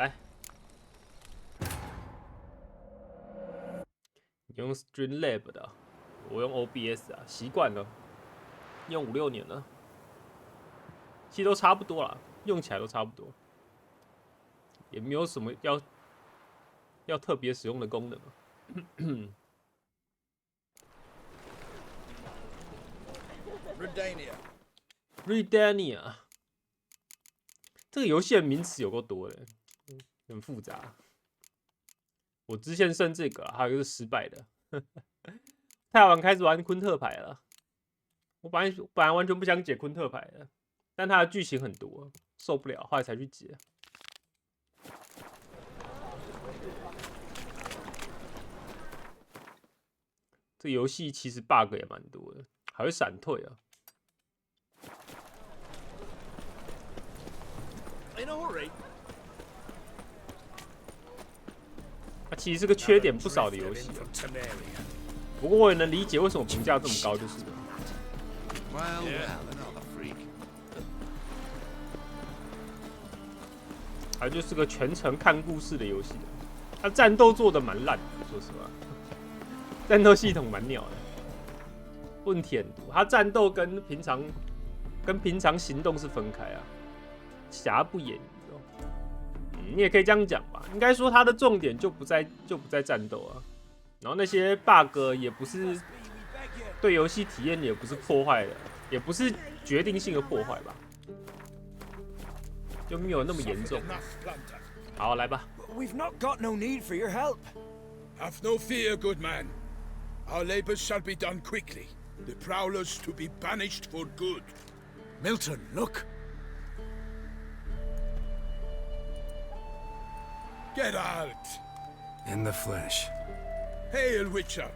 来，你用 Streamlab 的，我用 OBS 啊，习惯了，用5、6年了，其实都差不多啦，用起来都差不多，也没有什么要特别使用的功能。Redania， 这个游戏的名词有够多的，很复杂。我支线剩这个，还有一个是失败的。太晚开始玩昆特牌了，我本来完全不想解昆特牌的，但它的剧情很多，受不了，后来才去解。这游戏其实 bug 也蛮多的，还会闪退啊。它其实是个缺点不少的游戏啊。不过我也能理解为什么评价这么高，就是了。它就是个全程看故事的游戏。它战斗做的蛮烂的，说实话，战斗系统蛮鸟的，问题很多。它战斗跟平常行动是分开啊，瑕不掩瑜哦。你也可以这样讲吧。应该说它的重点就不在战斗啊，然后那些 bug 也不是对游戏体验也不是破坏的，也不是决定性的破坏吧，就没有那么严重。好，来吧。We've not got no need for your help. Have no fear, good man. Our labors shall be done quickly. The prowlers to be banished for good. Milton, look. Get out! In the flesh. Hail, Witcher.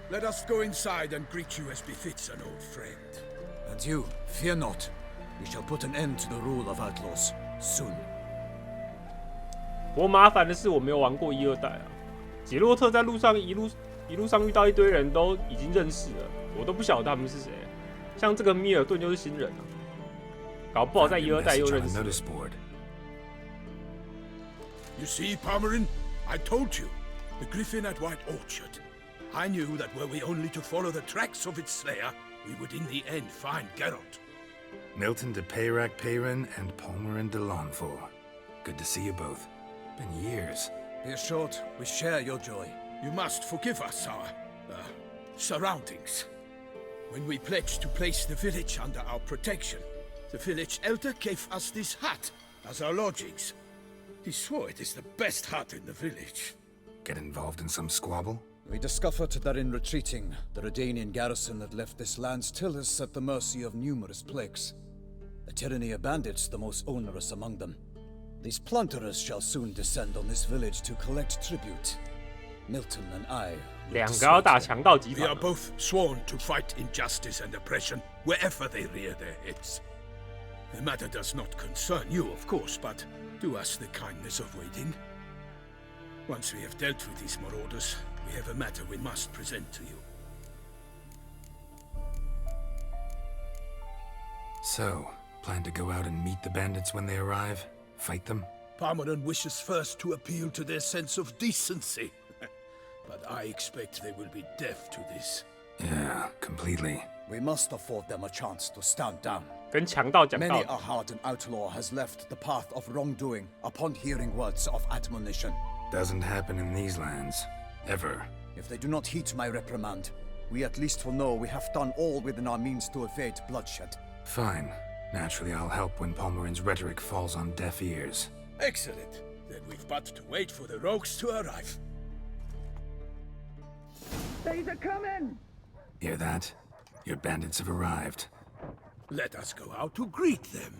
Let us go inside and greet you as befits an old friend. And you, fear not. We shall put an end to the rule of outlaws soon. 不过麻烦的是，我没有玩过1、2代啊。杰洛特在路上一路上遇到一堆人都已经认识了，我都不晓得他们是谁。像这个米尔顿就是新人啊，搞不好在1、2代又认识了。You see, Palmerin, I told you, the griffin at White Orchard. I knew that were we only to follow the tracks of its slayer, we would in the end find Geralt. Milton de Peyrac-Peyrin and Palmerin de Lawnford. Good to see you both. Been years. Be assured, we share your joy. You must forgive us our surroundings. When we pledged to place the village under our protection, the village elder gave us this hut as our lodgings. He swore it is the best hut in the village. Get involved in some squabble? We discovered that in retreating, the Redanian garrison had left this land's tillers at the mercy of numerous plagues. The tyranny of bandits the most onerous among them. These plunderers shall soon descend on this village to collect tribute. Milton and I. 两个要打强盗集 We 团 are both sworn to fight injustice and oppression wherever they rear their heads. The matter does not concern you, of course, but do us the kindness of waiting. Once we have dealt with these marauders, we have a matter we must present to you. So, plan to go out and meet the bandits when they arrive? Fight them? Palmerin wishes first to appeal to their sense of decency. But I expect they will be deaf to this. Yeah, completely. We must afford them a chance to stand down. 跟强盗讲 Many 道 a hardened outlaw has left the path of wrongdoing upon hearing words of admonition. Doesn't happen in these lands. Ever. If they do not heed my reprimand, we at least will know we have done all within our means to evade bloodshed. Fine. Naturally, I'll help when Palmerin's rhetoric falls on deaf ears. Excellent. Then we've but to wait for the rogues to arrive. They're coming! Hear that? Your bandits have arrived. Let us go out to greet them.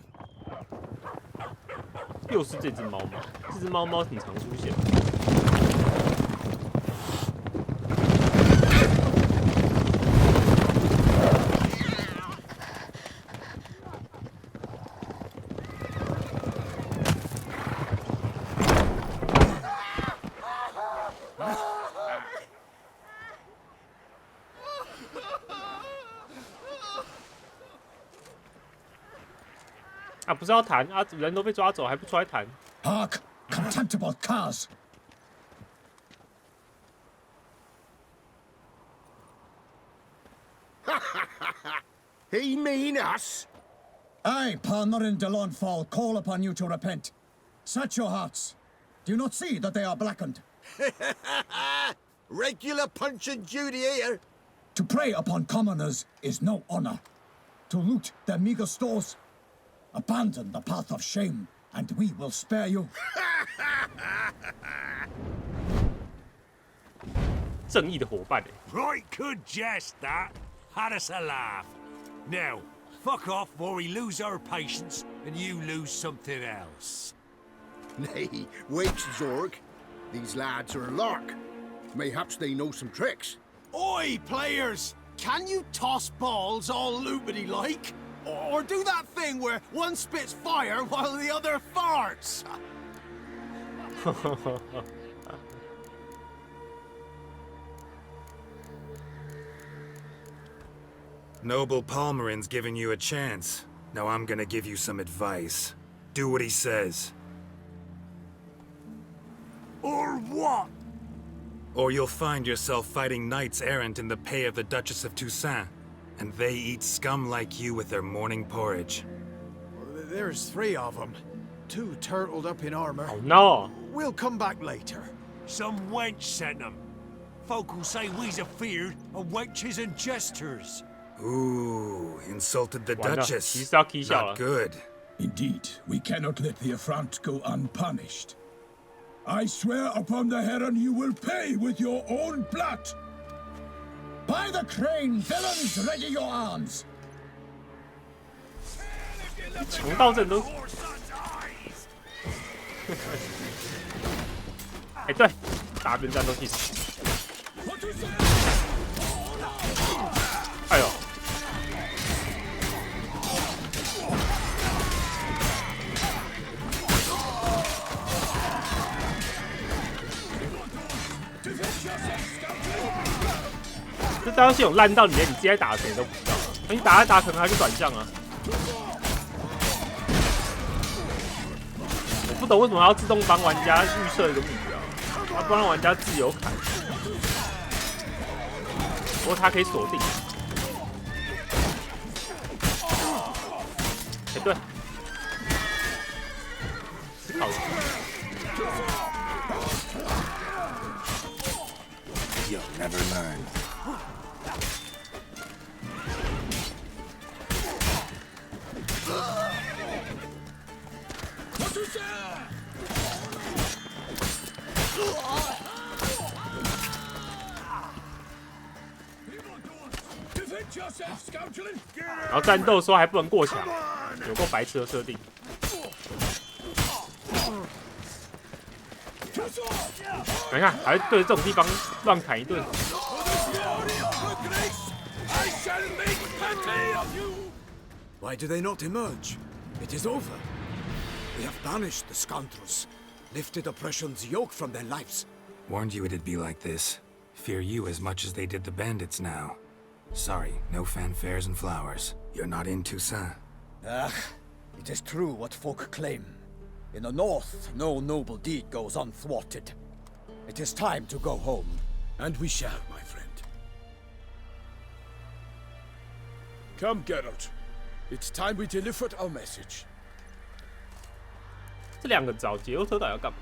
又是这只猫猫，这只猫猫挺常出现。啊，不是要谈啊，人都被抓走还不出来谈？ Hark! Contemptible curs! He mean us? I, Palmerin de Lawnfall, call upon you to repent. Set your hearts. Do you not see that they are blackened? Regular punch and Judy here. To prey upon commoners is no honor. To loot their meager stores, abandon the path of shame, and we will spare you. 正义的伙伴 Right good jest, that. Had us a laugh. Now, fuck off or we lose our patience and you lose something else. Nay, wait, Zorg. These lads are a lark. Mayhaps they know some tricks. Oi, players! Can you toss balls all loopity-like? Or do that thing where one spits fire while the other farts? Noble Palmerin's giving you a chance. Now I'm gonna give you some advice. Do what he says. Or what? Or you'll find yourself fighting knights errant in the pay of the Duchess of Toussaint. And they eat scum like you with their morning porridge. There's 3 of them. 2 turtled up in armor. Oh no! We'll come back later. Some wench sent them. Folk will say we's afeard of wenches and jesters. Ooh, insulted the 完了， Duchess. 其实要踢笑了 Not。good. Indeed, we cannot let the affront go unpunished. I swear upon the heron you will pay with your own blood. By the crane, villains, ready your arms! 强盗阵都，哎对，大边战斗系统。哎呦！这单刀系统烂到你连你自己在打谁都不知道，那你打可能还是转向啊。我不懂为什么要自动帮玩家预设一个目标，它不让玩家自由砍。不过它可以锁定。哎，对，思考。 You'll never learn. 然后战斗的时候还不能过墙，有够白痴的设定。你看，还对着这种地方乱砍一顿。 Why do they not emerge? It is over. We have banished the scoundrels, lifted oppression's yoke from their lives. Warned you it'd be like this. Fear you as much as they did the bandits now. Sorry, no fanfares and flowers. You're not in Toussaint. Ah, it is true what folk claim. In the north, no noble deed goes unthwarted. It is time to go home. And we shall, my friend. Come, Geralt. It's time we delivered our message. 这两个找解忧车到底要干嘛？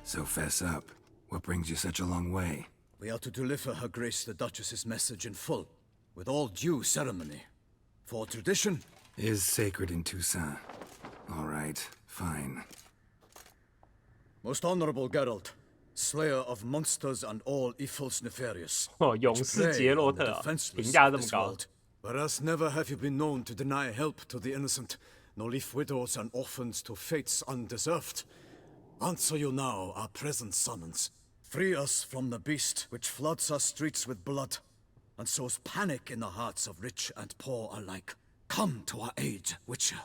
So fess up. What brings you such a long way? We are to deliver Her Grace the Duchess's message in full, with all due ceremony. For tradition Is sacred in Toussaint. All right, fine. Most honorable Geralt, slayer of monsters and all evils nefarious. 哦，勇士杰洛特啊，评价这么高。 Whereas never have you been known to deny help to the innocent, nor leave widows and orphans to fates undeserved. Answer you now our present summons. Free us from the beast which floods our streets with blood, and sows panic in the hearts of rich and poor alike. Come to our aid, Witcher.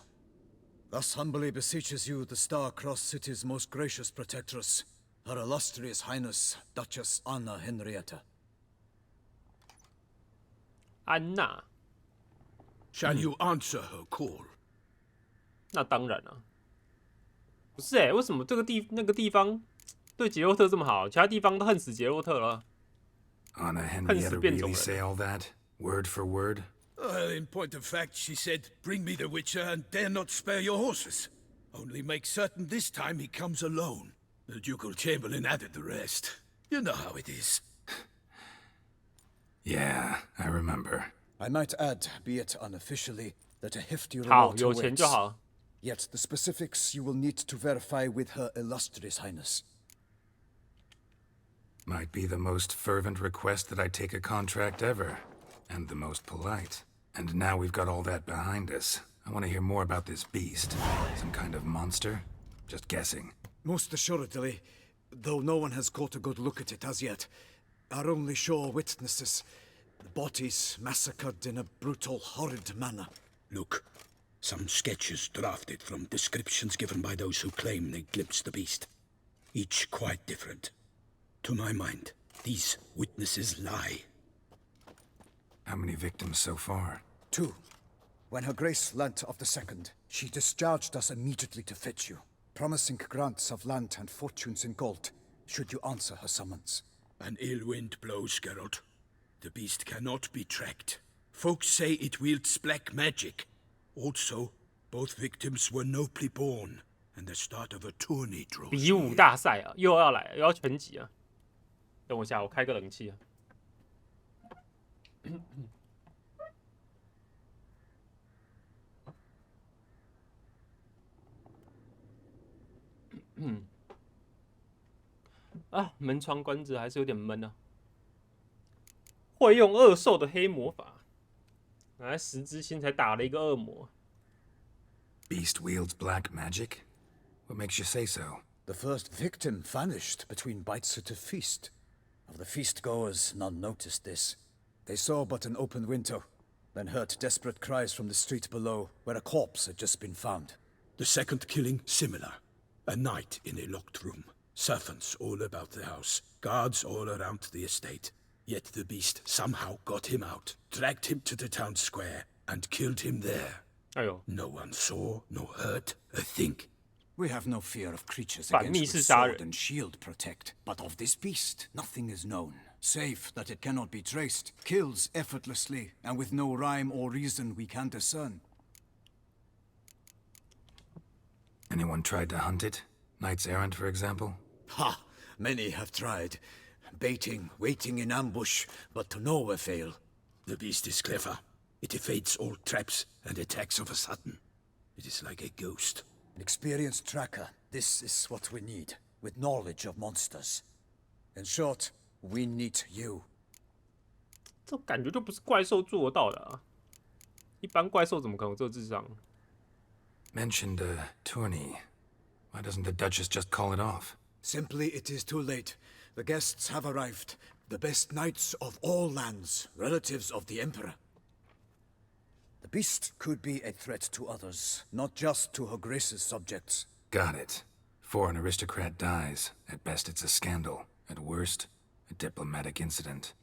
Thus humbly beseeches you the Star-Crossed City's most gracious protectress, Her illustrious Highness, Duchess Anna Henrietta. 安娜， Shall you answer her call? 那当然了，不是为什么那个地方对杰洛特这么好，其他地方都恨死杰洛特了。Anna 恨 Henrietta 死变种 really say 人。all that, word for word? In point of fact, she said, "Bring me the Witcher and dare not spare your horses. Only make certain this time he comes alone." The ducal chamberlain added the rest. You know how it is. Yeah, I remember. I might add, be it unofficially, that a hefty 好， reward 有钱 awaits. 就好。 Yet the specifics you will need to verify with Her Illustrious Highness. Might be the most fervent request that I take a contract ever, and the most polite. And now we've got all that behind us. I want to hear more about this beast. Some kind of monster? Just guessing. Most assuredly, though no one has caught a good look at it as yet. Our only sure witnesses, the bodies massacred in a brutal, horrid manner. Look, some sketches drafted from descriptions given by those who claim they glimpsed the beast. Each quite different. To my mind, these witnesses lie. How many victims so far? 2. When Her Grace learnt of the second, she discharged us immediately to fetch you, promising grants of land and fortunes in gold, should you answer her summons. An ill wind blows, Geralt. The beast cannot be tracked. Folks say it wields black magic. Also, both victims were nobly born, and the start of a tourney draws 比武 near. 大赛啊，又要来了，又要全集啊！等我一下，我开个冷气啊。啊，门窗关着还是有点闷啊。会用恶兽的黑魔法，来10只星才打了一个恶魔。 Beast wields black magic? What makes you say so? The first victim vanished between bites at a feast. Of the feast-goers, none noticed this. They saw but an open window, then heard desperate cries from the street below, where a corpse had just been found. The second killing, similar. A night in a locked room. Servants all about the house. Guards all around the estate. Yet the beast somehow got him out, dragged him to the town square, and killed him there. 哎呦， No one saw, no heard, a thing. We have no fear of creatures 反 against 密 which 室杀 sword 人。 and shield protect, but of this beast, nothing is known. Save that it cannot be traced, kills effortlessly, and with no rhyme or reason we can discern. Anyone tried to hunt it? Knights errant, for example? Ha! Many have tried. Baiting, waiting in ambush, but to no avail. The beast is clever. It evades all traps and attacks of a sudden. It is like a ghost. An experienced tracker, this is what we need, with knowledge of monsters. In short, we need you. 这感觉就不是怪兽做得到的啊！一般怪兽怎么可能有这智商？ Mentioned a tourney. Why doesn't the Duchess just call it off? Simply, it is too late. The guests have arrived. The best knights of all lands, relatives of the Emperor. The beast could be a threat to others, not just to Her Grace's subjects. Got it. Before an aristocrat dies, at best it's a scandal. At worst, a diplomatic incident.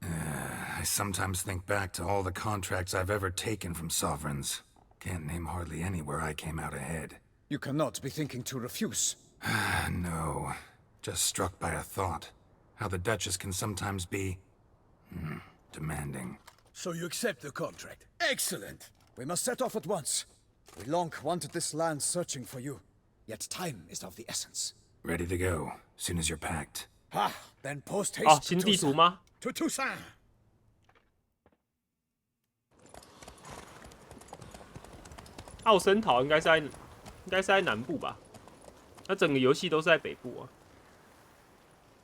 I sometimes think back to all the contracts I've ever taken from sovereigns. Can't name hardly any where I came out ahead. You cannot be thinking to refuse. No. Just struck by a thought. How the Duchess can sometimes be... demanding. So you accept the contract. Excellent! We must set off at once. We long wanted this land searching for you. Yet time is of the essence. Ready to go, soon as you're packed. Ah, then post 哦， haste 新 to 地图 Toussaint. 吗？ To Toussaint! 奥森陶应该是在南部吧？那整个游戏都是在北部啊。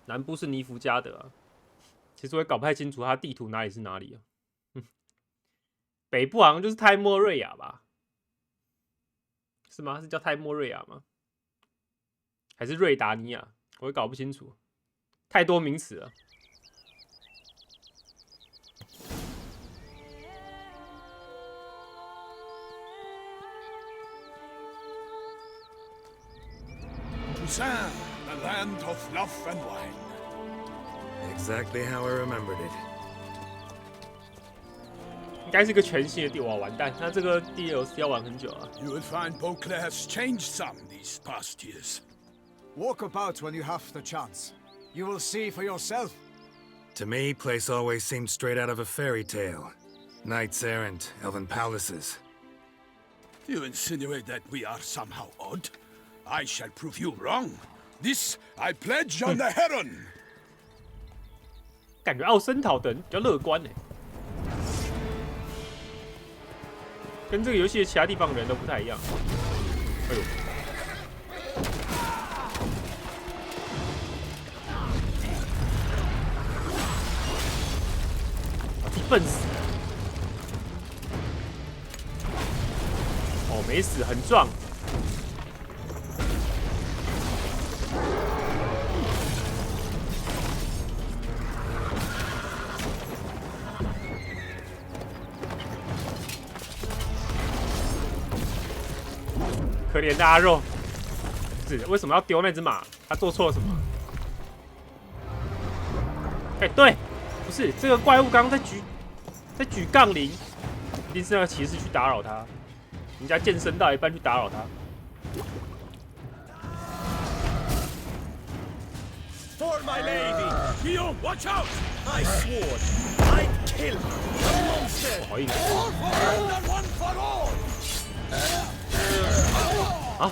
南部是尼福加德啊。其实我也搞不太清楚它地图哪里是哪里啊。北部好像就是泰莫瑞亚吧？是吗？是叫泰莫瑞亚吗？还是瑞达尼亚？我也搞不清楚，太多名词了。 Toussaint, the land of love and wine. Exactly how I remembered it. 应该是个全新的地哇，完蛋，那这个 DLC 要玩很久啊。You will find Beauclair has changed some these past years. Walk about when you have the chance. You will see for yourself. To me, place always seemed straight out of a fairy tale. Knights errant, elven palaces. You insinuate that we are somehow odd? I shall prove you wrong. This I pledge on the Heron. 感觉奥森陶的人比较乐观哎，跟这个游戏的其他地方人都不太一样。哎呦！自己笨死！哦，没死，很壮。可怜的阿肉，是为什么要丢那只马？他做错了什么？哎、对，不是这个怪物刚刚在举杠铃，一定是那个骑士去打扰他，人家健身到一半去打扰他。For my lady! Guillaume, watch out! I swore I'd kill the monster! 不好意思 All for one and one for all! 啊！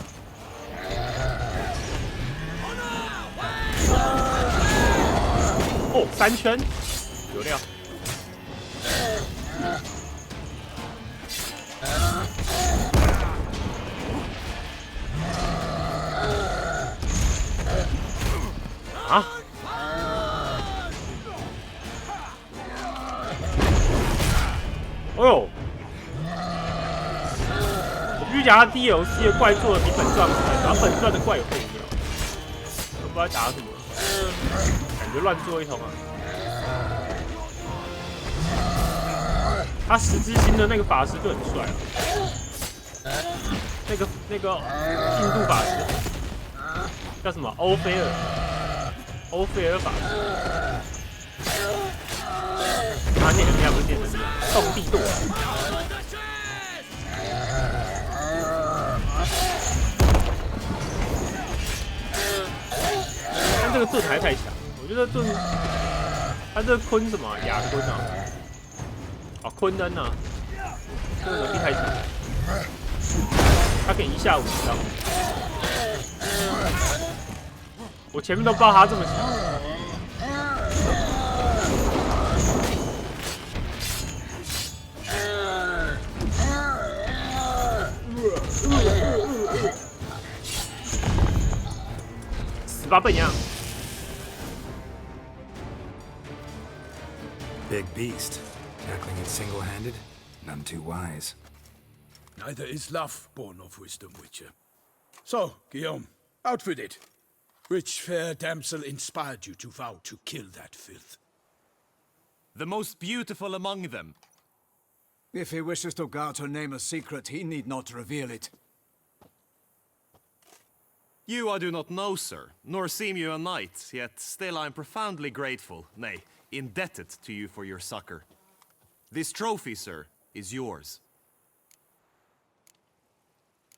哦，3圈，有料。啊！哦呦！我必须讲，他 DLC 的怪做的比本传好，然后本传的怪有够无聊，都不知道打什么，感觉乱做一通啊。他十字星的那个法师就很帅啊，那个印度法师叫什么？欧菲尔法师，他念能量不是念能量，动地舵。但这个盾还太强，我觉得盾，他这个坤什么亚坤啊，啊坤恩啊，这个能力太强，他可以一下5张，我前面都不知道他这么强。死吧笨羊！ Big beast. Tackling it single-handed? None too wise. Neither is love born of wisdom, Witcher. So, Guillaume, outfitted. Which fair damsel inspired you to vow to kill that filth? The most beautiful among them. If he wishes to guard her name a secret, he need not reveal it. You I do not know, sir, nor seem you a knight, yet still I am profoundly grateful, nay, indebted to you for your succor. This trophy, sir, is yours.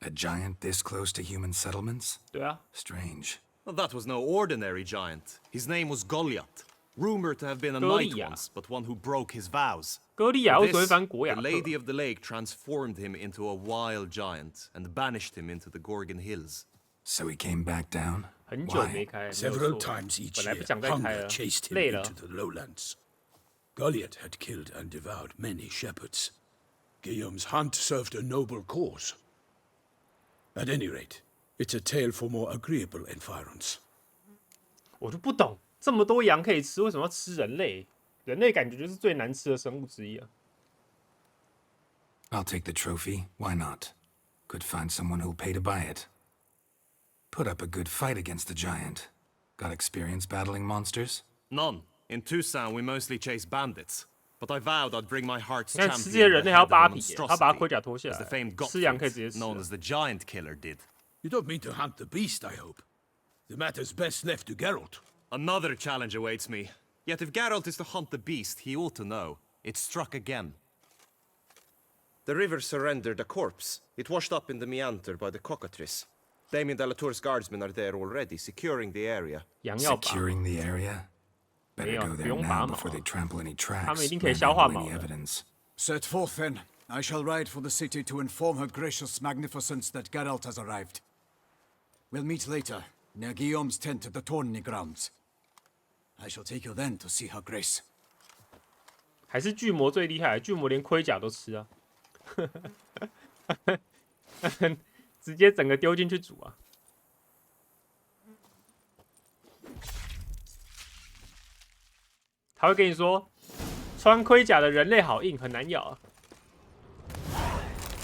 A giant this close to human settlements? 对啊， Strange. Well, that was no ordinary giant. His name was Goliath, rumored to have been a knight Goliath. once, but one who broke his vows. 歌利亚 For 为什么会 this, 翻国雅 the 克？ Lady of the Lake transformed him into a wild giant and banished him into the Gorgon Hills. So he came back down? 很久没 Why? 开，没有 Several 错 times each 本来 year, 不想再开 hunger 了， chased him 累了 into。the lowlands. Goliath had killed and devoured many shepherds. Guillaume's hunt served a noble cause. At any rate, it's a tale for more agreeable environs. 我就不懂，这么多羊可以吃，为什么要吃人类？人类感觉就是最难吃的生物之一啊！ I'll take the trophy. Why not? Could find someone who'll pay to buy it. Put up a good fight against the giant. Got experience battling monsters? None. In Tucson, we mostly chase bandits. But I vowed I'd bring my heart's 你看吃 champion 这些人 the 类还要 head 扒 of a 皮耶，他把他盔 monstrosity, 甲脱下 as the 来， famed 吃羊可以直接 Gottfried, 吃 known 了。 as the Giant Killer, did. You don't mean to hunt the beast, I hope. The matter's best left to Geralt. Another challenge awaits me. Yet if Geralt is to hunt the beast, he ought to know. It struck again. The river surrendered a corpse. It washed up in the meander by the cockatrice. Damien de la Tour's guardsmen are there already, securing the area. 羊要拔， Securing the area? 没 Better 有， go 不 there 用 now 拔毛 before they trample any 他们一 tracks 定可以 and 消化 handle 毛 any 的。 evidence. Set forth then. I shall ride for the city to inform her gracious magnificence that Geralt has arrived. We'll meet later, near Guillaume's tent at the Tourney grounds. I shall take you then to see her grace. 还是巨魔最厉害，巨魔连盔甲都吃啊，直接整个丢进去煮啊。他会跟你说，穿盔甲的人类好硬，很难咬啊，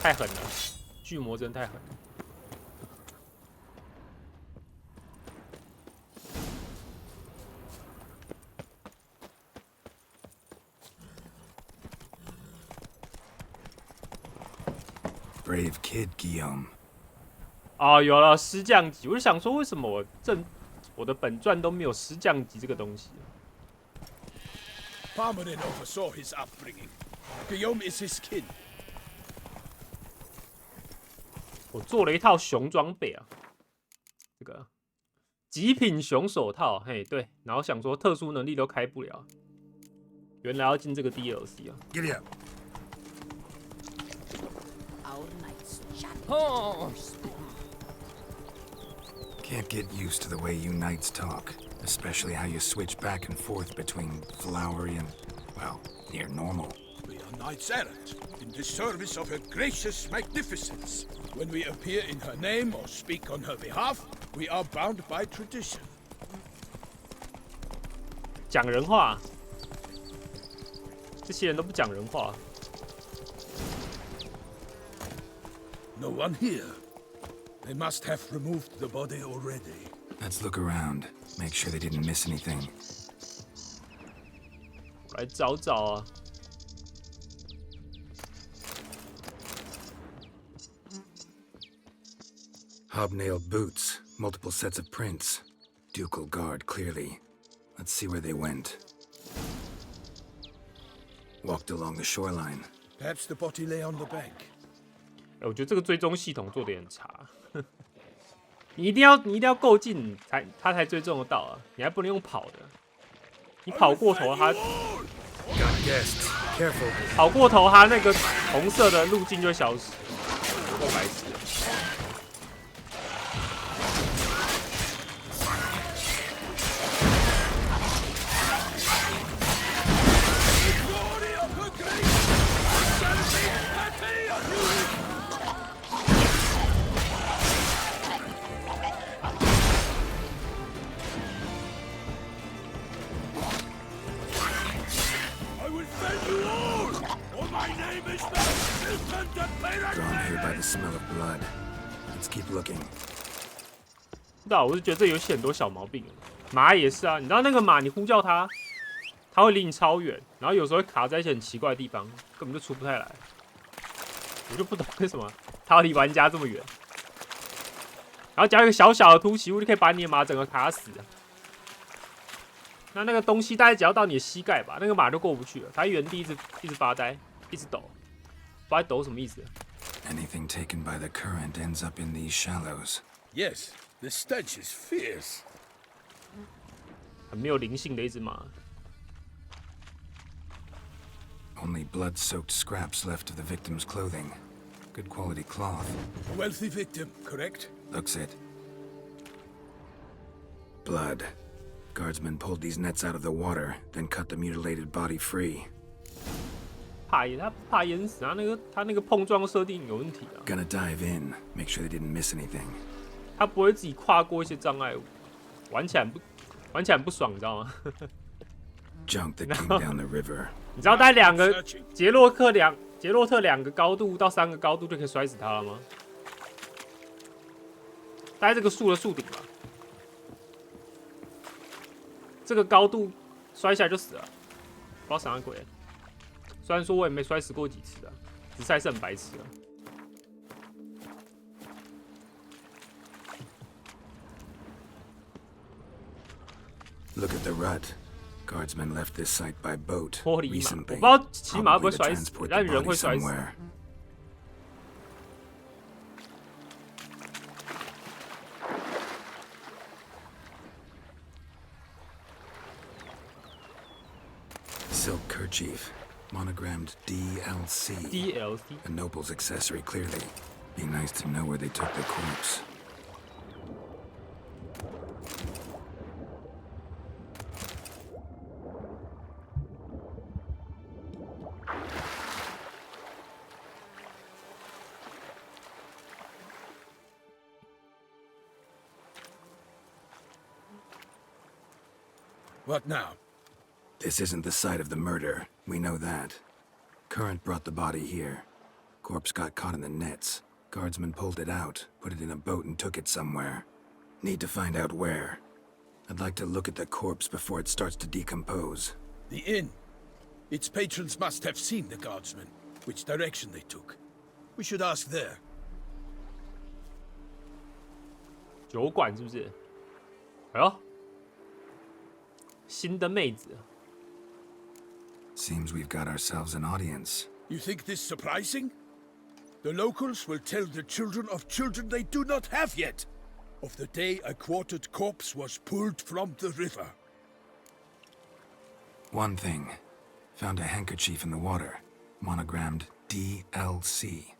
太狠了，巨魔真的太狠了。Brave kid, Guillaume. 哦，有了师降级，我就想说，为什么我的本传都没有师降级这个东西？ Parmarin oversaw his upbringing. Guillaume is his kin. 我做了一套熊装备啊，这个极品熊手套，嘿，对，然后想说特殊能力都开不了，原来要进这个 DLC 啊。 Giddy up. Can't get used to the way you knights talk, especially how you switch back and forth between flowery and, well, near normal. We are knights errant, in the service of her gracious magnificence. When we appear in her name or speak on her behalf, we are bound by tradition. 讲人话，这些人都不讲人话。 No one here. They must have removed the body already. Let's look around, make sure they didn't miss anything. 来找找啊！ Hobnailed boots, multiple sets of prints. Ducal guard, clearly. Let's see where they went. Walked along the shoreline. Perhaps the body lay on the bank. 我觉得这个追踪系统做的很差。你一定要够近他才追踪得到啊！你还不能用跑的，你跑过头他， Got guests. Careful. 跑过头他那个红色的路径就消失，够白痴的。 Drawn here by the smell of blood. Let's keep looking. 不知道，我是觉得这游戏很多小毛病。马也是啊，你知道那个马，你呼叫它，它会离你超远，然后有时候会卡在一些很奇怪的地方，根本就出不太来。我就不懂为什么它要离玩家这么远。然后只要一个小小的凸起物，就可以把你的马整个卡死。那个东西大概只要到你的膝盖吧，那个马就过不去了。它原地一直发呆，一直抖，不知道抖什么意思。 Anything taken by the current ends up in these shallows. Yes, the stench is fierce. 很没有灵性的一只马。 Only blood-soaked scraps left of the victim's clothing. Good quality cloth. A wealthy victim, correct? Looks it. Blood. Guardsmen pulled these nets out of the water, then cut the mutilated body free. 他怕淹死啊！他那个碰撞设定有问题啊！ Gonna dive in, make sure they didn't miss anything. 他不会自己跨过一些障碍物，玩起来很不爽，你知道吗？ Junk that came down the river. 你知道大概两个杰洛特两个高度到3个高度就可以摔死他了吗？大概这个树的树顶吧，这个高度摔下来就死了，不知道啥鬼。虽然说我也没摔死过几次啊，只是还是很白痴啊。 Look at the rut. Guardsmen left this site by boat 脱离马，我 recently. 不知道骑马会不会 Probably to 摔死， transport 但 the 人会 body 摔死。 somewhere. handkerchief, monogrammed DLC. DLC A noble's accessory, clearly. Be nice to know where they took the corpse. What now? This isn't the site of the murder. We know that. Current brought the body here. Corpse got caught in the nets. Guardsmen pulled it out, put it in a boat and took it somewhere. Need to find out where. I'd like to look at the corpse before it starts to decompose. The inn. Its patrons must have seen the guardsmen, which direction they took. We should ask there. 酒馆是不是？哎呦，新的妹子。 Seems we've got ourselves an audience. You think this surprising? The locals will tell the children of children they do not have yet, of the day a quartered corpse was pulled from the river. One thing. Found a handkerchief in the water. Monogrammed DLC.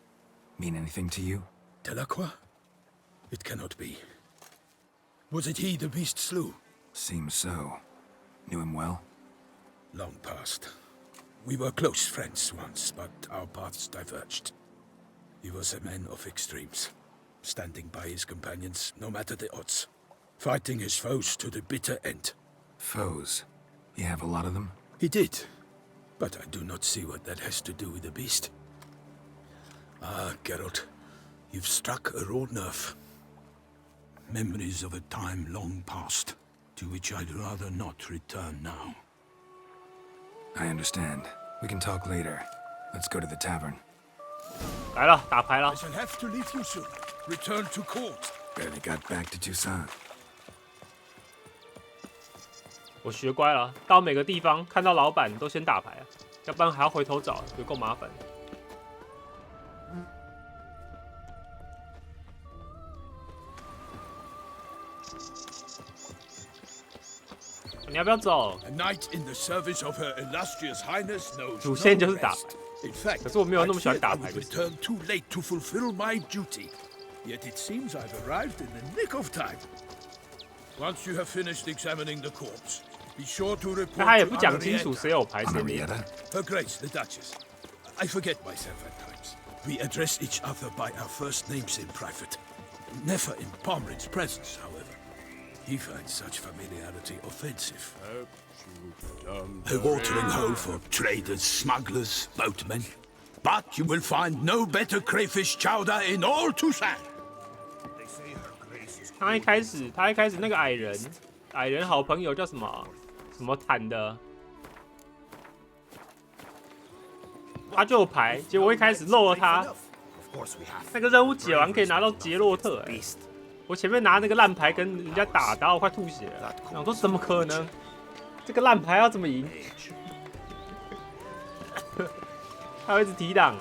Mean anything to you? Delacroix? It cannot be. Was it he the beast slew? Seems so. Knew him well? Long past. We were close friends once, but our paths diverged. He was a man of extremes, standing by his companions no matter the odds, fighting his foes to the bitter end. Foes? You have a lot of them? He did, but I do not see what that has to do with the beast. Ah, Geralt, you've struck a raw nerve. Memories of a time long past, to which I'd rather not return now. I understand. We can talk later. Let's go to the tavern. 来了，打牌了 I。shall have to leave you soon. Return to court. Barely got back to Toussaint. 我学乖了，到每个地方看到老板都先打牌啊，要不然还要回头找，有够麻烦。你要不要走？ A knight in the service of her illustrious highness knows 主 no 线就是打 rest. 牌， In fact, 可是我没有那么喜欢 I 打 feared 牌 I 就 would 是。 return too late to fulfill my duty. Yet it seems I've arrived in the nick of time. Once you have finished examining the corpse, be sure to report 那他也 to 不讲清楚 Henrietta. 谁有牌谁没有。 Henrietta? Her Grace, the Duchess. I forget myself at times. We address each other by our first names in private. Never in Pomerin's presence, however. He finds such familiarity offensive. A watering hole for traders, smugglers, boatmen. But you will find no better crayfish chowder in all Toussaint. 他一开始那个矮人好朋友叫什么坦的，他就有牌，结果我一开始漏了他。那个任务解完可以拿到杰洛特、欸，我前面拿那个烂牌跟人家打，打到我快吐血了。我说怎么可能？这个烂牌要怎么赢？他会一直提档，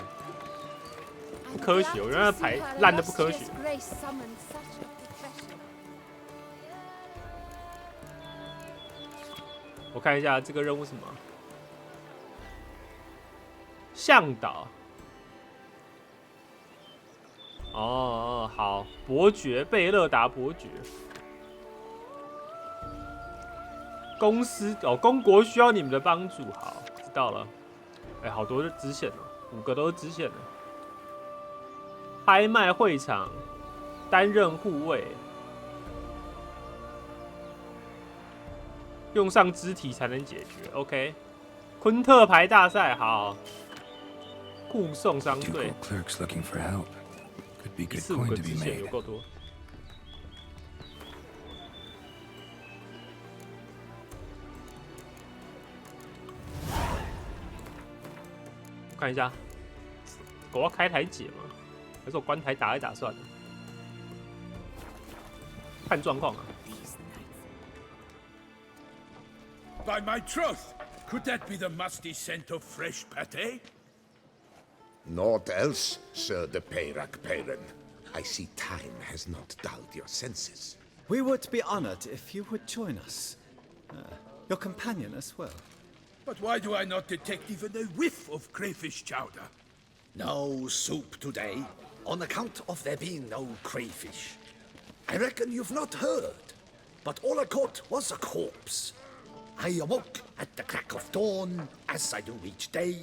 不科学。我觉得那牌烂的不科学。我看一下这个任务是什么？向导。哦，好，伯爵贝勒达伯爵。公司公国需要你们的帮助。好，知道了。哎，好多支线哦，5个都是支线的。拍卖会场，担任护卫，用上肢体才能解决。OK， 昆特牌大赛，好，护送商队 Ducal clerks looking for help. Could be good 4、5 coin 个 to 支 be 线 made. 有够多。看一下，我要开台解吗？还是我关台打一打算了？看状况啊。 By my troth, could that be the musty scent of fresh pate? Naught else, Sir de Peyrac Peyran. I see time has not dulled your senses. We would be honored if you would join us. Your companion as well. But why do I not detect even a whiff of crayfish chowder? No soup today, on account of there being no crayfish. I reckon you've not heard, but all I caught was a corpse. I awoke at the crack of dawn, as I do each day,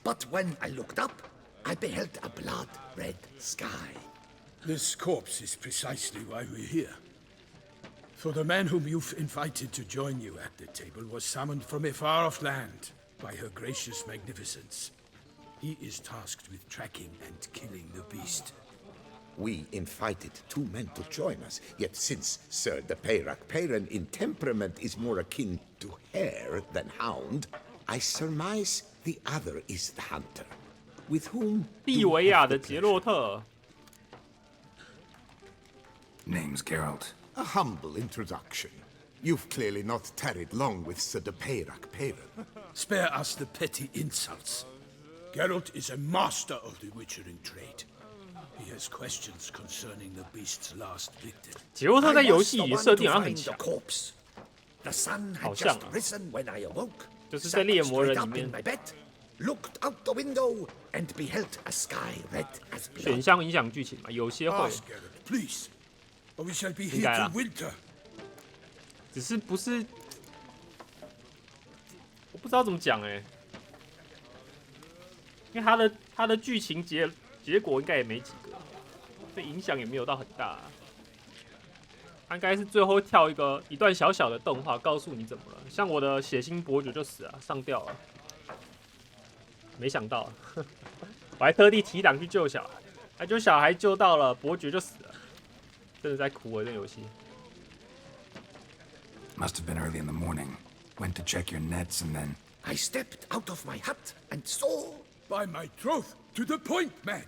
but when I looked up, I beheld a blood-red sky. This corpse is precisely why we're here. For the man whom you've invited to join you at the table was summoned from a far-off land by her gracious magnificence. He is tasked with tracking and killing the beast. We invited 2 men to join us, yet since Sir the Peyrac Peyren in temperament is more akin to hare than hound, I surmise the other is the hunter, with whom 利维亚的杰洛特， Name's Geralt. a humble introduction. You've clearly not tarried long with Sir the Peyrac Peyren. Spare us the petty insults. Geralt is a master of the witchering trade. He has questions concerning the beast's last victim. 杰洛特在 I 游 was 戏 the 里 one 设 to 定好像很 find the 强， corpse. The sun 好 had 像 just 啊， risen when I awoke. 就是在 Sat 猎魔人 straight 里 up in 面 my bed, looked out the window, and beheld a sky red as 选 blood. 项影响剧情嘛，有些会， Ask Geralt, please, or we shall be 应 here 该啦 till winter. 只是不是，我不知道怎么讲哎，因为它的剧情结果应该也没几个，所以影响也没有到很大。它应该是最后跳一段小小的动画，告诉你怎么了。像我的血腥伯爵就死了，上吊了，没想到，我还特地提档去救小孩，就小孩救到了，伯爵就死了，真的在哭啊！这游戏。 Must have been early in the morning. Went to check your nets and then... I stepped out of my hut and saw. By my troth, to the point, man.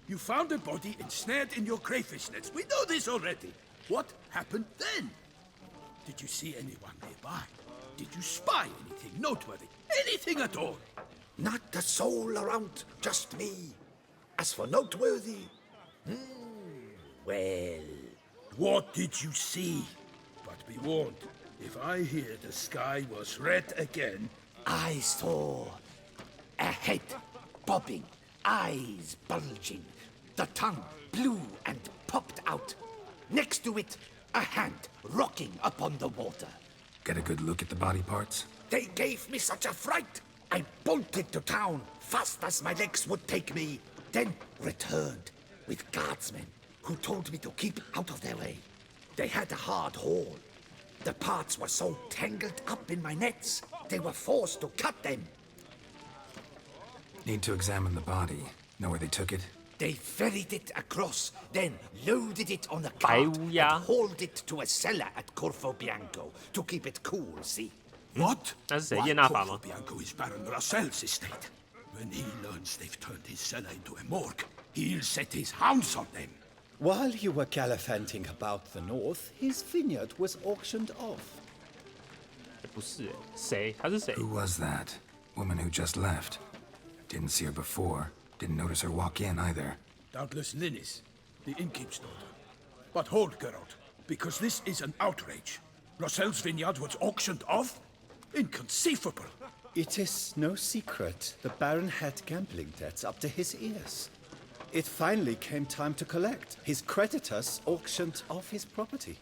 You found a body ensnared in your crayfish nets. We know this already. What happened then? Did you see anyone nearby? Did you spy anything noteworthy? Anything at all? Not a soul around, just me. As for noteworthy, well, What did you see? But be warned, if I hear the sky was red again, I saw a head bobbing, eyes bulging, the tongue blue and popped out. Next to it, a hand rocking upon the water. Get a good look at the body parts? They gave me such a fright. I bolted to town fast as my legs would take me, then returned with guardsmen who told me to keep out of their way. They had a hard haul. The parts were so tangled up in my nets, they were forced to cut them. Need to examine the body. Know where they took it? They ferried it across, then loaded it on a 白 cart 乌鸦 and hauled it to a cellar at Corfo Bianco to keep it cool, see? what? 那是谁？ Why, 叶纳法 Corvo 吗？ Bianco is Baron Russell's estate. When he learns they've turned his cellar into a morgue, he'll set his hounds on them. While you were gallivanting about the north, his vineyard was auctioned off. 不是哎，谁？他是谁？ Who was that? Woman who just left. Didn't see her before. Didn't notice her walk in either. Doubtless Ninnis, the innkeep's daughter. But hold, Geralt, because this is an outrage. Russell's vineyard was auctioned off? Inconceivable. It is no secret the Baron had gambling debts up to his ears. It finally came time to collect. His creditors auctioned off his property.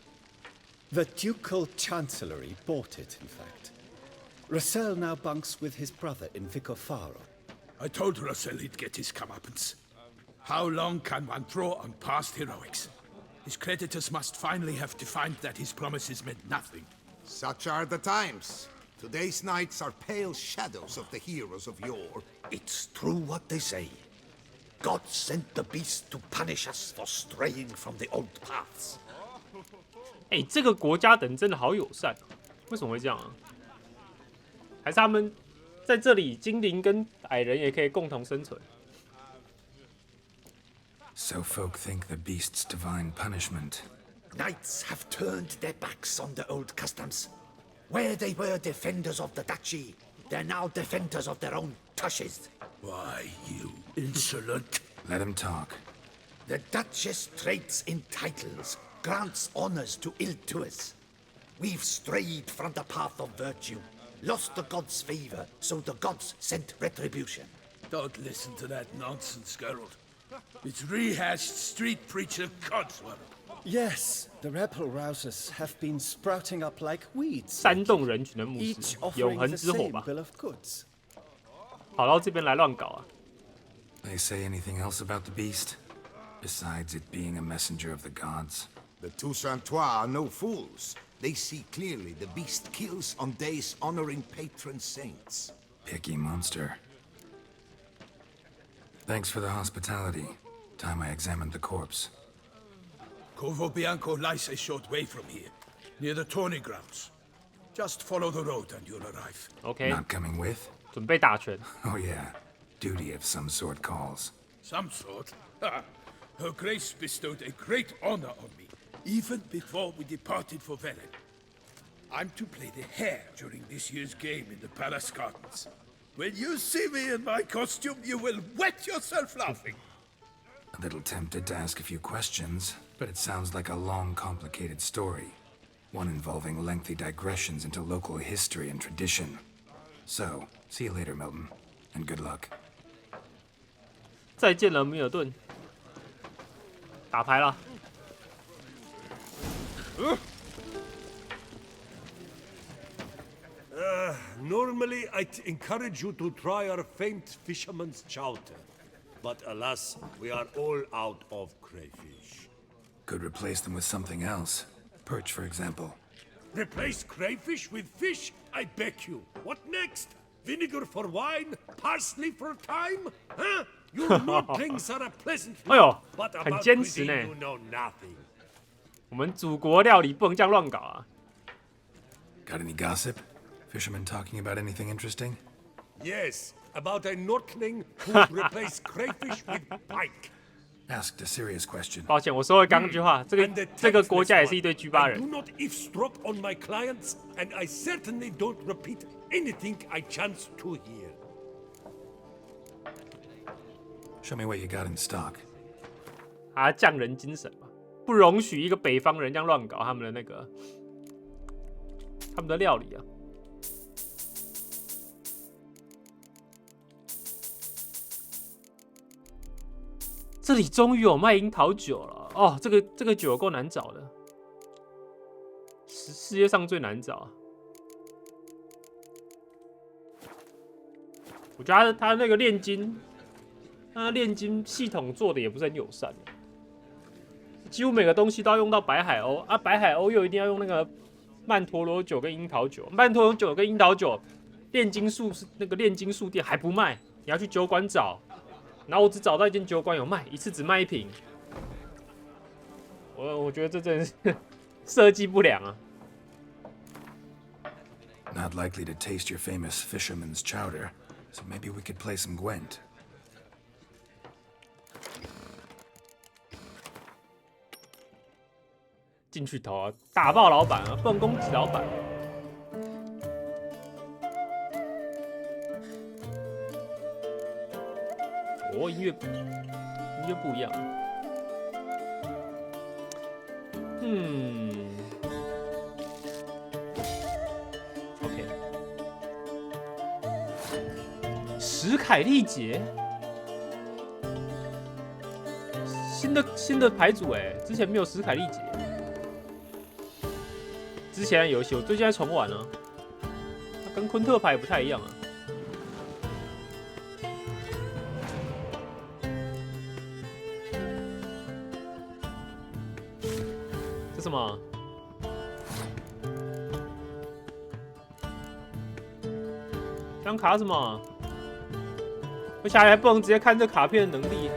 The Ducal Chancellery bought it, in fact. Russell now bunks with his brother in Vicofaro. I told Russell he'd get his comeuppance. How long can one draw on past heroics? His creditors must finally have to find that his promises meant nothing. Such are the times. Today's knights are pale shadows of the heroes of yore. It's true what they say. God sent the beast to punish us for straying from the old paths. 哎，这个国家等真的好友善，为什么会这样啊？还是他们在这里，精灵跟矮人也可以共同生存？ So folk think the beast's divine punishment. Knights have turned their backs on the old customs. Where they were defenders of the duchy, they're now defenders of their own tushes. Why, you insolent... Let him talk. The Duchess trades in titles, grants honors to ill-doers. We've strayed from the path of virtue. lost the gods' favor, so the gods sent retribution. Don't listen to that nonsense, Geralt. It's rehashed street preacher codswallop. Yes, the rebel rousers have been sprouting up like weeds. 煽动人群的牧 Each 师，永 offering 恒 the 之火 same 吧， bill of goods. 跑到这边来乱搞啊！ They say anything else about the beast? Besides it being a messenger of the gods? The Toussaintois are no fools. They see clearly the beast kills on days honoring patron saints. Picky monster. Thanks for the hospitality. Time I examined the corpse. Corvo Bianco lies a short way from here, near the tourney grounds. Just follow the road and you'll arrive. OK， Not coming with? 准备打拳。 Oh yeah. Duty of some sort calls. Some sort. Her Grace bestowed a great honor on me, even before we departed for Velen. I'm to play the hare during this year's game in the Palace Gardens. When you see me in my costume, you will wet yourself laughing. A little tempted to ask a few questions, but it sounds like a long, complicated story. One involving lengthy digressions into local history and tradition. So, see you later, Milton, and good luck. 再见了，米尔顿。打牌了。Normally, I'd encourage you to try our famed fisherman's chowder. But alas, we are all out of crayfish. Could replace them with something else. Perch, for example. Replace crayfish with fish? I beg you. What next? Vinegar for wine? Parsley for thyme? Huh? Your moodlings are a pleasant 哎呦 but 很 about 坚持 cuisine 呢 you know nothing. 我们祖国料理不能这样乱搞啊！ Got any gossip? Fishermen talking about anything interesting? Yes, about a Norkling who'd replace crayfish with pike. Asked a serious question. 抱歉，我说了刚刚那句话，这 And 个 the 这个 taxless 国家也是 one. 一堆居巴 I 人 do。not eavesdrop on my clients, and I certainly don't repeat anything I chance to hear. Show me what you got in stock. 啊，匠人精神嘛，不容许一个北方人这样乱搞他们的那个他们的料理啊。这里终于有卖樱桃酒了哦，这个酒有够难找的，世界上最难找。我觉得他那个炼金，他炼金系统做的也不是很友善，几乎每个东西都要用到白海鸥啊，白海鸥又一定要用那个曼陀罗酒跟樱桃酒，曼陀罗酒跟樱桃酒，炼金术那个炼金术店还不卖，你要去酒馆找。然后我只找到一间酒馆有卖，一次只卖1瓶。我觉得这真的是设计不良啊。Not likely to taste your famous fisherman's chowder, so maybe we could play some Gwent. 进去投啊，打爆老板啊，不能攻击老板。哦，音乐不一样。OK。史凯利节，新的牌组哎，之前没有史凯利节。之前的游戏我最近在重玩啊，它跟昆特牌也不太一样啊。这什么？这张卡什么？而且还不能直接看这卡片的能力。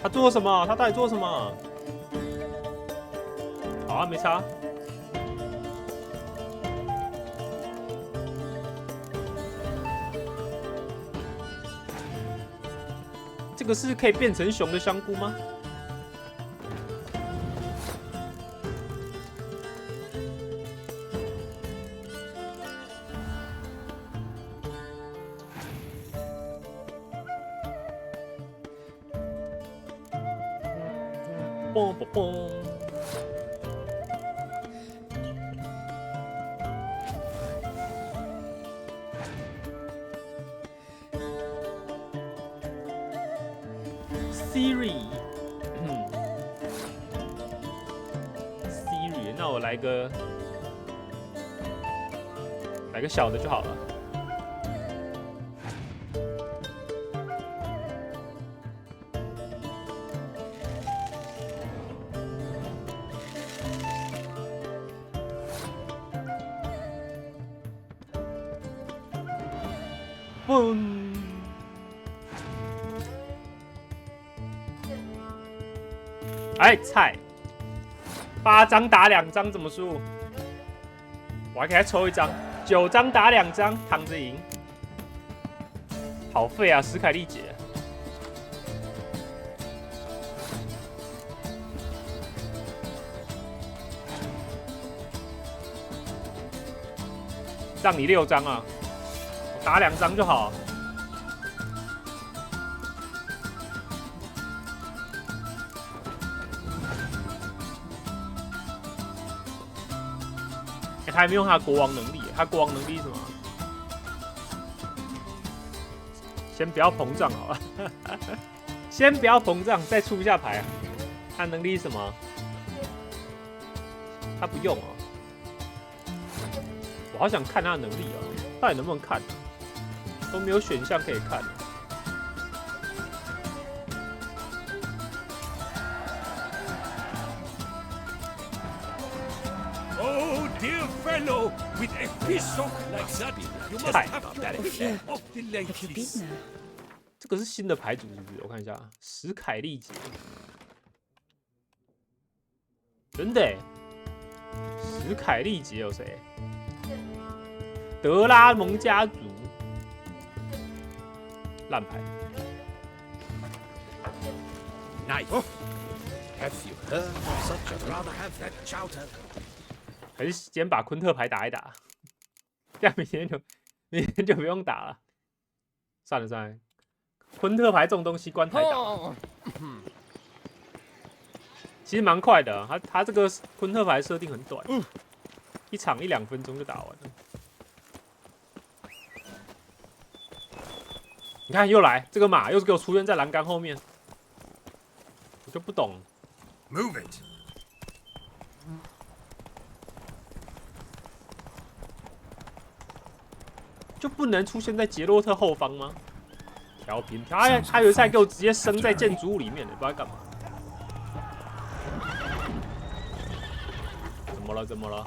他做什么？他到底做什么？好啊，没差。这个是可以变成熊的香菇吗？嘣嘣嘣。Siri， Siri， 那我来个小的就好了。嘣！哎，菜，8张打2张怎么输？我还给他抽1张，9张打2张，躺着赢。好废啊，史凯利姐。让你6张啊，我打2张就好。他还没用他的国王能力，他国王能力是什么？先不要膨胀好了，先不要膨胀，再出一下牌啊。他能力是什么？他不用哦。我好想看他的能力哦，到底能不能看啊？都没有选项可以看。Dear fellow, with a fish hook like that, you must have to pick off the ladies. 这个是新的牌组是不是？我看一下，史凯利姐，真的耶，史凯利姐有谁？德拉蒙家族，烂牌。Nice. Have you heard of such? I'd rather have that chowder. 还是先把昆特牌打一打，这样明天就不用打了。算了，昆特牌这种东西关台打，其实蛮快的啊。他这个昆特牌设定很短，一场1-2分钟就打完了。你看又来这个马，又给我出现在栏杆后面，我就不懂。Move it. 就不能出现在杰洛特后方吗？调平，他有一次还给我直接生在建筑物里面的，不知道干嘛。怎么了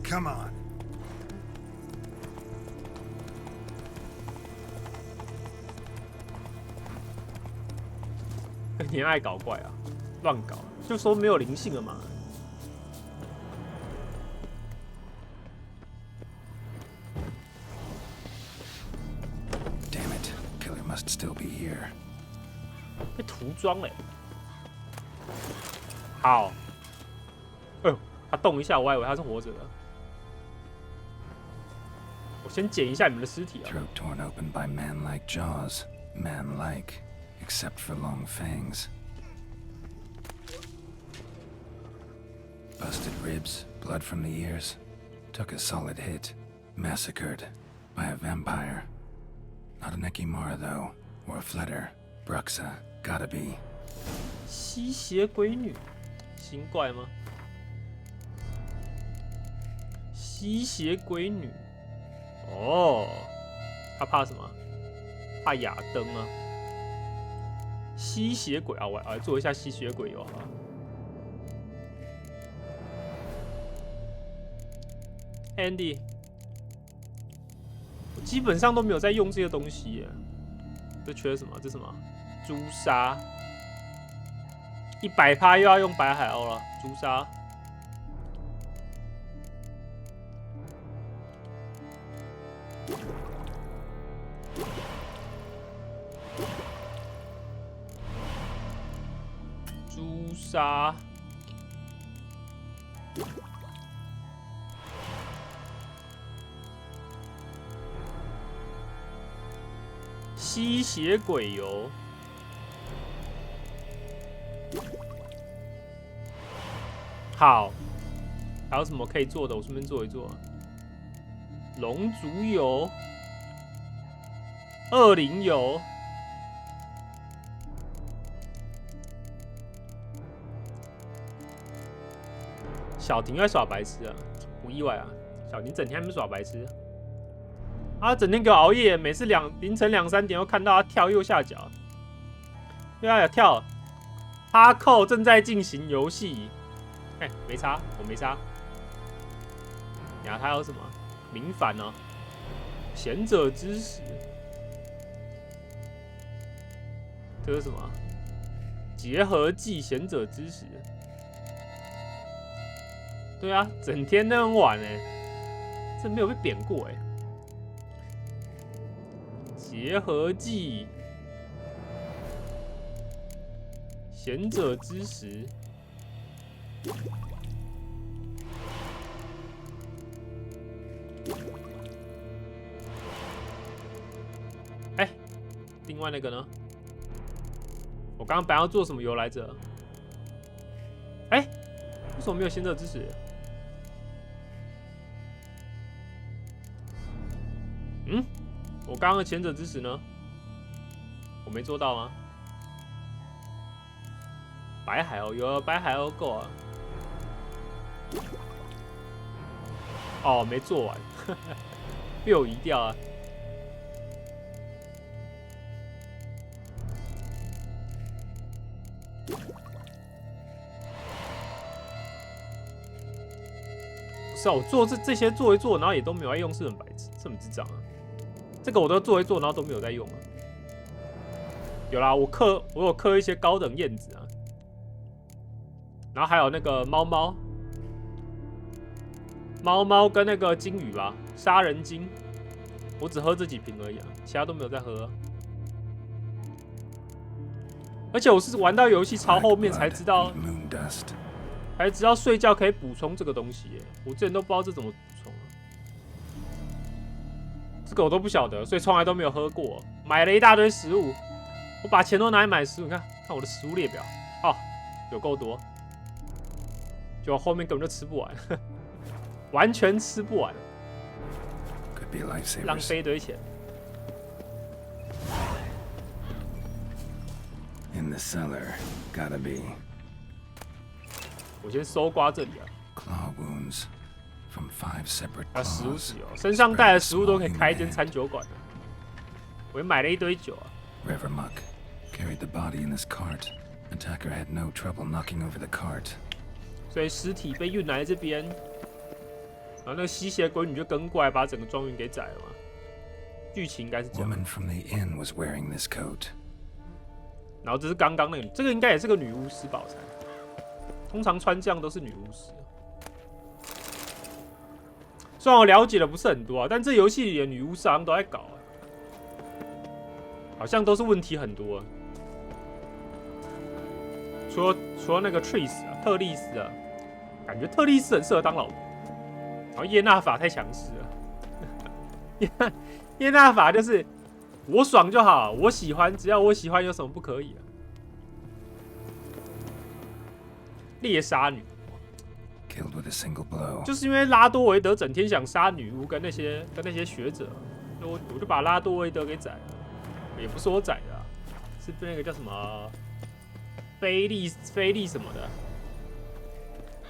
？Come on. 你爱搞怪啊，乱搞，就说没有灵性了嘛。Damn it, killer must still be here. 被涂装嘞。好。他动一下，我还以为他是活着的。我先捡一下你们的尸体啊。Throat torn open by man-like jaws. Man-like, except for long fangs. Busted ribs, blood from the ears. Took a solid hit. Massacred by a vampire. Not an Ekimara, though, or a Fletter. Bruxa, gotta be. 吸血鬼女，新怪吗？吸血鬼女，哦，她怕什么？怕亚登啊？吸血鬼啊，我来做一下吸血鬼油好了。Andy， 我基本上都没有在用这些东西耶。这缺什么？这什么？朱砂。100%又要用白海鸥了，朱砂。朱砂。吸血鬼油。好，还有什么可以做的？我顺便做一做。龙族油、恶灵油。小婷在耍白痴啊，不意外啊。小婷整天在那边耍白痴，他整天给我熬夜，每次凌晨2、3点又看到他跳右下角，对啊，有跳。哈扣正在进行游戏，哎，没差，我没差。然后他有什么？明矾哦，贤者之石，这是什么？结合技贤者之石。对啊，整天那么晚哎，这没有被贬过哎。结合技，贤者之石。哎，另外那个呢？我刚刚本来要做什么油来着？哎，为什么没有贤者之石？嗯，我刚刚的贤者之石呢？我没做到吗？白海鸥有白海鸥够啊。哦，没做完，被我移掉啊。不是啊，我做这些做一做，然后也都没有在用，是很白痴，是很智障啊。这个我都做一做，然后都没有在用啊。有啦，我有刻一些高等燕子啊，然后还有那个猫跟那个金鱼吧，杀人鲸，我只喝这几瓶而已啊，其他都没有在喝啊。而且我是玩到游戏超后面才知道睡觉可以补充这个东西耶，我之前都不知道这怎么补充啊。这个我都不晓得，所以从来都没有喝过。买了一大堆食物，我把钱都拿来买食物，你看我的食物列表，哦，有够多，就后面根本就吃不完，完全吃不完，浪费一堆钱。In the cellar, gotta be. 我先搜刮这里啊。Claw wounds from 5 separate 啊，食物 claws. 是有，身上带的食物都可以开一间餐酒馆的。我也买了一堆酒啊。River muck carried the body in his cart. Attacker had no trouble knocking over the cart. 所以尸体被运来这边，然后那个吸血鬼女就跟过来，把整个庄园给宰了嘛。剧情应该是这样。Woman from the inn was wearing this coat. 然后这是刚刚那个，这个应该也是个女巫师宝材。通常穿这样都是女巫师。虽然我了解的不是很多啊，但这游戏里的女巫师好像都在搞啊，好像都是问题很多啊。除了那个 Tris 啊，特丽丝啊，感觉特丽丝很适合当老婆。然后叶娜法太强势了，叶娜法就是我爽就好，我喜欢，只要我喜欢，有什么不可以啊？猎杀女， Killed with a single blow. 就是因为拉多维德整天想杀女巫跟那些学者，我就把拉多维德给宰了，也不是我宰的、啊，是被那个叫什么菲利什么的。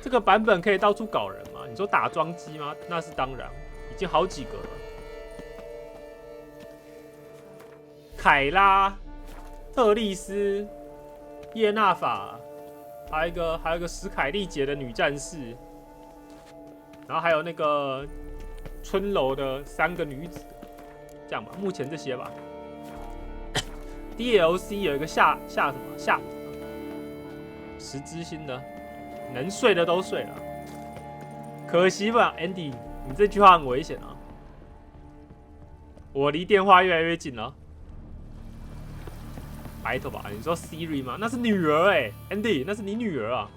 这个版本可以到处搞人吗？你说打桩机吗？那是当然，已经好几个了。凯拉、特丽斯、叶娜法，还有一个史凯利姐的女战士，然后还有那个春楼的3个女子，这样吧，目前这些吧。DLC 有一个夏10支星的，能睡的都睡了。可惜吧 ，Andy， 你这句话很危险啊！我离电话越来越近了。白头发，你说 Siri 吗？那是女儿哎、欸、，Andy， 那是你女儿啊。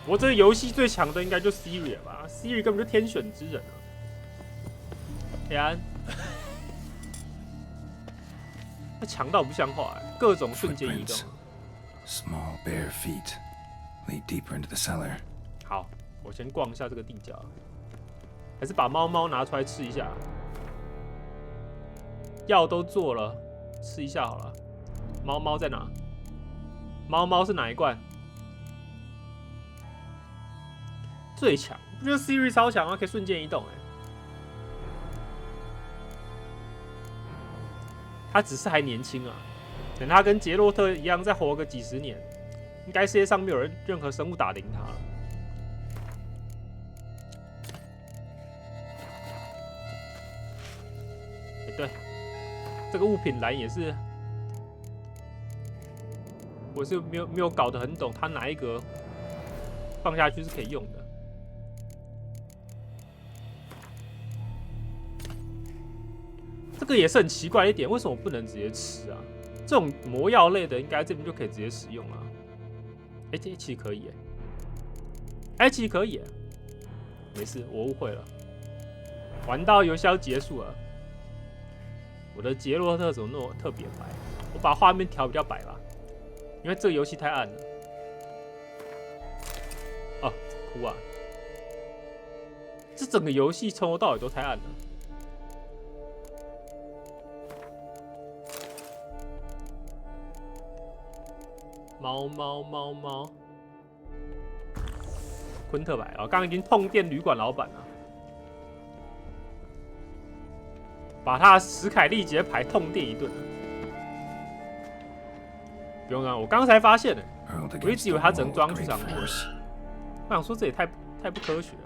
我我这个游戏最强的应该就 Siri 吧 ，Siri 根本就天选之人啊！黑安，他强到不像话、各种瞬间移动。Small bare feet lead deeper into the cellar. 好，我先逛一下这个地窖，还是把猫猫拿出来吃一下。药都做了，吃一下好了。猫猫在哪？猫猫是哪一罐？最强，不觉得 Siri 超强啊？可以瞬间移动他只是还年轻啊，等他跟杰洛特一样再活个几十年，应该世界上没有任何生物打得赢他了。对，这个物品栏也是，我是没有搞得很懂，它哪一格放下去是可以用的。这个也是很奇怪的一点，为什么不能直接吃啊？这种魔药类的，应该这边就可以直接使用啊。这其实可以其实可以没事，我误会了。玩到游戏要结束了，我的杰洛特怎么那么特别白？我把画面调比较白吧，因为这个游戏太暗了。哦，哭啊！这整个游戏从头到尾都太暗了。猫，昆特白哦，刚刚已经碰电旅馆老板了，把他史凯利杰牌痛电一顿了。不用啊，我刚才发现了，我一直以为他只能装去上面，我想说这也太不科学了。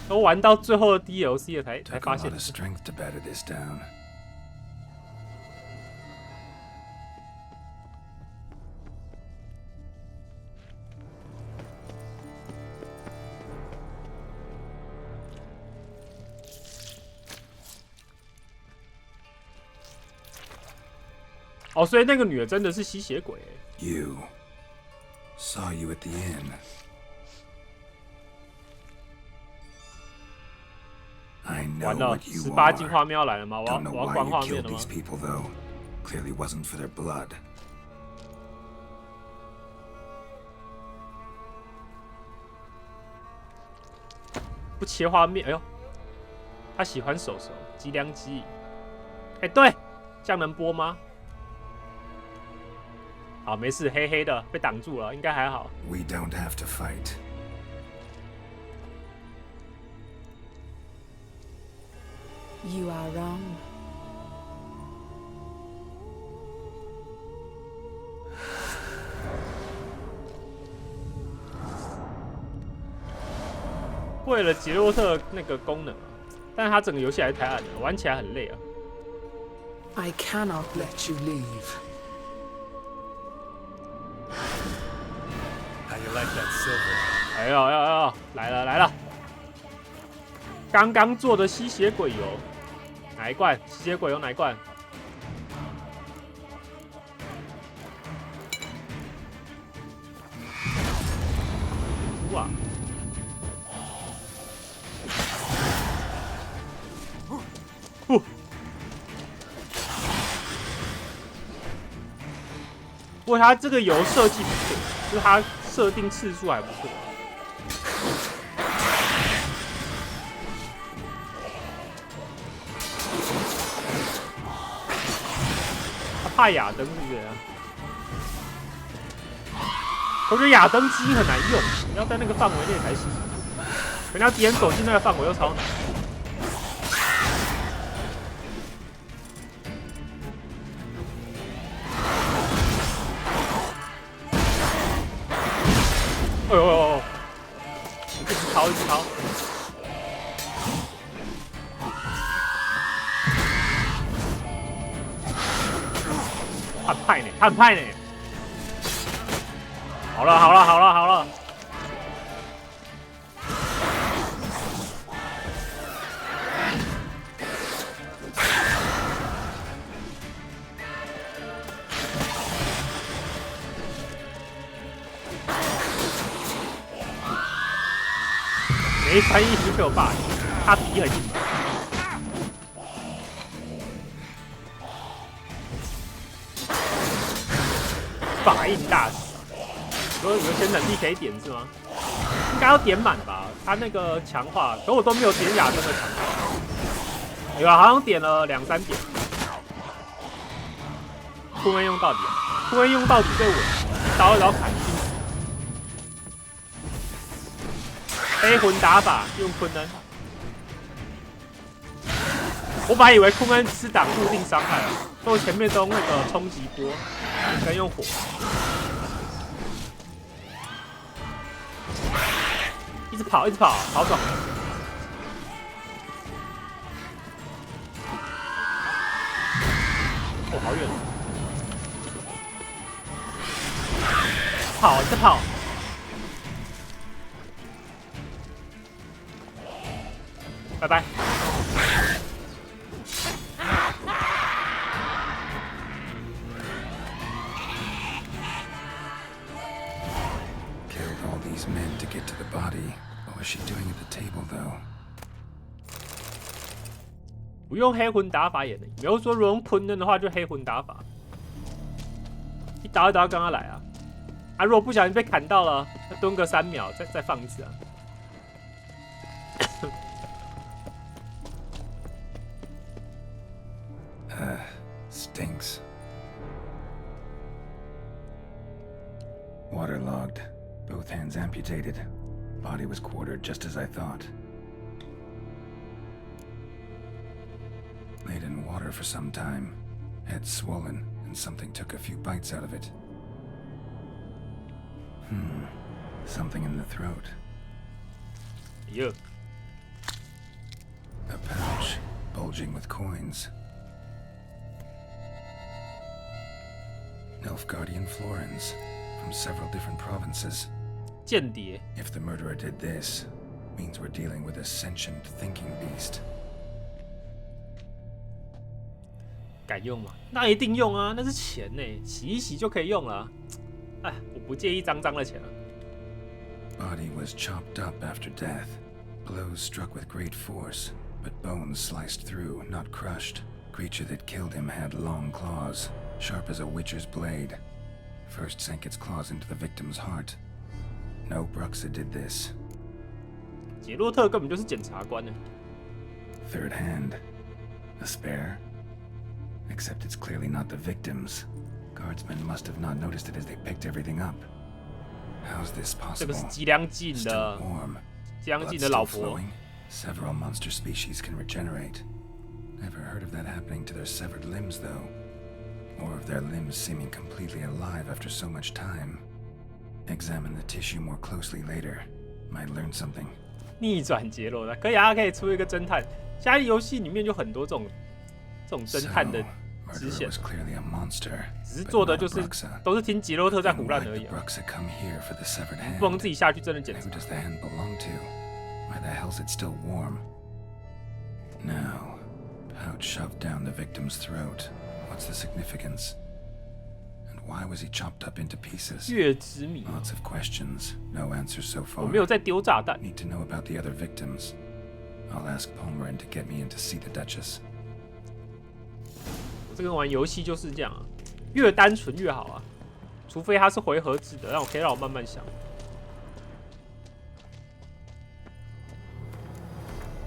都玩到最后的 DLC 了才发现。哦，所以那个女的真的是吸血鬼。You saw you at the inn. I know what you are. 18禁画面要来了吗？我要关画面了吗 these people though. Clearly wasn't for their blood. 不切画面，哎呦，他喜欢手脊梁肌。对，这样能播吗？好，没事，黑黑的被挡住了，应该还好。We don't have to fight. You are wrong. 为了杰洛特那个功能，但是它整个游戏还是太暗了，玩起来很累啊。I cannot let you leave. How you like that silver? 哎呦，来了！刚刚做的吸血鬼油，哪一罐？吸血鬼油哪一罐？哇！不过它这个油设计不错，就是它设定次数还不错。他怕亚登是不是？我觉得亚登基因很难用，你要在那个范围内才行。人家敌人走进那个范围又超难。哎呦！一直逃！他很派呢！好了！没穿衣服就被我霸凌，他皮很硬。法印大师，有些能力可以点是吗？应该要点满吧？他那个强化，可我都没有点亚真的强化。有啊，好像点了2、3点。库恩用到底啊！库恩用到底最稳，一刀砍进去。黑魂打法用昆恩，我本来以为库恩只是挡固定伤害啊，所以我前面都用那个冲击波，跟用火，一直跑，好爽！哦，好远！跑，再跑！拜拜。Killed all these men to get to the body. What was she doing at the table, though? 不用黑魂打法也能，比如说如果用昆恩的话，就黑魂打法，一刀跟他来啊！啊，如果不小心被砍到了，蹲个3秒，再放一次啊。Stinks. Waterlogged. Both hands amputated. Body was quartered just as I thought. Laid in water for some time. Head swollen, and something took a few bites out of it. Something in the throat. Yeah. A pouch, bulging with coins. Nilfgaardian florins, from several different provinces. 间谍 If the murderer did this, means we're dealing with a sentient thinking beast. 敢用吗？那一定用啊，那是钱呢，洗一洗就可以用了。哎，我不介意脏脏的钱啊。Body was chopped up after death. Blows struck with great force, but bones sliced through, not crushed. Creature that killed him had long claws, sharp as a witcher's blade. First sank its claws into the victim's heart. No Bruxa did this. 杰洛特根本就是检察官呢。Third hand. A spare? Except it's clearly not the victim's. Guardsmen must have not noticed it as they picked everything up. How's this 这个 possible? 是吉良进 Still 的 warm. 吉良 Blood 进的 still 老婆。 flowing. Several monster species can regenerate. Never heard of that happening to their severed limbs, though. Or of their limbs seeming completely alive after so much time. Examine the tissue more closely later. Might learn something. 逆转杰洛特可以啊，可以出一个侦探。现在游戏里面就很多这种侦探的支 Murderer 线， was clearly a monster, 只是 but 做的 not 就 a 是 Bruxa. 都是听杰洛特在胡 Then 乱 why'd 而 the 已啊， Bruxa come here for the severed hand? 不能自己下去真的检 And 查 who。does the hand belong to? Why the hell's it still warm? Now, pouch shoved down the victim's throat. What's the significance? And why was he chopped up into pieces? 月之谜， Lots of questions, no answers so 我 far. 没有在丢炸弹。 Need to know about the other victims. I'll ask Palmerin to get me in to see the Duchess. 我这个玩游戏就是这样啊，越单纯越好啊，除非它是回合制的，可以让我慢慢想。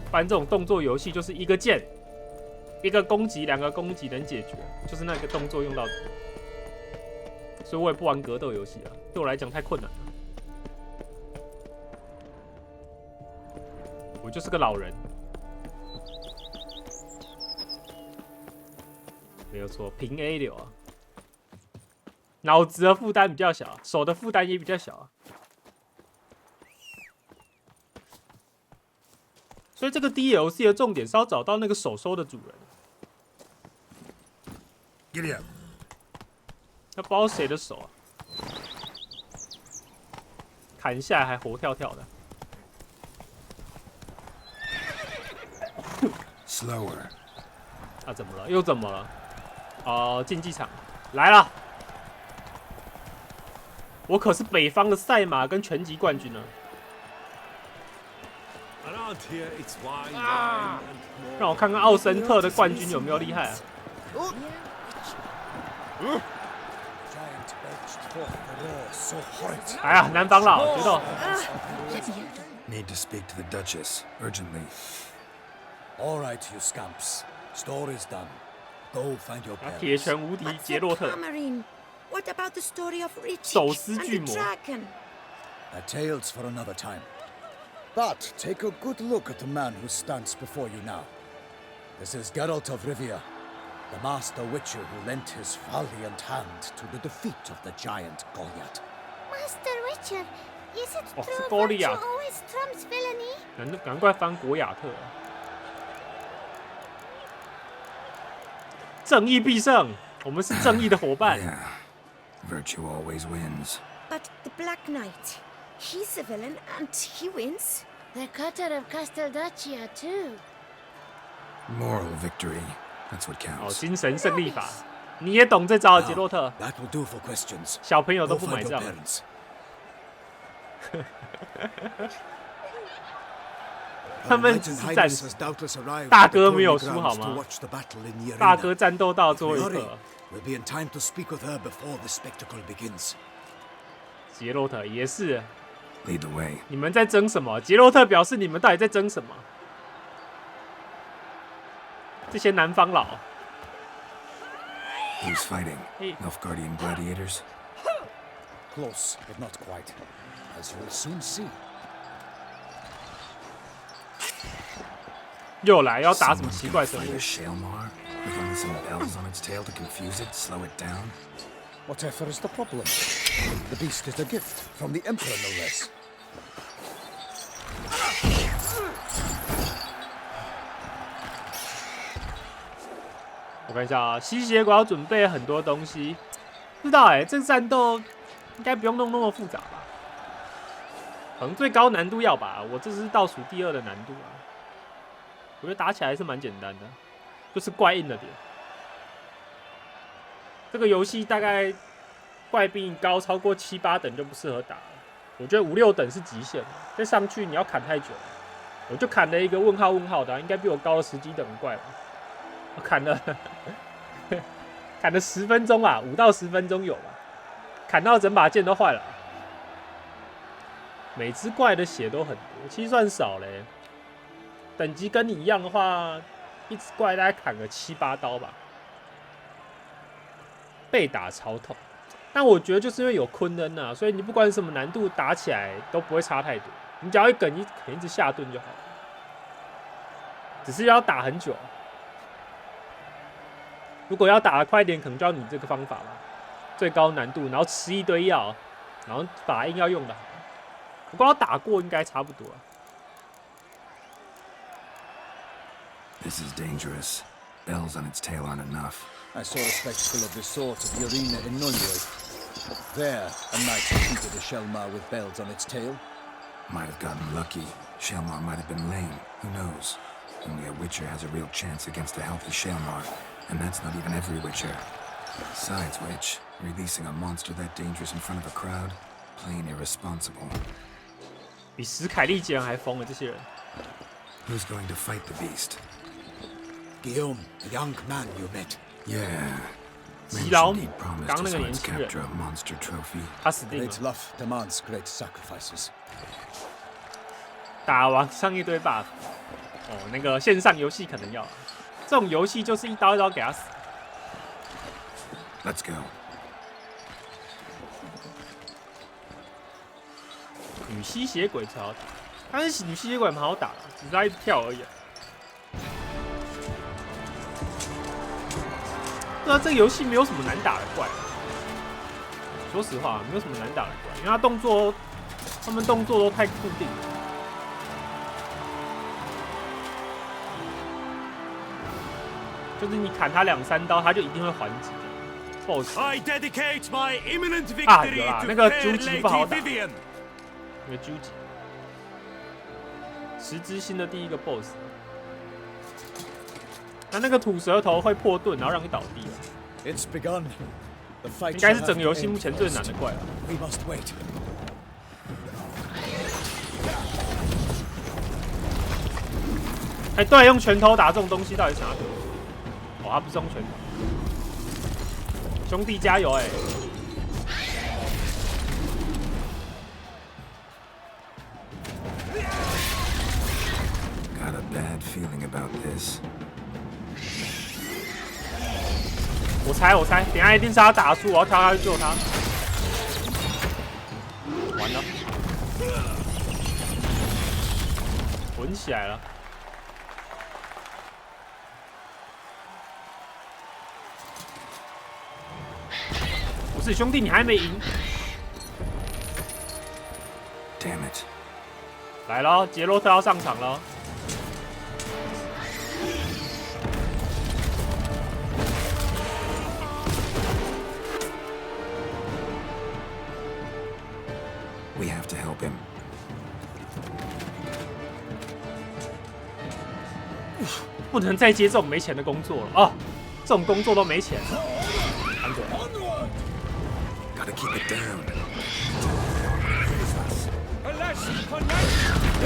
不然这种动作游戏就是一个键，一个攻击，2个攻击能解决，就是那个动作用到底。所以我也不玩格斗游戏啊，对我来讲太困难了。我就是个老人，没有错，平 A 流啊，脑子的负担比较小，手的负担也比较小啊。所以这个 DLC 的重点是要找到那个手收的主人。 Giddy up. 他不知道谁的手啊，砍下来还活跳跳的。 Slower. 啊，怎么了？又怎么了？竞技场来了！我可是北方的赛马跟拳击冠军呢。around here, it's wine, wine, 啊！ and more. 让我看看奥森特的冠军有没有厉害啊！ Giant belched forth a roar so horrid. 哎呀，南方佬决斗， Need to speak to the Duchess urgently. All right, you scamps. Story's done. Go find your 铁 parents. 拳无敌杰洛特， What about the story of 手 Richie 撕 and 巨 the 魔。 dragon? A tale's for another time. But take a good look at the man who stands before you now. This is Geralt of Rivia, the master witcher who lent his valiant hand to the defeat of the giant Goliath. Master Richard, is it 哦，是 true 高利 virtue 亚， always trumps villainy? 难怪翻国亚特啊！正义必胜，我们是正义的伙伴。 Yeah, virtue always wins. But the Black Knight, he's a villain and he wins. The cutter of Casteldaccia, too. Moral victory. That's what 哦， counts. 精神胜利法，你也懂这招，杰洛特。 That will do for questions. 小朋友都 Go 不买 find 账 your。parents. 他们 Our 只 knight 是 in 战 highness 士 has，doubtless arrived 大 at the 哥没有 tourney 输好 grounds to 吗？ watch the battle in the 大 arena. 哥战斗到最后一 Hurry, 刻， we'll be in time to speak with her before the spectacle begins. 杰洛特也是。 Lead the way. 你们在争什么？杰洛特表示你们到底在争什么？这些南方佬， Who's fighting? Hey. Nilfgaardian gladiators? Close, but not quite. As you'll soon see. 又来要打什么 Someone 奇 gonna 怪生 fight 物 a？ Shaelmar with only some bells on its tail to confuse it, slow it down? Whatever is the problem? The beast is a gift from the Emperor, no less. 我看一下啊，吸血鬼要准备很多东西，不知道哎、这个战斗应该不用弄那么复杂吧？可能最高难度要吧，我这是倒数第2的难度啊。我觉得打起来还是蛮简单的，就是怪硬了点。这个游戏大概怪比你高超过7、8等就不适合打了，我觉得5、6等是极限，再上去你要砍太久了。我就砍了一个问号的、应该比我高了10几等的怪吧。我砍了砍了10分钟啊，5到10分钟有吧，砍到整把剑都坏了。每只怪的血都很多，其实算少嘞。等级跟你一样的话，一只怪大概砍个7、8刀吧。被打超痛，但我觉得就是因为有昆恩啊，所以你不管什么难度打起来都不会差太多。你只要啃一直下盾就好了，只是要打很久。如果要打得快一点，可能就要你这个方法吧，最高难度，然后吃一堆药，然后法印要用的好。不过要打过应该差不多。 This is dangerous. Bells on its tail aren't enough. I saw a spectacle of this sort at the arena in Noljoy. There, a knight defeated a Shelmar with bells on its tail. Might have gotten lucky. Shaelmar might have been lame. Who knows? Only a Witcher has a real chance against a healthy Shaelmar, and that's not even every Witcher. Besides which, releasing a monster that dangerous in front of a crowd, plain irresponsible. 比史凯利杰人还疯了，这些人。 Who's going to fight the beast? Guillaume, the young man you met. Yeah. 吉劳 Mentioned he'd promised 刚 to 那个年 Swords 轻人， capture a monster trophy. 他死定了 Great。love demands great sacrifices. 打完上一堆 buff。哦，那个线上游戏可能要，这种游戏就是一刀一刀给他死。 Let's go. 女吸血鬼才好打，但是女吸血鬼蛮好打的，只是她一直跳而已。对啊，这个游戏没有什么难打的怪。说实话，没有什么难打的怪，因为他们动作都太固定了。就是你砍他2、3刀，他就一定会还击的。BOSS I dedicate my imminent 啊， victory 有啦， to 那个 fair 究极不好 Lady 打。 Vivian. 那个究极10之星的第一个 BOSS。那个吐舌头会破盾，然后让你倒地了。 It's begun. The fight 应该 shall 是整个 have 游 to 戏 end 目前最难 first. 的怪了。 We must wait. 哎，对，用拳头打这种东西到底是哪个？哦，他不是用拳头。兄弟加油！哎。Got a bad feeling about this. 我猜，等一下一定是他打输，我要跳下去救他。完了，滚起来了！不是兄弟，你还没赢。Damn it！ 来了，杰洛特要上场了。We have to help him. 不能再接这种没钱的工作了啊！这种工作都没钱。安德， Gotta keep it down.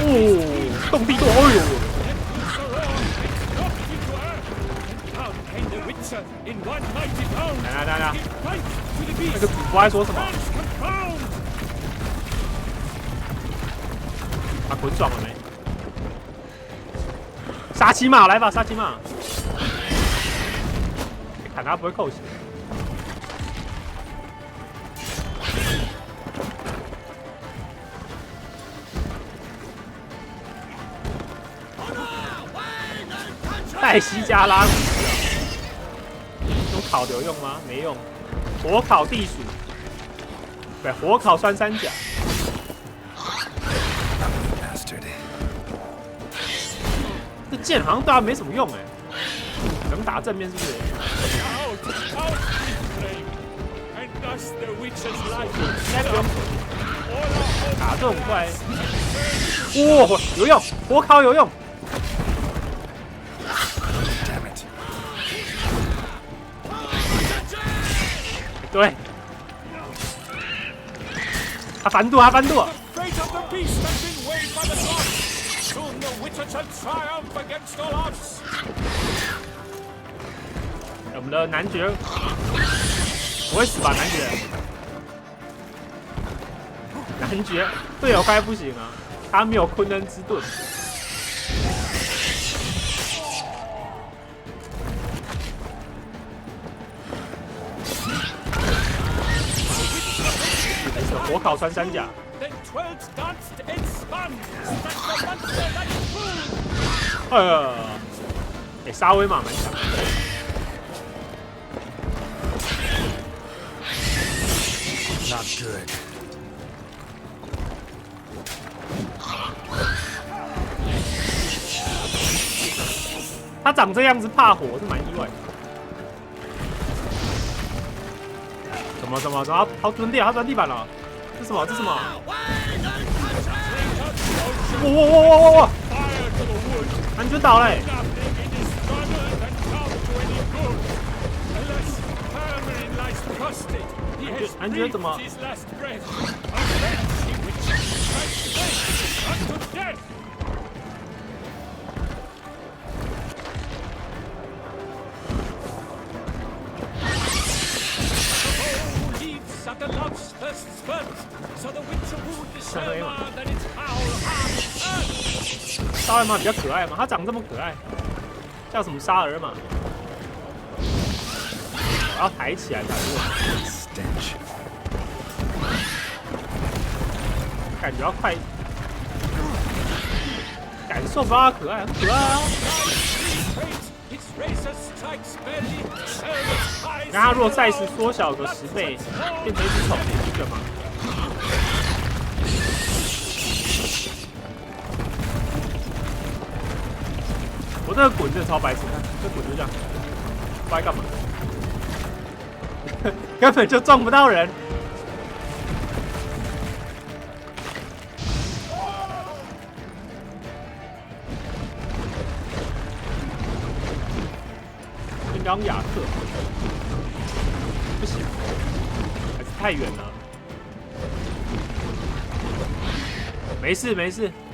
哦，动地多，哎呦！来，那个主播在说什么？他滚爽了没？杀骑马来吧，杀骑马！砍他不会扣血。黛西加拉姆，用烤的有用吗？没用。火烤地鼠，对，火烤穿山甲。这剑好像对他没什么用哎，能打正面是不是？应该不用打这种怪。哇，有用，火烤有用。对，他反肚，他反肚。我们的男爵不会死吧？男爵队友快不行啊，他没有昆恩之盾。火烤穿山甲。沙威玛蛮强。Not good. 他长这样子怕火是蛮意外的。什么？他蹲地，他钻地板了。这什么？哇！男爵倒嘞！男爵怎么？沙尔玛比较可爱嘛，他长这么可爱，叫什么沙尔玛？我要抬起来才对。感觉要快，感受不到他可爱，很可爱啊！你看他如果赛时缩小个10倍，变成一只宠物，你觉得吗？我这个滚真的超白痴，这滚就这样，不知道干嘛，根本就撞不到人。金刚雅克，不行，还是太远了。没事，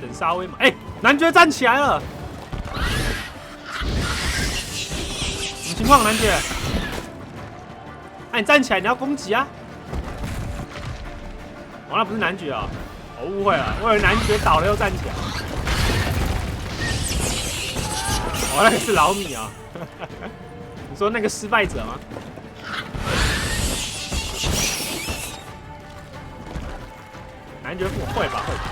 等沙威玛。男爵站起来了。情况，男爵？那你站起来，你要攻击啊！哦，那不是男爵啊，我误会了，我以为男爵倒了又站起来。哦，那个是老米啊！你说那个失败者吗？男爵我会吧，会吧。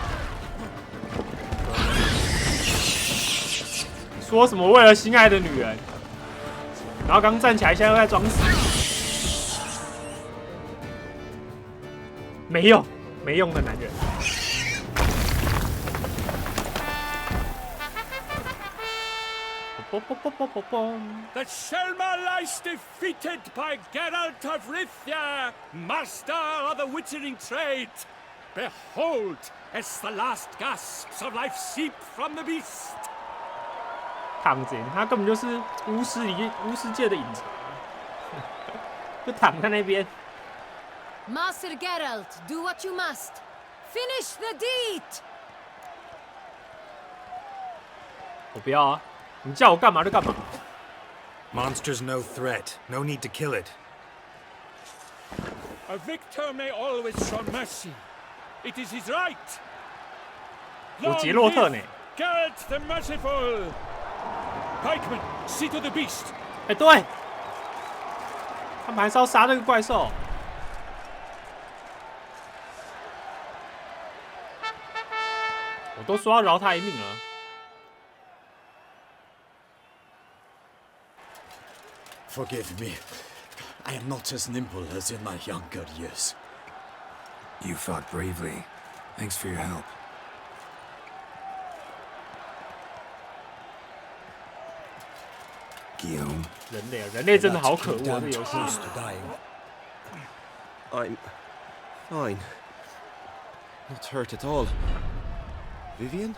说什么为了心爱的女人，然后刚站起来，现在又在装死，没用，没用的男人。The Shelma lies defeated by Geralt of Rithia, master of the witchering trade. Behold, as the last gasps of life seep from the beast. 躺着，他根本就是巫师界的隐藏，就躺在那边。Master Geralt, do what you must. Finish the deed. 我不要啊！你叫我干嘛就干嘛。Monster's no threat. No need to kill it. A victor may always show mercy. It is his right. 我杰洛特呢 Geralt the Merciful. Pikeman, see to the beast. 哎，对，他们还是要杀那个怪兽。我都说要饶他一命了。Forgive me. I am not as nimble as in my younger years. You fought bravely. Thanks for your help. Guillaume. 人类真的好可恶啊！这游戏。I'm fine. Not hurt at all. Vivian?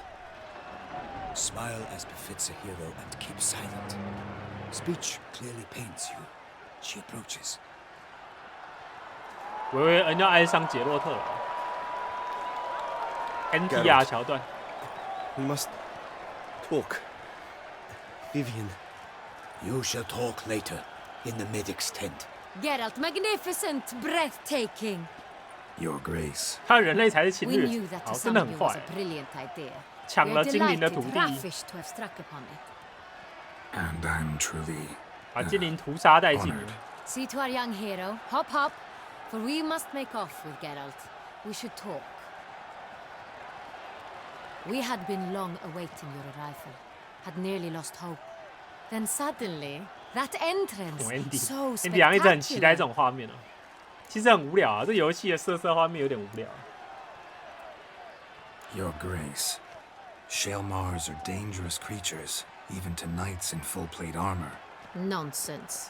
Smile as befits a hero and keep silent. Speech clearly pains you. She approaches. 我以为人要爱上杰洛特了。NTR 桥段。We must talk. Vivian. You shall talk later, in the medic's tent. Geralt, magnificent, breathtaking. Your Grace. 他人类才是侵 We 略 knew that 者， to 真的 summon 很 you was 坏 a，brilliant idea. 抢 We 了 are 精灵的土 delighted, 地， raffish to have struck upon it. And I'm truly 把精灵屠杀殆尽了。 See to our young hero. Hop, hop. For we must make off with Geralt. We should talk. We had been long awaiting your arrival. Had nearly lost hope. Then suddenly, that entrance, so Andy 好像一直很期待这 spectacular. 种画面啊。其实很无聊啊，这游戏的色画面有点无聊。 Your Grace. Shaelmars are dangerous creatures, even to knights in full plate armor. Nonsense.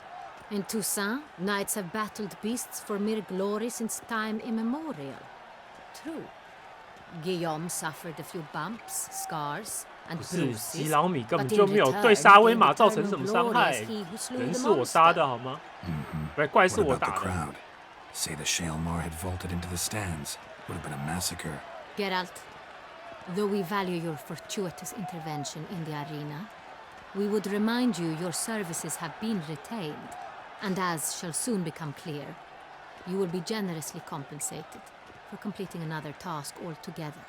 In Toussaint, knights have battled beasts for mere glory since time immemorial. True. Guillaume suffered a few bumps, scars, and 不是， bruises. 吉老米根本 but in 就没有 return, 对沙威 gained 玛造成 eternal 什么伤 glory 害 as he who slew 人 the 是我杀 monster. 的好吗？不是，怪是 What 我 about 打 the 的。 crowd? Say the Shaelmar had vaulted into the stands. Would have been a massacre. Geralt, though we value your fortuitous intervention in the arena, we would remind you your services have been retained, and as shall soon become clear, you will be generously compensated for completing another task altogether.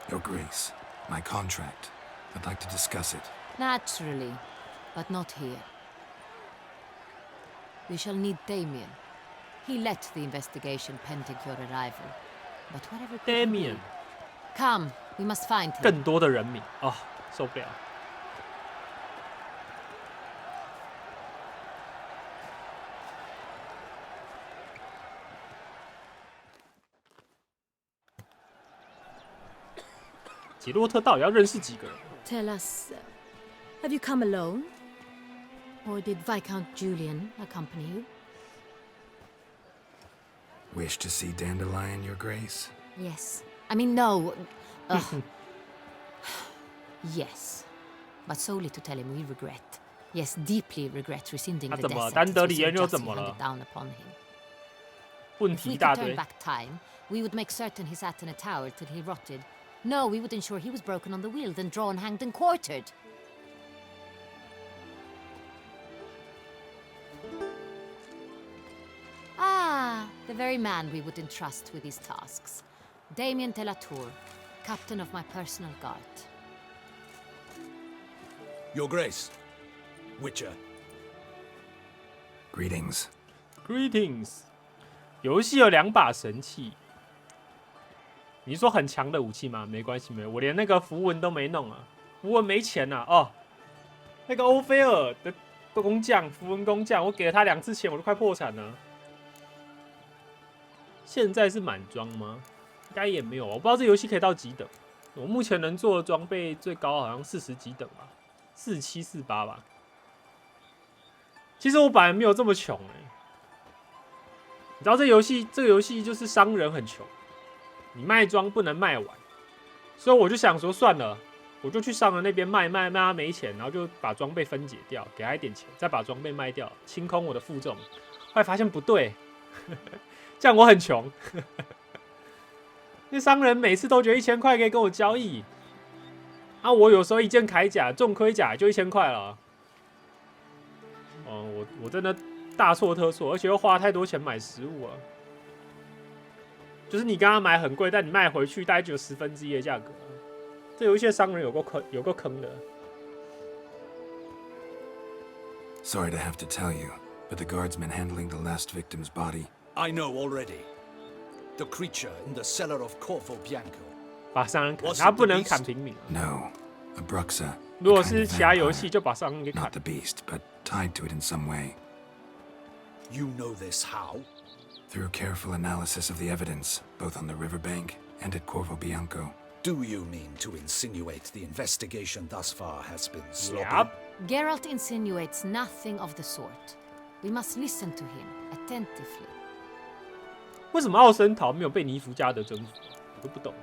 Your Grace. My contract. I'd like to discuss it. Naturally, but not here. We shall need Damien. He led the investigation pending your arrival. But whatever it may be, Damien come, we must find him. 更多的人民啊，受不了。杰洛特到底要认识几个人？ Tell us, have you come alone? Or did Viscount Julian accompany you? Wish to see Dandelion, Your Grace? Yes. I mean, no. Yes. But solely to tell him we regret. Yes, deeply regret rescinding the 他怎么了？ death 丹德 sentence 里 we 恩 so 又怎 justly 么了 handed？down upon him. 问 If 题 we 一大 could turn 堆。 back time, we would make certain he sat in a tower till he rotted. No, we would ensure he was broken on the wheel, then drawn, hanged, and quartered. The very man we would entrust with these tasks. Damien de la Tour, captain of my personal guard. Your Grace, Witcher. Greetings. Greetings。游戏有2把神器，你说很强的武器吗？没关系，我连那个符文都没弄啊，符文没钱啊。哦，那个欧菲尔的工匠，符文工匠，我给了他2次钱，我都快破产了。现在是满装吗？应该也没有，我不知道这游戏可以到几等。我目前能做的装备最高好像40几等吧，47、48吧。其实我本来没有这么穷你知道这个游戏就是商人很穷，你卖装不能卖完，所以我就想说算了，我就去商人那边卖他没钱，然后就把装备分解掉，给他一点钱，再把装备卖掉，清空我的负重。后来发现不对，这样我很穷。那商人每次都觉得1000块可以跟我交易，我有时候一件铠甲重盔甲就1000块了。我真的大错特错，而且又花太多钱买食物了。就是你刚刚买很贵，但你卖回去大概只有1/10的价格。这游戏的商人有够坑的。Sorry to have to tell you, but the guardsman handling the last victim's body. I know already. The creature in the cellar of Corvo Bianco. 把商人砍，他不能砍平民。No, Abruxa. 如果是其他游戏，就把商人给砍。 Not the beast, but tied to it in some way. You know this how? Through careful analysis of the evidence, both on the riverbank and at Corvo Bianco. Do you mean to insinuate the investigation thus far has been sloppy? Yep. Geralt insinuates nothing of the sort. We must listen to him attentively. 为什么奥森陶没有被尼弗加德征服？我都不懂。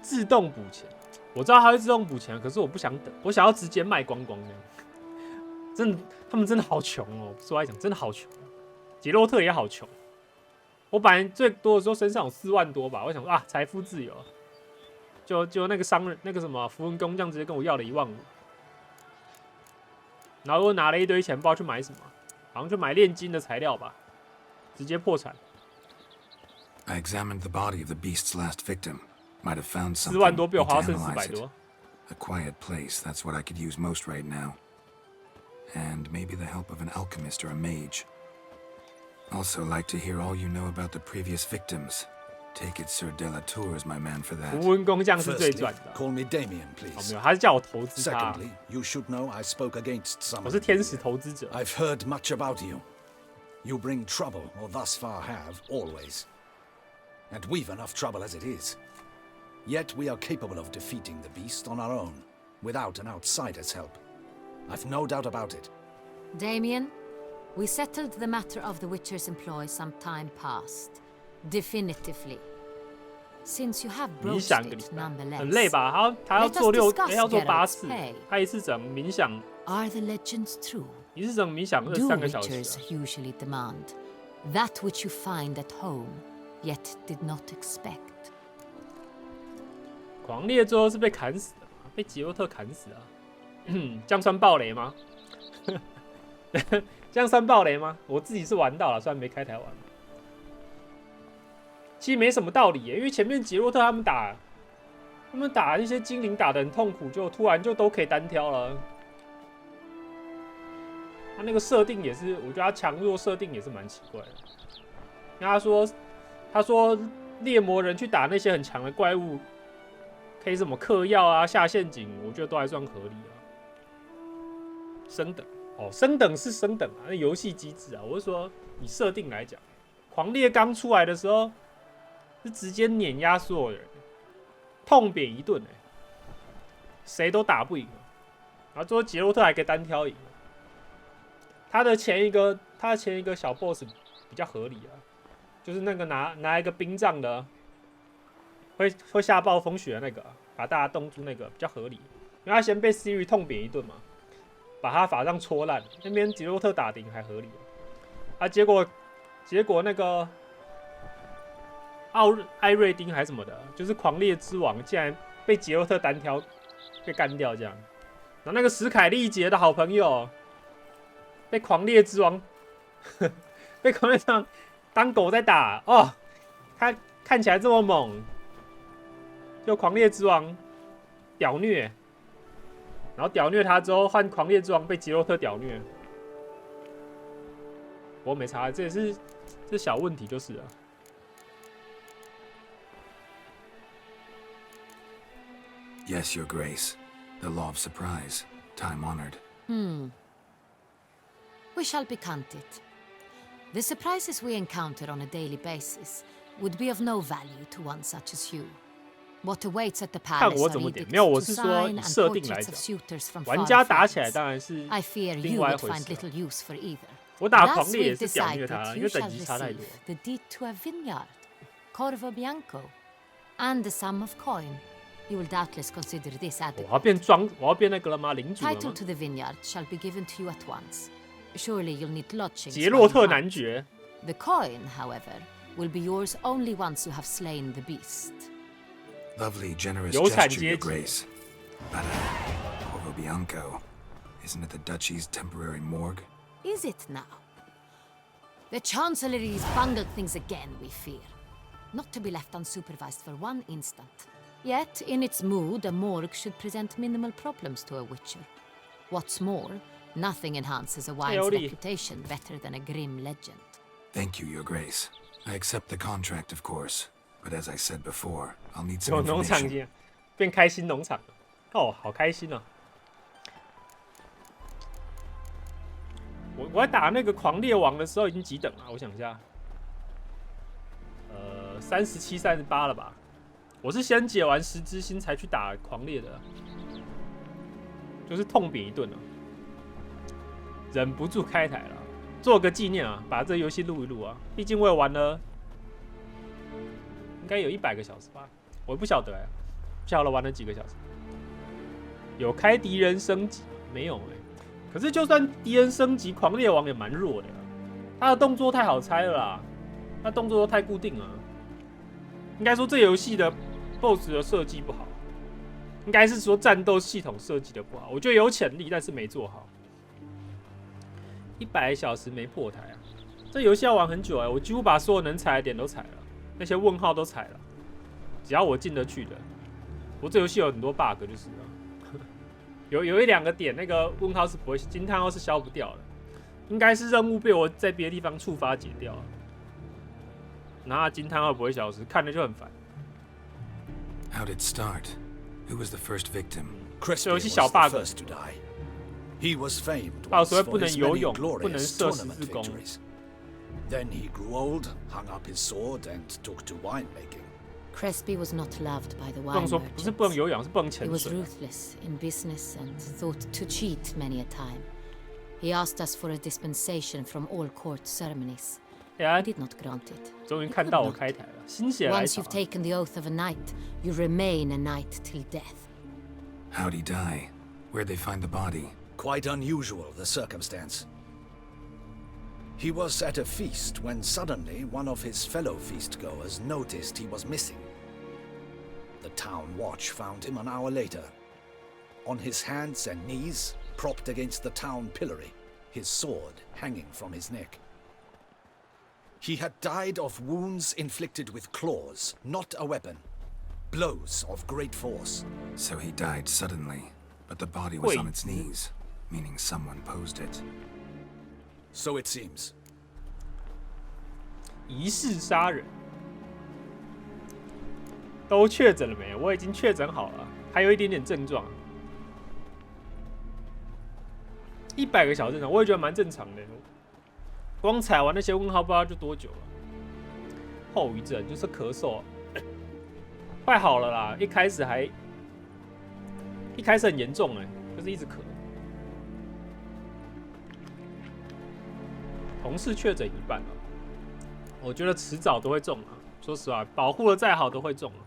自动补钱，我知道它会自动补钱，可是我不想等，我想要直接卖光光的。真的，他们真的好穷哦！说来讲，真的好穷。杰洛特也好穷。我本来最多的时候身上有4万多吧，我想说财富自由。就那个商人，那个什么符文工匠直接跟我要了15000，然后我拿了一堆钱，不知道去买什么，好像去买炼金的材料吧，直接破产。I examined the body of the beast's last victim. Might have found something. 4万多被我花剩400多。A quiet place, that's what I could use most right now. And maybe the help of an alchemist or a mage. Also like to hear all you know about the previous victims. Take it Sir de la Tour is my man for that. 符文工匠是最赚的。 Call me Damien, please. 没有，他是叫我投资他。 Secondly, you should know I spoke against some. 我是天使投资者。 I've heard much about you. You bring trouble, or thus far have, always. And we've enough trouble as it is. Yet we are capable of defeating the beast on our own, without an outsider's help. I've no doubt about it. Damien, we settled the matter of the Witcher's employ some time past. Definitively. Since you have broached it nonetheless. 很累吧？他要做8次，他一次整冥想。 Are the legends true? 一次整冥想3个小时。 Do Witchers usually demand that which you find at home, yet did not expect? 狂烈最后是被砍死的嘛？被杰洛特砍死啊？这样算暴雷吗？这样算暴雷吗？我自己是玩到了，虽然没开台玩。其实没什么道理耶，因为前面杰洛特他们打那些精灵打得很痛苦，就突然就都可以单挑了。他那个设定也是，我觉得他强弱设定也是蛮奇怪的。因为他说猎魔人去打那些很强的怪物，可以什么嗑药啊、下陷阱，我觉得都还算合理啊。升等升等是升等啊，那游戏机制啊，我是说以设定来讲，狂猎刚出来的时候是直接碾压所有人，痛扁一顿谁都打不赢。然后最后杰洛特还可以单挑赢。他的前一个小 boss 比较合理啊，就是那个拿一个冰杖的，会下暴风雪的那个，把大家冻住那个比较合理，因为他先被 Siri 痛扁一顿嘛，把他法杖戳烂，那边杰洛特打顶还合理结果那个艾瑞丁还什么的，就是狂猎之王，竟然被杰洛特单挑被干掉这样，然后那个史凯利杰的好朋友被狂猎之王被狂猎之王当狗在打哦，他看起来这么猛，就狂猎之王屌虐，然后屌虐他之后换狂猎之王被杰洛特屌虐。我没查，这也是小问题就是了。Yes, Your Grace. The law of surprise, time-honored. We shall be content. The surprises we encounter on a daily basis would be of no value to one such as you. What awaits at the 看 palace 我 are 怎么点， edicts 没有，我 to 是说 sign 以 and 设定来 portraits 讲 of suitors from 玩 far 家打起来 fields. 当然是 I fear 另 you 外一 would 回 find 事啊。 little use for either. 我打 Thus 狂猎也 we've 是屌虐 decided 他， that 因 you 为等 shall 级差太 receive 多。 the deed to a vineyard, Corvo Bianco, and the sum of coin. You will doubtless consider this 我要 adequate. 变装，我要变那个了吗？领主了 Title 吗？ to the vineyard shall be given to you at once. Surely you'll need lodgings. 杰 while 洛 you 特 hunt. 男爵。 The coin, however, will be yours only once you have slain the beast. Lovely, generous 有产 gesture, 阶 Your 级。 Grace. But, Corvo Bianco, isn't it the Duchy's temporary morgue? Is it now? The Chancellery's bungled things again, we fear. Not to be left unsupervised for one instant. Yet, in its mood, a morgue should present minimal problems to a witcher. What's more, nothing enhances a wine's Oli. reputation better than a grim legend. Thank you, Your Grace. I accept the contract, of course. But as I said before, I'll need some 有农场 information. 街，变开心农场了。哦，好开心哦！我在打那个狂猎王的时候已经几等了？我想一下，37、38了吧？我是先解完10之星才去打狂猎的，就是痛扁一顿了，忍不住开台了，做个纪念啊，把这游戏录一录啊，毕竟我也玩了，应该有100个小时吧，我不晓得哎，不晓得玩了几个小时。有开敌人升级没有哎？可是就算敌人升级，狂猎王也蛮弱的，他的动作太好猜了啦，他动作都太固定了。应该说这游戏的 BOSS 的设计不好，应该是说战斗系统设计的不好。我觉得有潜力，但是没做好。100小时没破台啊！这游戏要玩很久哎，我几乎把所有能踩的点都踩了，那些问号都踩了，只要我进得去的。我这游戏有很多 bug 就是了。有1、2个点，那个问号是不会，惊叹号是消不掉的，应该是任务被我在别的地方触发解掉了。拿惊叹号不会消失，看着就很烦。 How'd it start? Who was the first victim? Crispy 这游 was 戏小 the bug， first to die. He was famed 到 once 时候不 for 能 his 游 many 泳，不能 glorious 射十 tournament 字弓。 victories. Then he grew old, hung up his sword, and took to winemaking. Crespi was not loved by the 不 wine 能说不是不能 merchants. 游泳，是不能 He 潜 was 水。 ruthless in business and thought to cheat many a time. He asked us for a dispensation from all court ceremonies. 哎呀 I，did not grant it. 终于看到我开台了，心血来 Once 潮 you've。taken the oath of a knight, you remain a knight till death. How'd he die? Where'd they find the body? Quite unusual, the circumstance. He was at a feast when suddenly one of his fellow feastgoers noticed he was missing. The town watch found him an hour later. On his hands and knees, propped against the town pillory, his sword hanging from his neck. He had died of wounds inflicted with claws, not a weapon. Blows of great force. So he died suddenly, but the body was on its knees, meaning someone posed it. So it seems. 疑似杀人，都确诊了没？我已经确诊好了，还有一点点症状。100个小时正常，我也觉得蛮正常的。光踩完那些问号，不知道就多久了。后遗症就是咳嗽，快好了啦。一开始很严重哎，就是一直咳。同事确诊1半了，我觉得迟早都会中啊。说实话，保护的再好都会中啊。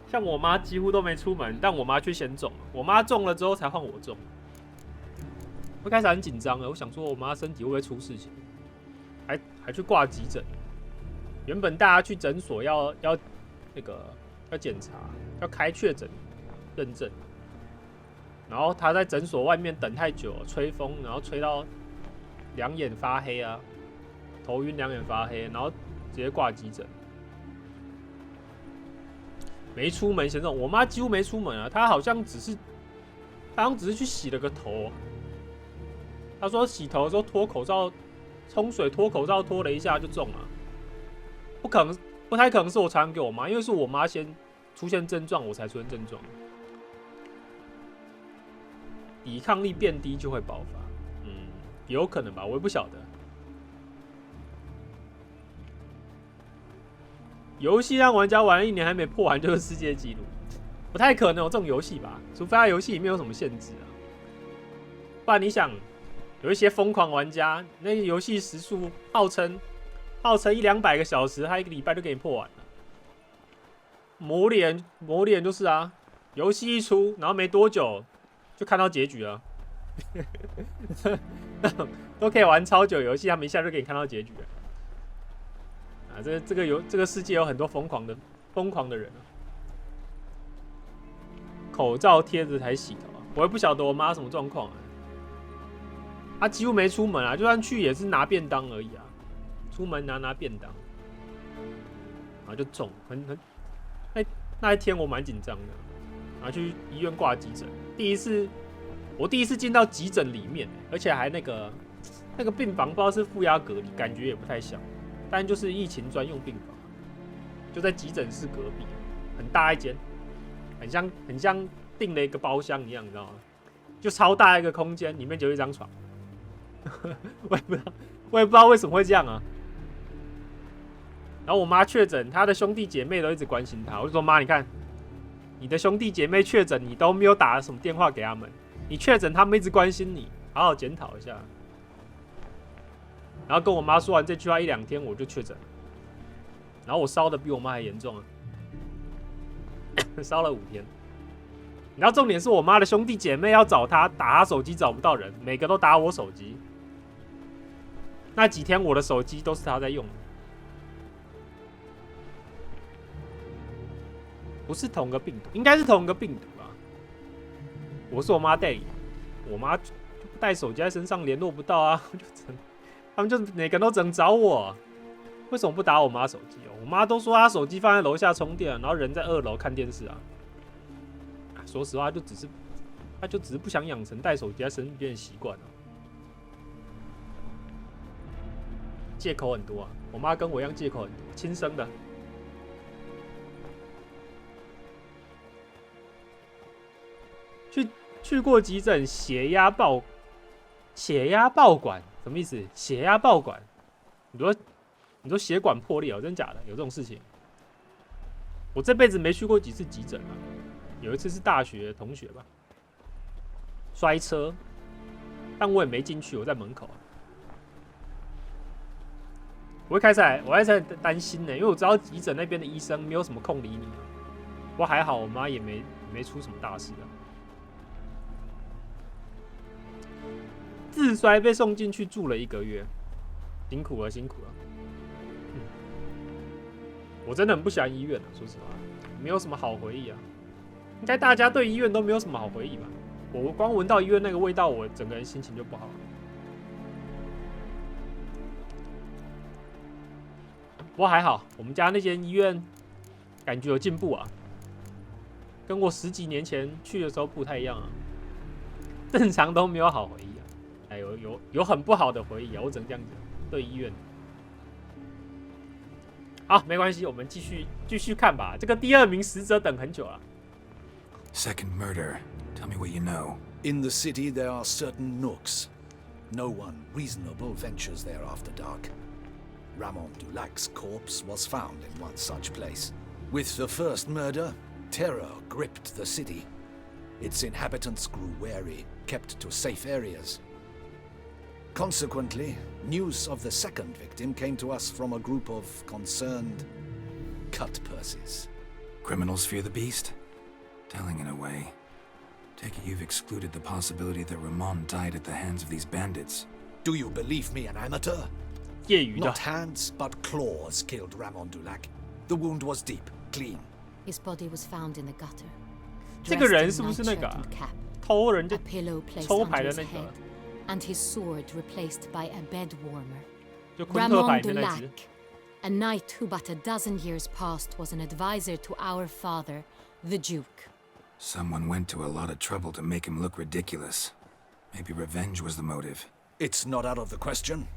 像我妈几乎都没出门，但我妈却先中了。我妈中了之后才换我中。我开始很紧张了，我想说我妈身体会不会出事情，还去挂急诊。原本大家去诊所要那个要检查，要开确诊认证，然后他在诊所外面等太久，吹风，然后吹到两眼发黑啊，头晕两眼发黑，然后直接挂急诊。没出门严重，我妈几乎没出门啊，她好像只是去洗了个头。她说洗头的时候脱口罩，冲水脱口罩脱了一下就中了，不太可能是我传染给我妈，因为是我妈先出现症状，我才出现症状。抵抗力变低就会爆发，有可能吧，我也不晓得。游戏让玩家玩了1年还没破完就是世界纪录，不太可能有这种游戏吧？除非它游戏里面有什么限制啊，不然你想，有一些疯狂玩家，那个游戏时速号称100-200个小时，他1个礼拜就给你破完了。魔猎人就是啊，游戏一出，然后没多久就看到结局了，都可以玩超久游戏，他们一下就给你看到结局了。啊，这个世界有很多疯狂的人啊。口罩贴着才洗头啊，我也不晓得我妈什么状况啊。她几乎没出门啊，就算去也是拿便当而已啊，出门拿便当，然后就中，那一天我蛮紧张的，然后去医院挂急诊，我第一次进到急诊里面，而且还那个病房不知道是负压隔离，感觉也不太像，但就是疫情专用病房，就在急诊室隔壁，很大一间，很像订了一个包厢一样，你知道吗？就超大一个空间，里面就有一张床，我也不知道为什么会这样啊。然后我妈确诊，她的兄弟姐妹都一直关心她，我就说妈，你看你的兄弟姐妹确诊，你都没有打什么电话给他们。你确诊，他们一直关心你，好好检讨一下。然后跟我妈说完这句话1-2天，我就确诊，然后我烧的比我妈还严重啊，烧了5天。然后重点是我妈的兄弟姐妹要找她，打她手机找不到人，每个都打我手机。那几天我的手机都是她在用的，不是同个病毒，应该是同一个病毒。我是我妈代理，我妈就不带手机在身上，联络不到啊，他们就每个人都只能找我，为什么不打我妈手机哦？我妈都说她手机放在楼下充电，然后人在2楼看电视啊。说实话，她就只是不想养成带手机在身边的习惯啊。借口很多啊，我妈跟我一样借口很多，亲生的。去过急诊，血压爆管什么意思？血压爆管？你说血管破裂哦？真假的？有这种事情？我这辈子没去过几次急诊啊，有一次是大学同学吧，摔车，但我也没进去，我在门口。我一开始很担心呢，因为我知道急诊那边的医生没有什么空理你。不过还好，我妈也没出什么大事啊。自摔被送进去住了1个月，辛苦了。我真的很不喜欢医院啊，说实话，没有什么好回忆啊。应该大家对医院都没有什么好回忆吧？我光闻到医院那个味道，我整个人心情就不好了。不过还好，我们家那间医院感觉有进步啊，跟我10几年前去的时候不太一样啊。正常都没有好回忆。有很不好的回忆啊，我只能这样讲。对医院，好，没关系，我们继续看吧。这个第2名死者等很久了。Second murder. Tell me what you know. In the city, there are certain nooks. No one reasonable ventures there after dark. Ramon Dulac's corpse was found in one such place. With the first murder, terror gripped the city. Its inhabitants grew wary, kept to safe areas. Consequently, news of the second victim came to us from a group of concerned cut purses. Criminals fear the beast? Telling in a way. Take it you've excluded the possibility that Ramon died at the hands of these bandits. Do you believe me an amateur? Not hands, but claws killed Ramon Dulac. The wound was deep, clean. His body was found in the gutter. 这个人是不是那个偷人家 A pillow placed 抽 under 牌的 his 那个 head, and his sword replaced by a bed warmer. 就昆特牌 Ramon 里 de 面那只 Lac, a knight who but a dozen years past was an advisor to our father, the Duke. Someone went to a lot of trouble to make him look ridiculous. Maybe revenge was the motive. It's not out of the question.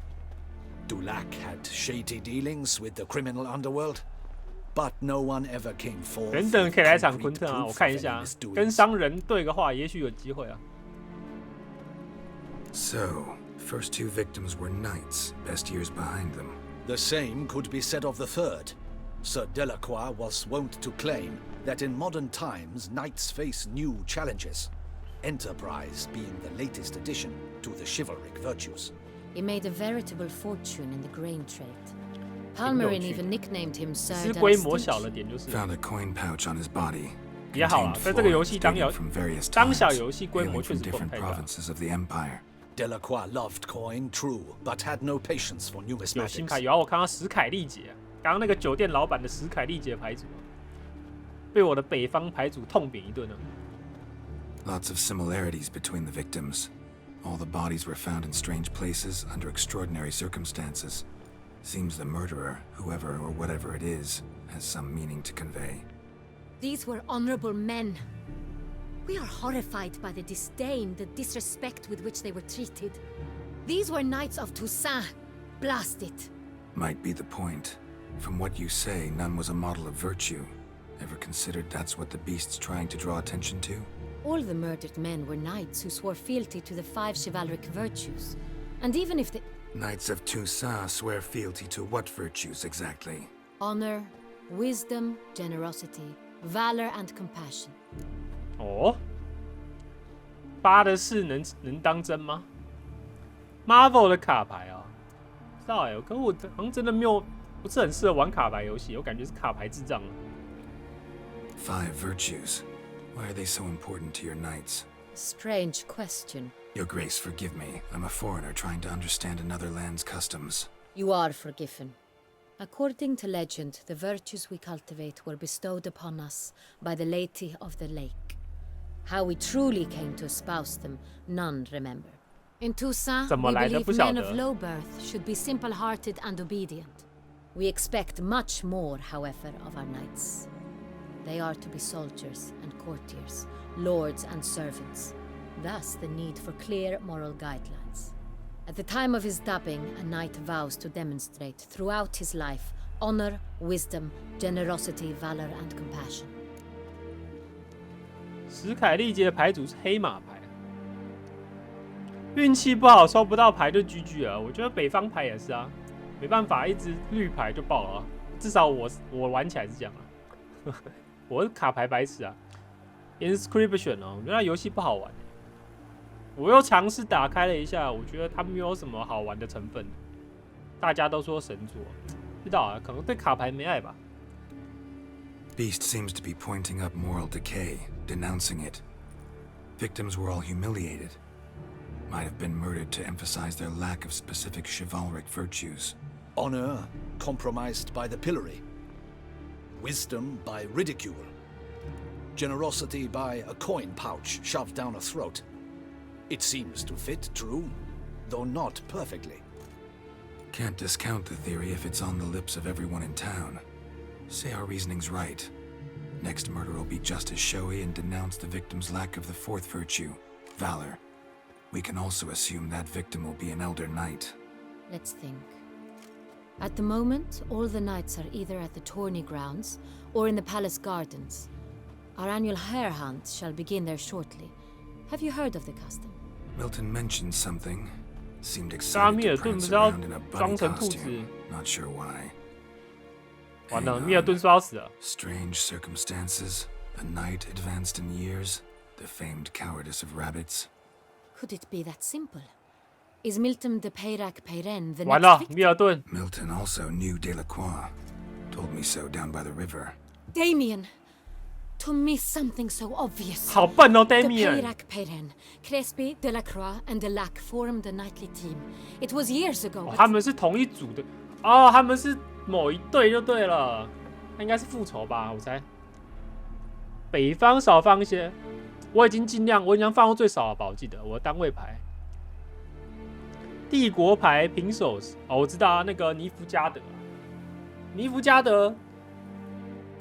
Dulac had shady dealings with the criminal underworld, but no one ever came forth. 等等，可以来一场昆 with 特啊！ concrete 我看一 proof 下 of any，misdoings. 跟商人对个话，也许有机会啊。 So, first two victims were knights, best years behind them. The same could be said of the third. Sir Delacroix was wont to claim that in modern times knights face new challenges, enterprise being the latest addition to the chivalric virtues. He made a veritable fortune in the grain trade. Palmerin even nicknamed him Sir 只是 de 规 la 模小 Stinch. 了点，就是 Found a coin pouch on his body. 也好啊。 Contained 在这个游 florins 戏 dating from various 当 times, 小游戏规模 hailing 确 from 实不能 different 太大。 provinces of the empire. Delacroix loved coin, true, but had no patience for 有新牌 numismatics. 有啊，我看到史凯利姐，刚刚那个酒店老板的史凯利姐牌组，被我的北方牌组痛扁一顿啊。 Lots of similarities between the victims. All the bodies were found in strange places under extraordinary circumstances. Seems the murderer, whoever or whatever it is, has some meaning to convey. These were honorable men. We are horrified by the disdain, the disrespect with which they were treated. These were knights of Toussaint. Blast it. Might be the point. From what you say, none was a model of virtue. Ever considered that's what the beast's trying to draw attention to? All the murdered men were knights who swore fealty to the 5 chivalric virtues. And even if the Knights of Toussaint swear fealty to what virtues exactly? honor, wisdom, generosity, valor, and compassion. 哦，八的事能当真吗 ？Marvel 的卡牌啊，不知道哎，可我好像真的没有，不是很适合玩卡牌游戏，我感觉是卡牌智障啊。 5 virtues. Why are they so important to your knights? Strange question. Your Grace, forgive me. I'm a foreigner trying to understand another land's customs. You are forgiven. According to legend, the virtues we cultivate were bestowed upon us by the Lady of the Lake. How we truly came to espouse them, none remember. In Toussaint, we believe men of low birth should be simple-hearted and obedient. We expect much more, however, of our knights. They are to be soldiers and courtiers, lords and servants. Thus, the need for clear moral guidelines. At the time of his dubbing, a knight vows to demonstrate throughout his life honor, wisdom, generosity, valor, and compassion. 史凯利杰的牌组是黑马牌，运气不好抽不到牌就 GG 了。我觉得北方牌也是啊，没办法，一直绿牌就爆了啊。至少我玩起来是这样啊。我是卡牌白痴啊。Inscription 哦，我觉得游戏不好玩。我又尝试打开了一下，我觉得它没有什么好玩的成分。大家都说神作，不知道啊，可能对卡牌没爱吧。 Beast seems to be pointing up moral decay, denouncing it. Victims were all humiliated. Might have been murdered to emphasize their lack of specific chivalric virtues. Honor compromised by the pillory. Wisdom by ridicule. Generosity by a coin pouch shoved down a throat. It seems to fit, true, though not perfectly. Can't discount the theory if it's on the lips of everyone in town. Say our reasoning's right. Next murder will be just as showy and denounce the victim's lack of the 4th virtue, valor. We can also assume that victim will be an elder knight. Let's think. At the moment, all the knights are either at the tourney grounds or in the palace gardens. Our annual hare hunt shall begin there shortly. Have you heard of the custom? Milton mentioned something. Seemed excited to prance around in a bunny costume. Not sure why. 完了，米尔顿说要死了。 Strange circumstances. A knight advanced in years. The famed cowardice of rabbits. Could it be that simple? Is Milton de Peyrac Peyren the 完了， next 米尔顿。 Milton also knew Delacroix. Told me so down by the river. Damien! To miss something so obvious. 好笨哦 De ，Damien。 Peyrac Peyren, Crespi, Delacroix, and Delac formed a knightly team. It was years ago. 他们是同一组的哦，他们是某一队就对了。那应该是复仇吧，我猜。北方少放一些，我已经尽量放到最少了吧？我记得我的单位牌，帝国牌平手哦，我知道啊，那个尼福加德，尼福加德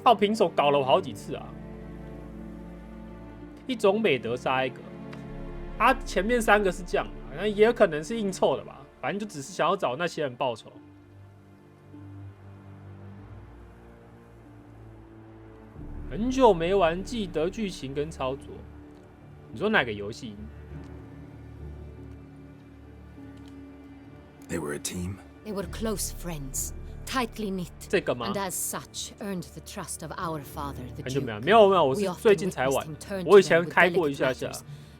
靠平手搞了我好几次啊。一种美德杀一个，他前面3个是这样，那也有可能是硬凑的吧，反正就只是想要找那些人报仇。很久没玩，记得剧情跟操作。你说哪个游戏？ They were a team. They were close friends, tightly knit, 这个吗？ and as such earned the trust of our father, the 很久 Duke. 没有，我是最近才玩。我以前开过一下下，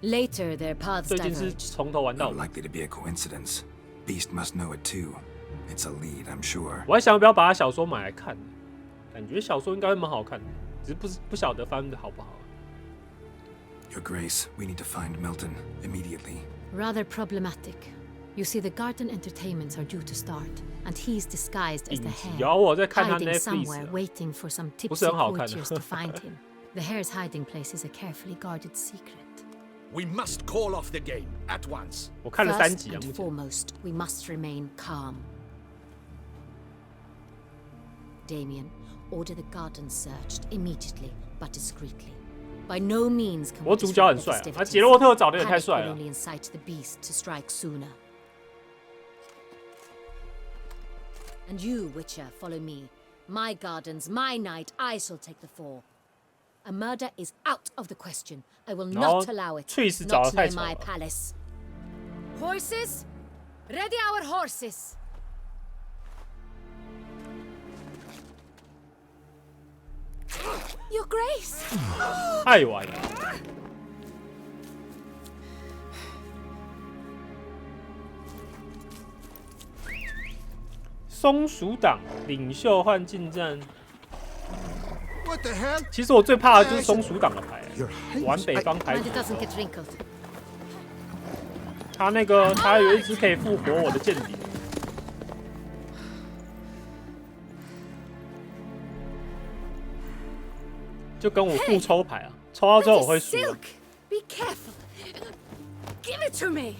Later, their paths 最近是 diverged. 从头玩到尾。 Likely to be a coincidence. Beast must know it too. It's a lead, I'm sure. 我还想要不要把他小说买来看，感觉小说应该会蛮好看的，只是不晓得翻的好不好。 Your Grace, we need to find Milton immediately. Rather problematic. You see, the garden entertainments are due to start, and he's disguised as the 影集 hare, 有我在看他 hiding Netflix somewhere, 的， waiting for some 不是 tipsy 很好看的。 courtiers to find him. The hare's hiding place is a carefully guarded secret. We must call off the game at once. 我看了3 First 集啊， and 目前。 foremost, we must remain calm. Damien, order the garden searched immediately, but discreetly. By no means can 我 we 主角很 disrupt the 帅啊，啊 festivities. 杰洛特长得也太 Panic 帅 will 了。 only incite the beast to strike sooner. And you, Witcher, follow me. My gardens, my night, I shall take the fall. A murder is out of the question. I will 然后 not allow it. 翠丝找 Not 得太 near 丑 my 了。 palace. Horses? Ready our horses. Your Grace! 太晚了。松鼠党领袖换近战。 What the hell? 其实我最怕的就是松鼠党的牌，玩北方牌 And 组 it 的时 doesn't 候 get wrinkled. 他有一只可以复活我的间谍。就跟我互抽牌啊，抽到之后我会 That is 输。 silk. Be careful. Give it to me.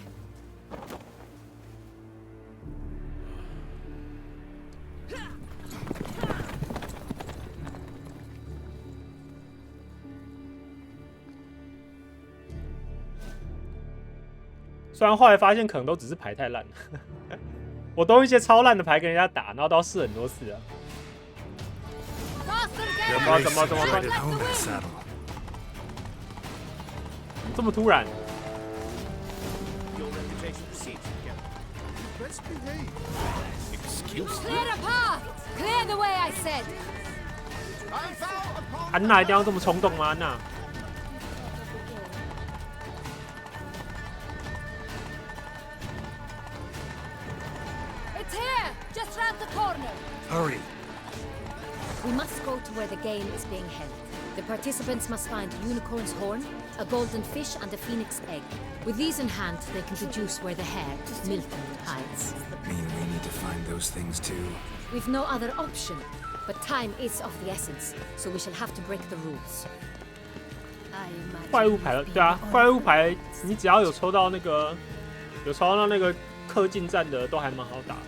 虽然后来发现可能都只是牌太烂了，我都用一些超烂的牌跟人家打，然后都要试很多次啊。 Your Grace is right at home in the saddle. 这么突然？ Your reputation precedes you, Geralt. Let's behave. Excuse me. Clear a path. Clear the way, I said. 安娜一定要这么冲动吗？安娜？ It's here, just round the corner. Hurry! We must go to where the game is being held. The participants must find a unicorn's horn, a golden fish, and a phoenix egg. With these in hand, they can deduce where the hare, Milton, hides. Mean we need to find those things too. We've no other option, but time is of the essence, so we shall have to break the rules. 怪物牌了，对啊，怪物牌你只要有抽到那个氪近战的，都还蛮好打的。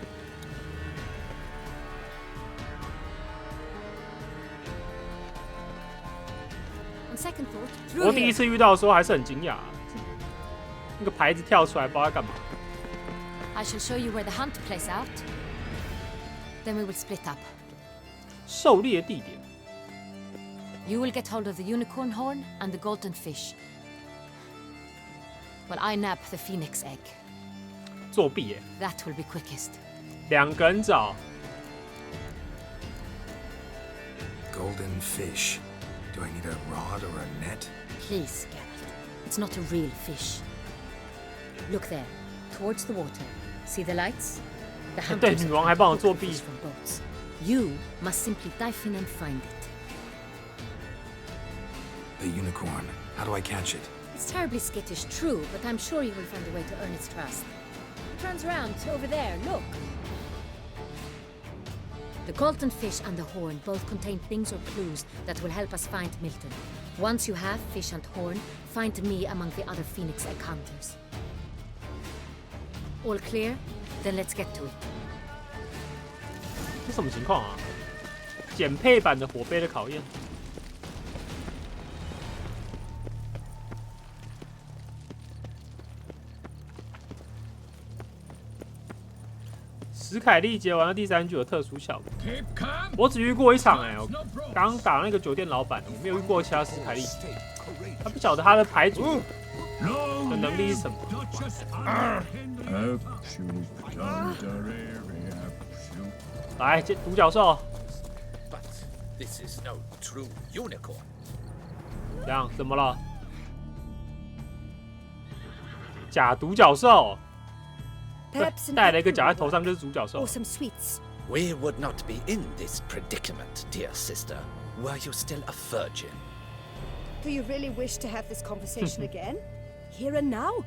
On second thought, 我 through 第一 here. 次遇到的时候还是很惊讶，那个牌子跳出来，不知道在干嘛。 I shall show you where the hunt plays out. Then we will split up. 狩猎地点， You will get hold of the unicorn horn and the golden fish. While I nab the phoenix egg. 作弊耶， That will be quickest. 2个人找。 Golden fish. Do I need a rod or a net? Please, Geralt. It's not a real fish. Look there, towards the water. See the lights? The 对， hunters 女王还帮我 have 作 caught the 弊 fish。from boats. You must simply dive in and find it. The unicorn. How do I catch it? It's terribly skittish, true, but I'm sure you will find a way to earn its trust. It turns around over there, look. The golden fish and the horn both contain things or clues that will help us find Milton. Once you have fish and horn, find me among the other Phoenix encounters. All clear? Then let's get to it. 这什么情况啊？减配版的火杯的考验。史凯利结完了第3局有特殊效果。我只遇过一场我刚打那个酒店老板，我没有遇过其他史凯利。他不晓得他的牌组的能力是什么。来，独角兽。This is no true unicorn. 这样怎么了？假独角兽。戴了一个假在头上就是独角兽。Or some sweets. We would not be in this predicament, dear sister, were you still a virgin. Do you really wish to have this conversation again? Here and now?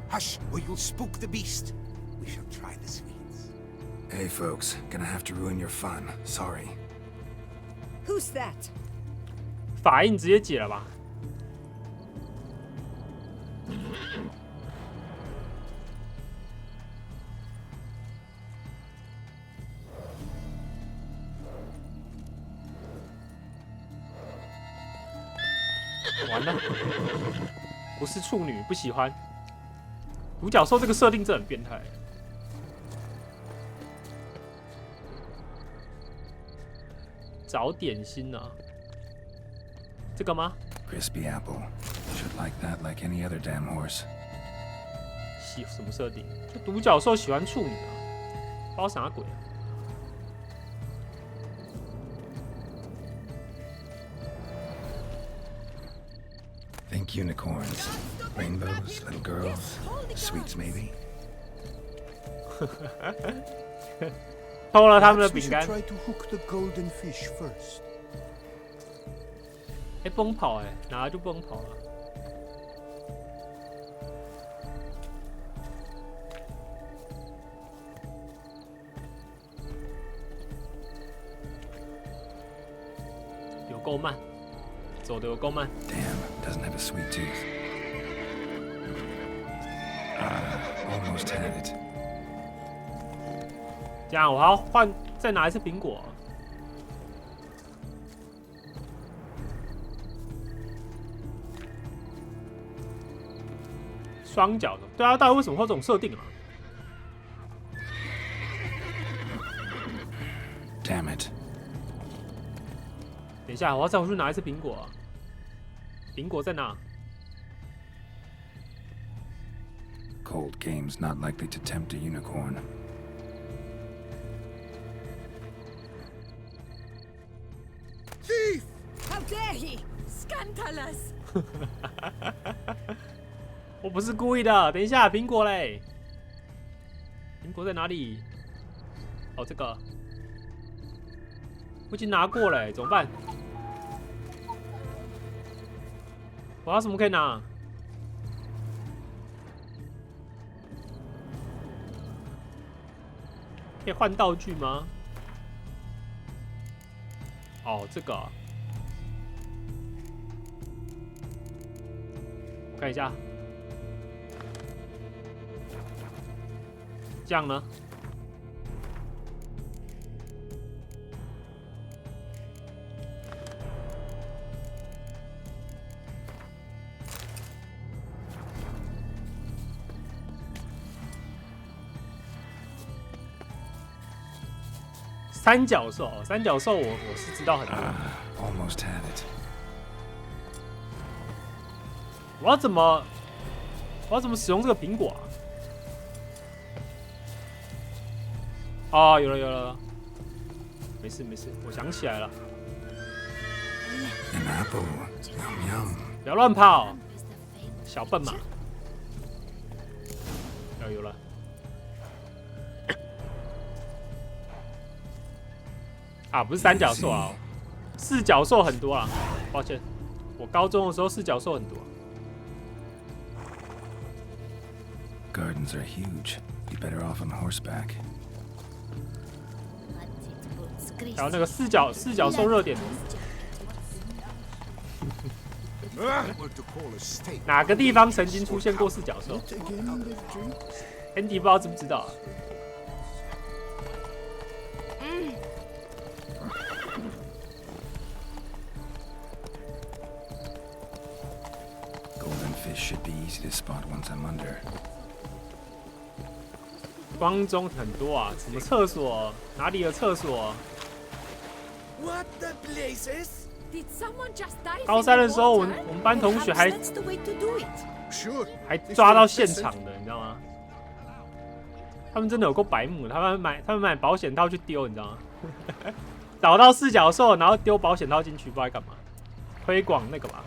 Hush, or you'll spook the beast. We shall try the sweets. Hey, folks, gonna have to ruin your fun. Sorry. Who's that? 法印直接解了吧？完了，不是处女，不喜欢。独角兽这个设定真的很变态。找点心啊，这个吗 ？Crispy apple. Should like that like any other damn horse. 喜什么设定？就独角兽喜欢处女啊，包啥鬼啊？ Think unicorns, rainbows, little girls, sweets maybe. 偷了他们的饼干。哎，崩跑哎，拿了就崩跑了。有够慢，走的有够慢。 Damn, doesn't have a sweet tooth. Almost had it. 这样，我还要换再拿一次苹果。双脚的，对啊，到底为什么会有这种设定啊 ？Damn it！ 等一下，我要再回去拿一次苹果、啊。苹果在哪 ？Cold game's not likely to tempt a unicorn. Thief! How dare he! Scandalous! 我不是故意的。等一下，苹果嘞？苹果在哪里？哦，这个我已经拿过了，怎么办？我还有什么可以拿？可以换道具吗？哦，这个，我看一下。 这样呢？三角兽，三角兽我是知道很多。Almost had it. 我要怎么使用这个苹果啊？ 哦，有了有了，没事没事，我想起来了。An apple, yum yum. 不要乱跑，小笨马。有了。啊，不是三角兽啊，四角兽很多啊。抱歉，我高中的时候四角兽很多。 Gardens are huge. Be better off on horseback. 还有那个四角兽热点，哪个地方曾经出现过四角兽 ？Andy 不知道知不知道啊？ Golden fish should be easy to spot once I'm under. 光中很多啊，什么厕所？哪里有厕所？ What the blazes? Did someone just dive 高三的时候，我们班同学还 That's the way to do it. 还抓到现场的，你知道吗？他们真的有够白目的，他们买保险套去丢，你知道吗？找到四角兽，然后丢保险套进去，不知道在干嘛，推广那个吧，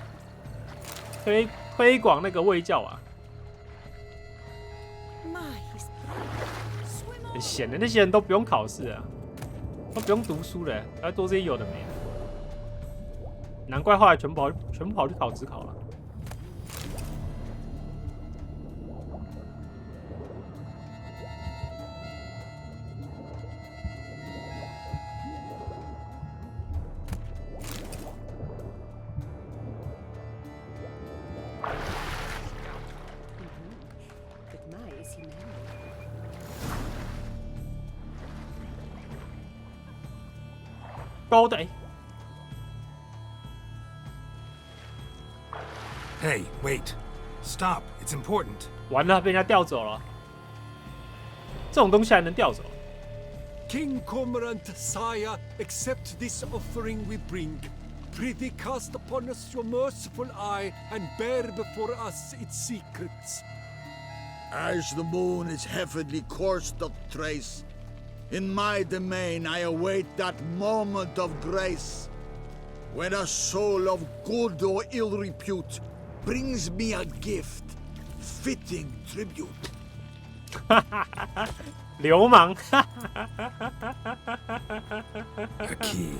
推广那个卫教啊，很闲的，那些人都不用考试啊，都不用读书了，还做这些有的没的，难怪后来全跑去考职考了。 高的 Hey, wait. Stop. It's important. 完了，被人家调走了。这种东西还能调走？ King Cormorant, sire, accept this offering we bring. Prithee cast upon us your merciful eye and bear before us its secrets. As the moon is heavily coursed of trace, in my domain I await that moment of grace, when a soul of good or ill repute brings me a gift, fitting tribute. 流氓 A key.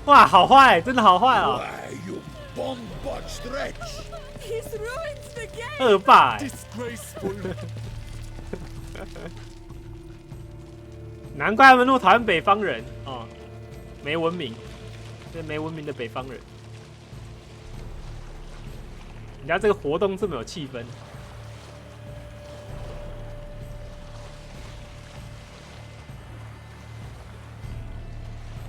哇，好坏，真的好坏哦！ Why, you bombard wretch! He's ruined the game. 恶霸、欸， Disgraceful. 难怪他们那么讨厌北方人哦，没文明，这没文明的北方人。人家这个活动这么有气氛。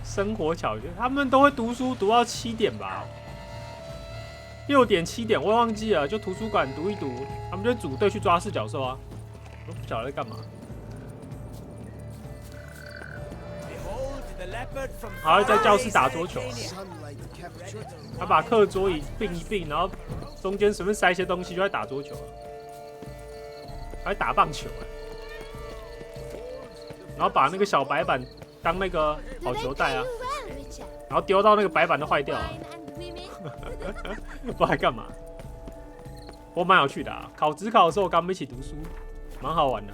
生活巧诀，他们都会读书读到7点吧，6点7点我也忘记了，就图书馆读一读，他们就组队去抓四角兽啊，我不晓得在干嘛。还会在教室打桌球，他把课桌椅并一并，然后中间随便塞一些东西就在打桌球，还会打棒球，然后把那个小白板。 当那个好球带啊，然后丢到那个白板都坏掉了，不知道在干嘛。不过蛮有趣的啊，职考的时候我跟他们一起读书，蛮好玩的。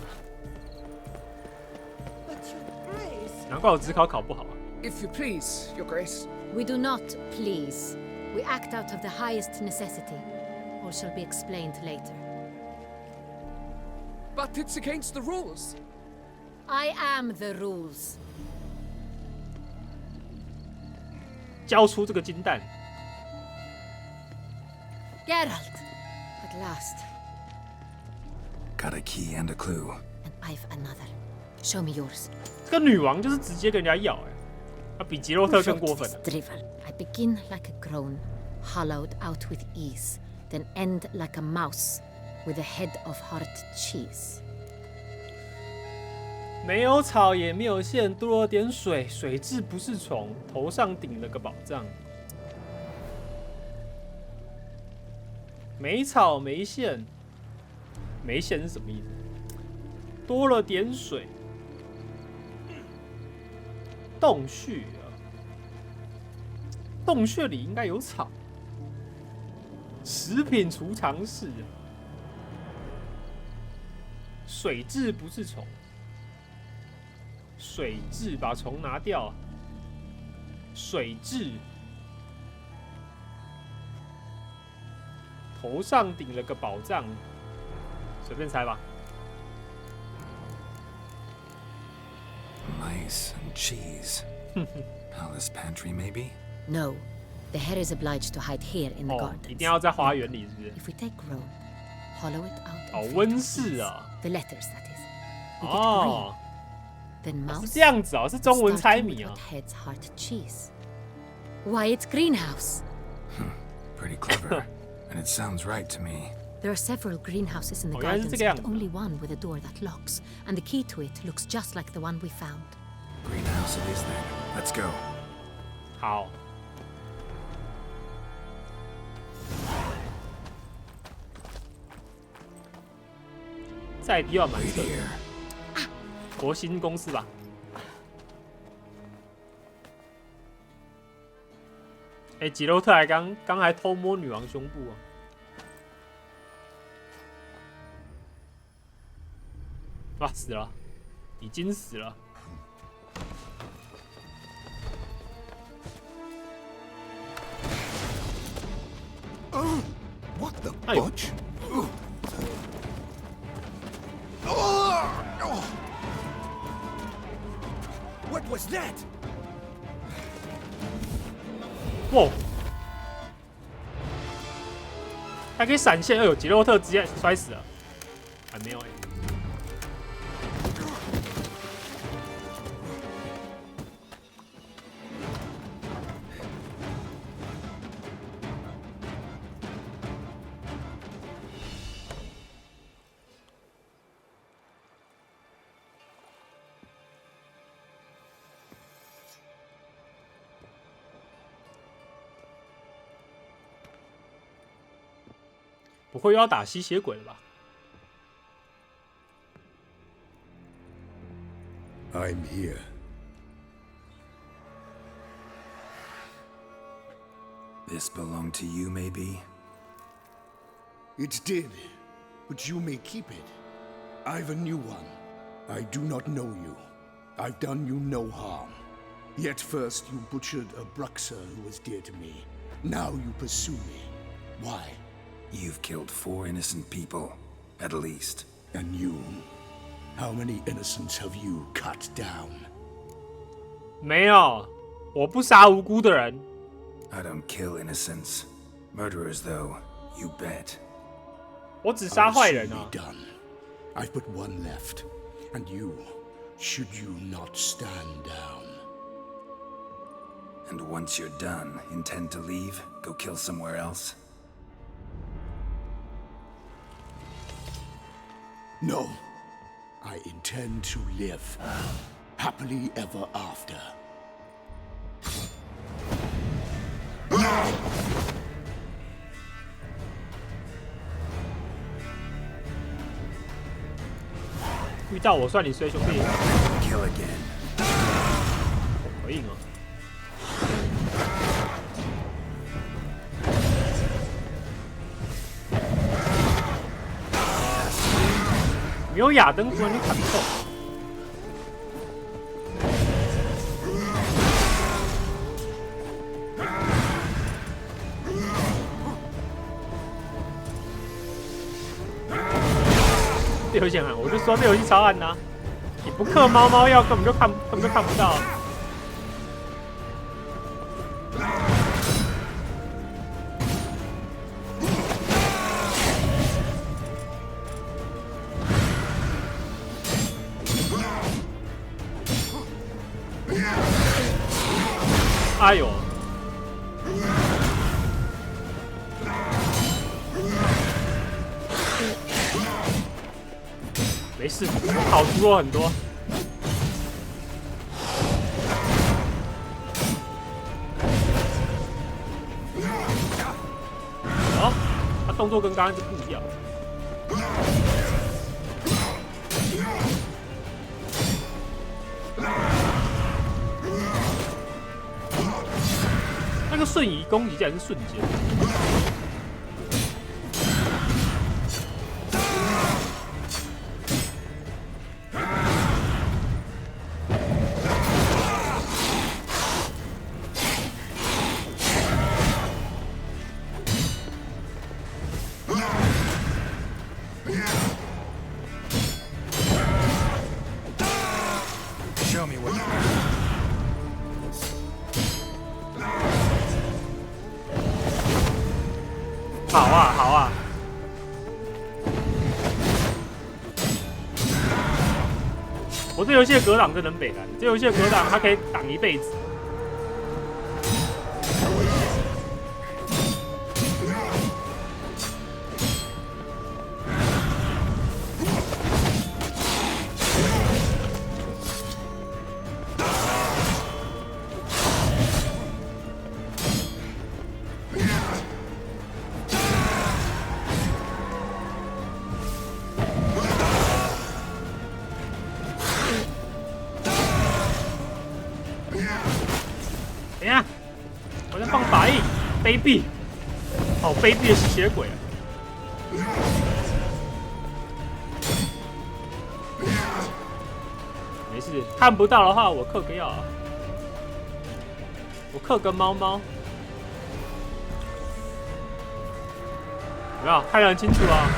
难怪我职考考不好啊。If you please, Your Grace. We do not please. We act out of the highest necessity. All shall be explained later. But it's against the rules. I am the rules. 交出这个金蛋 Geralt, at last. Got a key and a clue. And I've another. Show me yours. 这个女王就是直接跟人家要哎，她比杰洛特更过分。 Drivel. I begin like a groan, hollowed out with ease, then end like a mouse, with a head of hard cheese. 没有草也没有线，多了点水，水质不是虫，头上顶了个宝藏。没草没线，没线是什么意思？多了点水，洞穴啊，洞穴里应该有草。食品储藏室，水质不是虫。 水蛭把虫拿掉，水蛭头上顶了个宝藏，随便猜吧。Mice and cheese. Palace pantry, maybe? No, The hare is obliged to hide here in the 哦， gardens. 一定要在花园里，是不是？ If we take Rome, hollow it out. 哦， and 温 fill it 室 with 啊。 the letters, that is. We get 哦， green. Then 是 mouse. 这样子哦，是中文猜 starting 谜 with 啊 what。heads heart cheese. Why, it's greenhouse. Pretty clever. And it sounds right to me. There are several greenhouses in the 哦，原来是 gardens, 这个样 but 子。 only one with a door that locks, and the key to it looks just like the one we found. Greenhouse it is then. Let's go. 好。在地要蛮扯的。国新公司吧。哎，吉洛特还刚还偷摸女王胸部啊！哇，死了，已经死了。 What the 哎呦 butch? What was that? 哇！还可以闪现，哎呦，吉洛特直接摔死了，还没有哎、不会又要打吸血鬼了吧？ I'm here. This belonged to you, maybe? It did, but you may keep it. I've a new one. I do not know you. I've done you no harm. Yet first you butchered a Bruxer who was dear to me. Now you pursue me. Why? You've killed 4 innocent people, at least. And you? How many innocents have you cut down? 没有，我不杀无辜的人。 I don't kill innocents. Murderers, though, you bet. 我只杀坏人 I'll 啊 soon be！ done. I've but one left, and you, should you not stand down. And once you're done, intend to leave? Go kill somewhere else? No. I intend to live happily ever after. 遇到我算你衰，兄弟！ Kill again. 回应哦。没有亚登突然就砍不动。这游戏很暗，我就说这游戏超暗呐、你不嗑猫猫药根本就看不到。哎呦！没事，我跑出了很多。哦，他动作跟刚刚是不一样。那个瞬移攻击竟然是瞬间。Show me what you 好啊，好啊。我这游戏的格挡真的很北蓝，这游戏的格挡它可以挡一辈子。等一下，我在放法印，卑鄙，好卑鄙的吸血鬼啊！没事，看不到的话我嗑个药啊，我嗑个猫猫，有没有看得很清楚啊？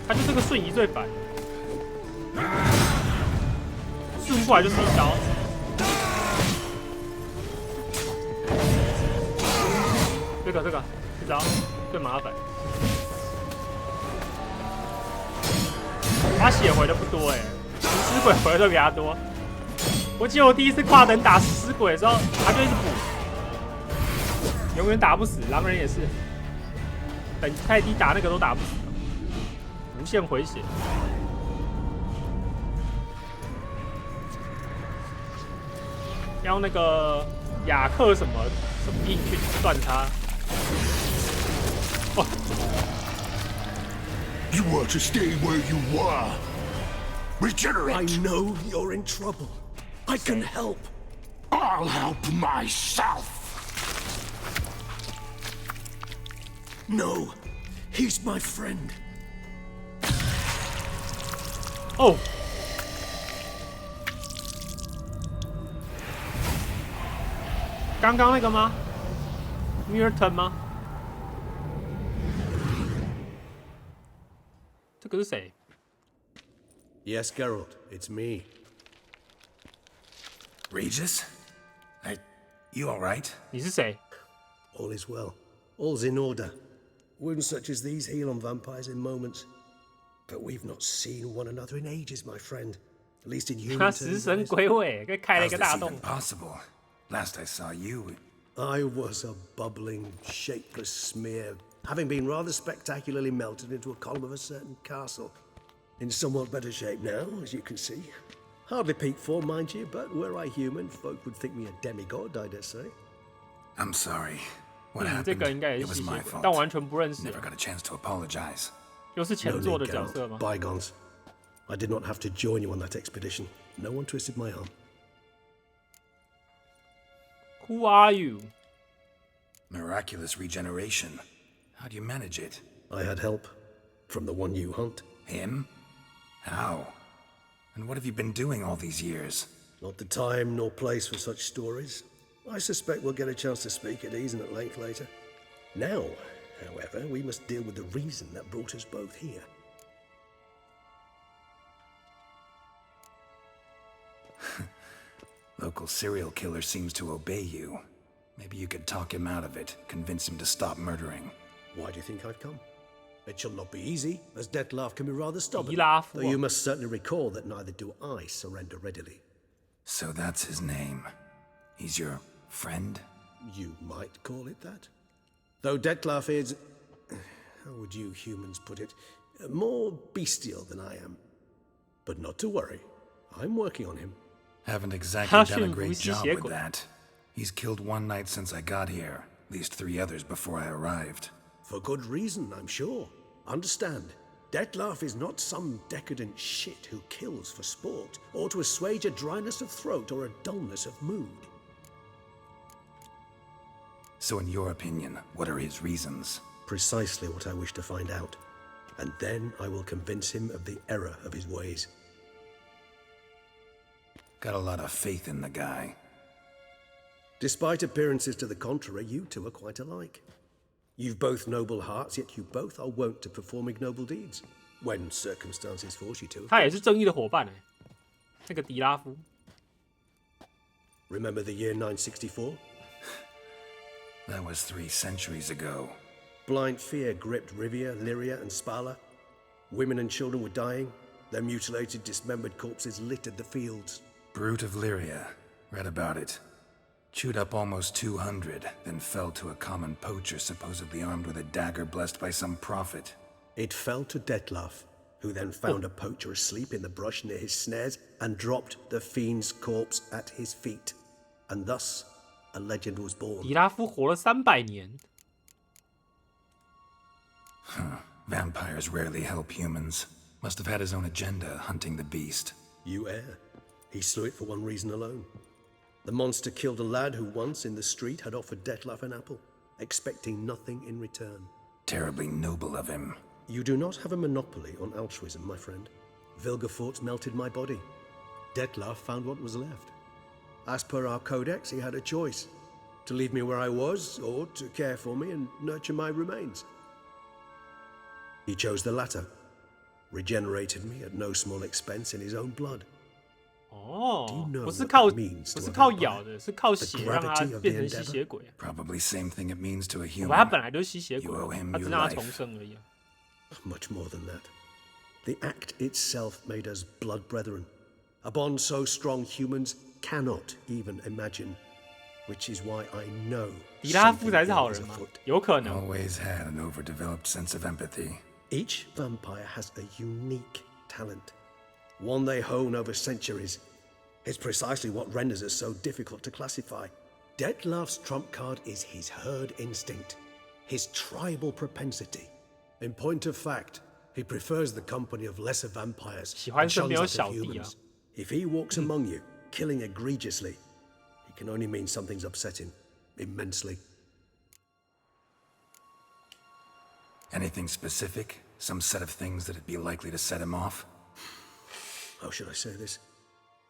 他就这个瞬移最烦，顺过来就是一刀。这招最麻烦。他血回的不多哎，食尸鬼回的都比他多。我记得我第一次跨等打食尸鬼的时候，他就一直补，永远打不死。狼人也是，等级太低打那个都打不死。无限回血，要那个雅克什么印去断他。哦 You are to stay where you were. Regenerate. I know you're in trouble. I can help. I'll help myself. No, he's my friend. 哦，刚刚那个吗 ？Newton 吗？这个是谁 ？Yes, Geralt, it's me. Regis? You all right? 你是谁 All is well. All's in order. Wounds such as these heal on vampires in moments. But we've not seen one another in ages, my friend. At least in human terms. 他食神鬼尾，给开了一个大洞。 Possible. Last I saw you, I was a bubbling, shapeless smear, having been rather spectacularly melted into a column of a certain castle. In somewhat better shape now, as you can see. Hardly peak form, mind you, but were I human, folk would think me a demigod, I dare say. I'm sorry. What 这 happened? 个应该也 It 是 was 吸血 my 鬼， fault. 但我完全不认识。 Never got a chance to apologize. 又是前 No 作的 need, 角色吗 Geralt. Bygones. I did not have to join you on that expedition. No one twisted my arm. Who are you? Miraculous regeneration. How do you manage it? I had help. From the one you hunt. Him? How? And what have you been doing all these years? Not the time nor place for such stories. I suspect we'll get a chance to speak at ease and at length later. Now, however, we must deal with the reason that brought us both here. Local serial killer seems to obey you. Maybe you could talk him out of it, convince him to stop murdering. Why do you think I've come? It shall not be easy, as Dettlaff can be rather stubborn. Dettlaff. Though you must certainly recall that neither do I surrender readily. So that's his name. He's your friend? You might call it that. Though Dettlaff is... how would you humans put it? More bestial than I am. But not to worry. I'm working on him. Haven't exactly done a great job with that. He's killed one knight since I got here. At least 3 others before I arrived. For good reason, I'm sure. Understand, Dettlaff is not some decadent shit who kills for sport, or to assuage a dryness of throat or a dullness of mood. So in your opinion, what are his reasons? Precisely what I wish to find out. And then I will convince him of the error of his ways. Got a lot of faith in the guy. Despite appearances to the contrary, you two are quite alike. You've both noble hearts, yet you both are wont to perform ignoble deeds, when circumstances force you to. 他也是正义的伙伴哎，那个迪拉夫。Remember the year 964? That was 3 centuries ago. Blind fear gripped Rivia, Lyria, and Spala. Women and children were dying. Their mutilated, dismembered corpses littered the fields. Brute of Lyria. Read about it. Chewed up almost 200, then fell to a common poacher supposedly armed with a dagger blessed by some prophet. It fell to Detlaf, who then found a poacher asleep in the brush near his snares and dropped the fiend's corpse at his feet. And thus, a legend was born. 迪拉夫活了300年。Vampires rarely help humans. Must have had his own agenda hunting the beast. You err. He slew it for one reason alone. The monster killed a lad who once in the street had offered Detlaf an apple, expecting nothing in return. Terribly noble of him. You do not have a monopoly on altruism, my friend. Vilgefortz melted my body. Detlaf found what was left. As per our codex, he had a choice: to leave me where I was, or to care for me and nurture my remains. He chose the latter, regenerated me at no small expense in his own blood. 哦，不是靠咬的，是靠血让他变成吸血鬼。Probably same thing it means to a human. 他本来就是吸血鬼，他只让他重生而已。Much more than that. The act itself made us blood brethren, a bond so strong humans cannot even imagine. Which is why I know 迪拉夫才是好人吗？有可能。Always had an overdeveloped sense of empathy. Each vampire has a unique talent, one they hone over centuries. It's precisely what renders us so difficult to classify. Detlaf's trump card is his herd instinct, his tribal propensity. In point of fact, he prefers the company of lesser vampires and shuns that of humans. If he walks among you, killing egregiously, it can only mean something's upsetting immensely. Anything specific? Some set of things that'd be likely to set him off? How should I say this?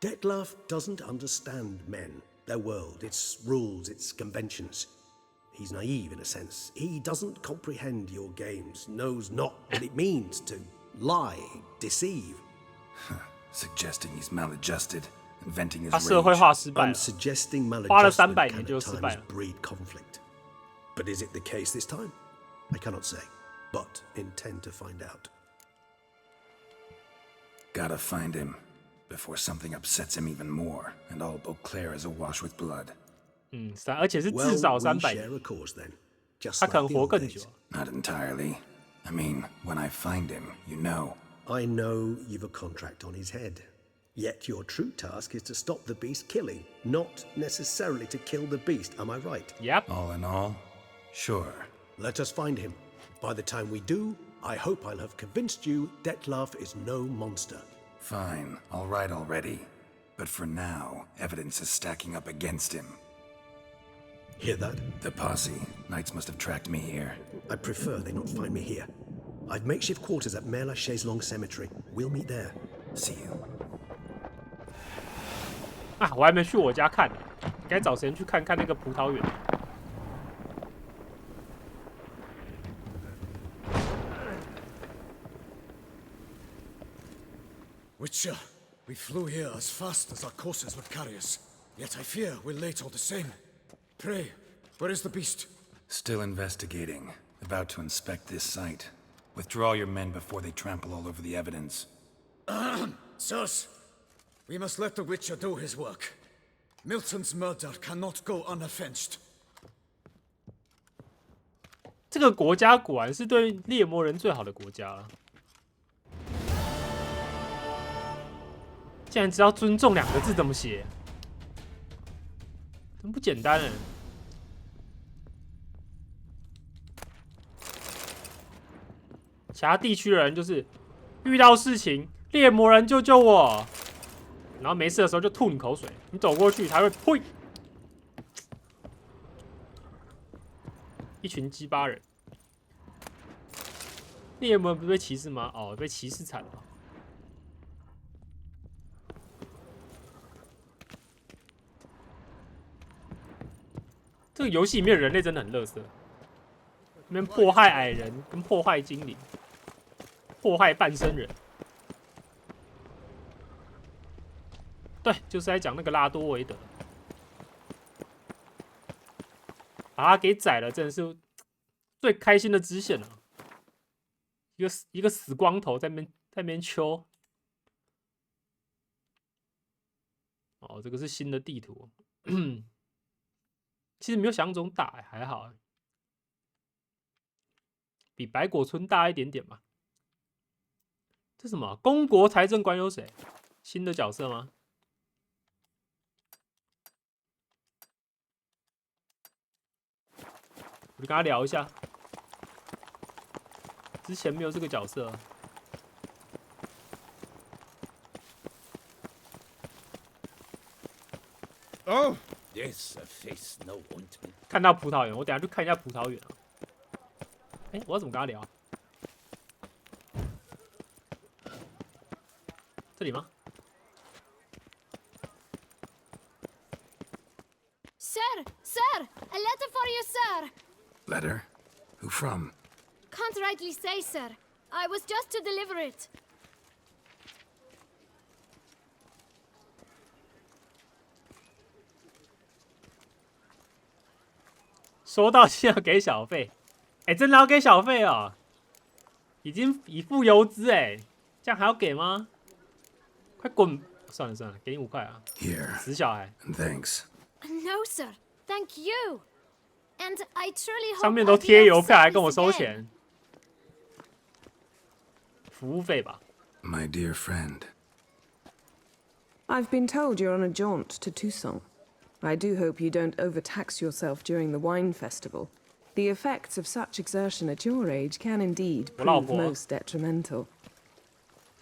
Detlaf doesn't understand men, their world, its rules, its conventions. He's naive in a sense. He doesn't comprehend your games, knows not what it means to lie, deceive. Suggesting he's maladjusted, inventing his 他社会化失败了， I'm suggesting 花了 maladjustment 300 can 年就 at 失败 times 了。 breed conflict. But is it the case this time? I cannot say, but intend to find out. Gotta find him before something upsets him even more, and all Beauclair is awash with blood. 而且是至少 Well, we 300 share 年 a，cause then. Just 他可 like 能 the 活 old 更 days. 久。 Not entirely. I mean, when I find him, you know. I know you've a contract on his head. Yet your true task is to stop the beast killing, not necessarily to kill the beast, am I right? Yep. All in all, sure. Let us find him. By the time we do, I hope I'll have convinced you Detlaf is no monster. Fine, all right already. But for now, evidence is stacking up against him. Hear that? The posse. Knights must have tracked me here. I prefer they not find me here. I've makeshift quarters at Mère Lachaise Long Cemetery. We'll meet there. See you. 啊，我还没去我家看呢，该找时间去看看那个葡萄园。 Witcher, we flew here as fast as our courses would carry us. Yet I fear we're late all the same. Pray, where is the beast? Still investigating. About to inspect this site. Withdraw your men before they trample all over the evidence. Sirs, we must let the Witcher do his work. Milton's murder cannot go unavenged. 这个国家果然是对猎魔人最好的国家了。竟然知道“尊重”2个字怎么写，真不简单哎！其他地区的人就是遇到事情，猎魔人救救我，然后没事的时候就吐你口水，你走过去他会呸。一群鸡巴人。猎魔不是被歧视吗？哦，被歧视惨了。这个游戏里面的人类真的很垃圾，那边迫害矮人，跟迫害精灵，迫害半身人。对，就是在讲那个拉多维德，把他给宰了，真的是最开心的支线了。一个死光头在那边秋。哦，这个是新的地图，其实没有想象中大，还好，比白果村大一点点吧。这什么？公国财政官有谁？新的角色吗？我就跟他聊一下，之前没有这个角色。Oh, yes, a face no ointment. 看到葡萄园，我等下去看一下葡萄园啊。哎，我要怎么跟他聊？这里吗 Sir, sir, a letter for you, sir. Letter? Who from? Can't rightly say, sir. I was just to deliver it. 收到信要给小费，哎，真的要给小费哦，已经已付邮资哎，这样还要给吗？快滚！算了算了，给你5块啊。Here. 死小孩。Thanks. No, sir. Thank you. And I truly hope 上面都贴邮票，还跟我收钱，服务费吧。My dear friend. I've been told you're on a jaunt to Tucson. I do hope you don't overtax yourself during the wine festival. The effects of such exertion at your age can indeed prove most detrimental.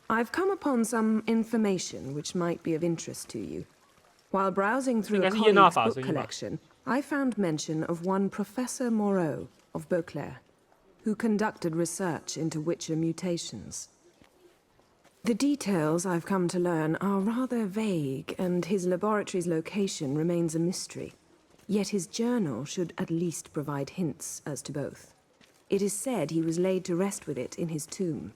I've come upon some information which might be of interest to you. While browsing through a colleague's book collection, I found mention of one Professor Moreau of Beauclair, who conducted research into Witcher mutations. The details I've come to learn are rather vague, and his laboratory's location remains a mystery. Yet his journal should at least provide hints as to both. It is said he was laid to rest with it in his tomb.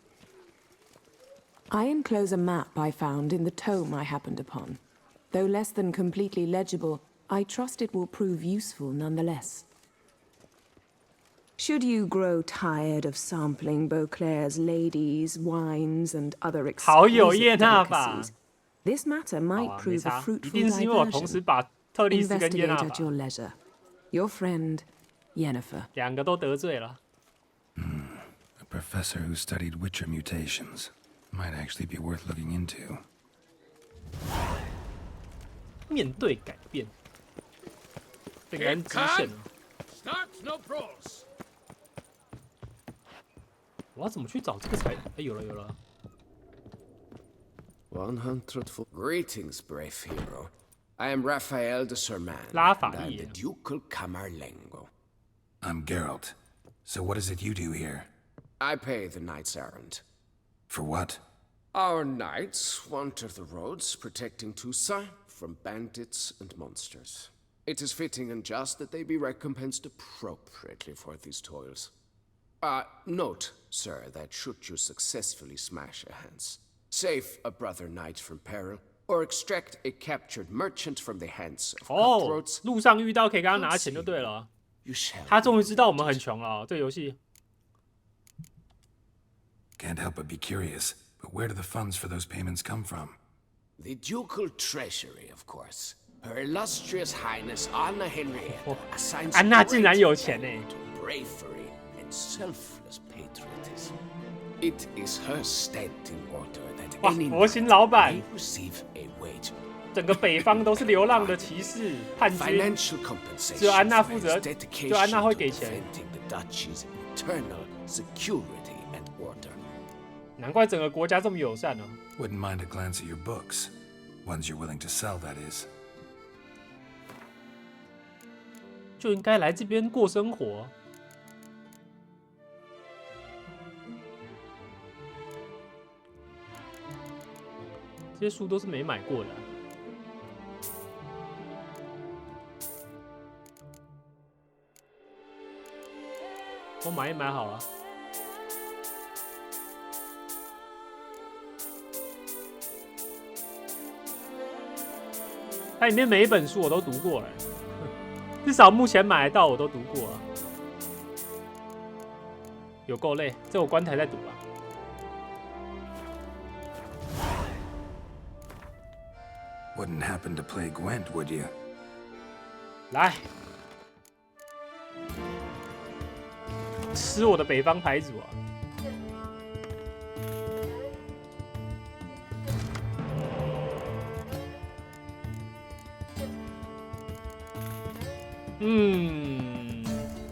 I enclose a map I found in the tome I happened upon. Though less than completely legible, I trust it will prove useful nonetheless. Should you grow tired of sampling Beauclair's ladies, wines, and other exquisite delicacies, this matter might prove a fruitful diversion. Investigate at your leisure. Your friend, Yennefer. 2个都得罪了。A professor who studied Witcher mutations might actually be worth looking into. 面对改变，这个人极限了。Start no brawls. 我要怎么去找这个才？哎，有了。 100 Greetings, brave hero. I am Raphael de Serman, and I'm the Ducal Camarlengo. I'm Geralt. So what is it you do here? I pay the knight's errand. For what? Our knights wander the roads, protecting Tucson from bandits and monsters. It is fitting and just that they be recompensed appropriately for these toils. Note, sir, that should you successfully smash a hands, save a brother knight from peril, or extract a captured merchant from the hands of cutthroats. 路上遇到可以跟他拿钱就对了。他终于知道我们很穷了，这游戏。Can't help but be curious, but where do the funds for those payments come from? The ducal treasury, of course. Her illustrious highness Anna Henrietta assigns 安娜竟然有钱呢。 bravery and selfless patriotism. It is her standing order that any knight may receive a wage. 整个北方都是流浪的骑士、叛军，只有安娜负责，只有安娜会给钱。难怪整个国家这么友善呢。Wouldn't mind a glance at your books, ones you're willing to sell, that is. 就应该来这边过生活。这些书都是没买过的啊、我买一买好了。它里面每一本书我都读过了，至少目前买得到我都读过了，有够累。这我关台在读啊。Wouldn't happen to play Gwent, would you? 来，吃我的北方牌组啊！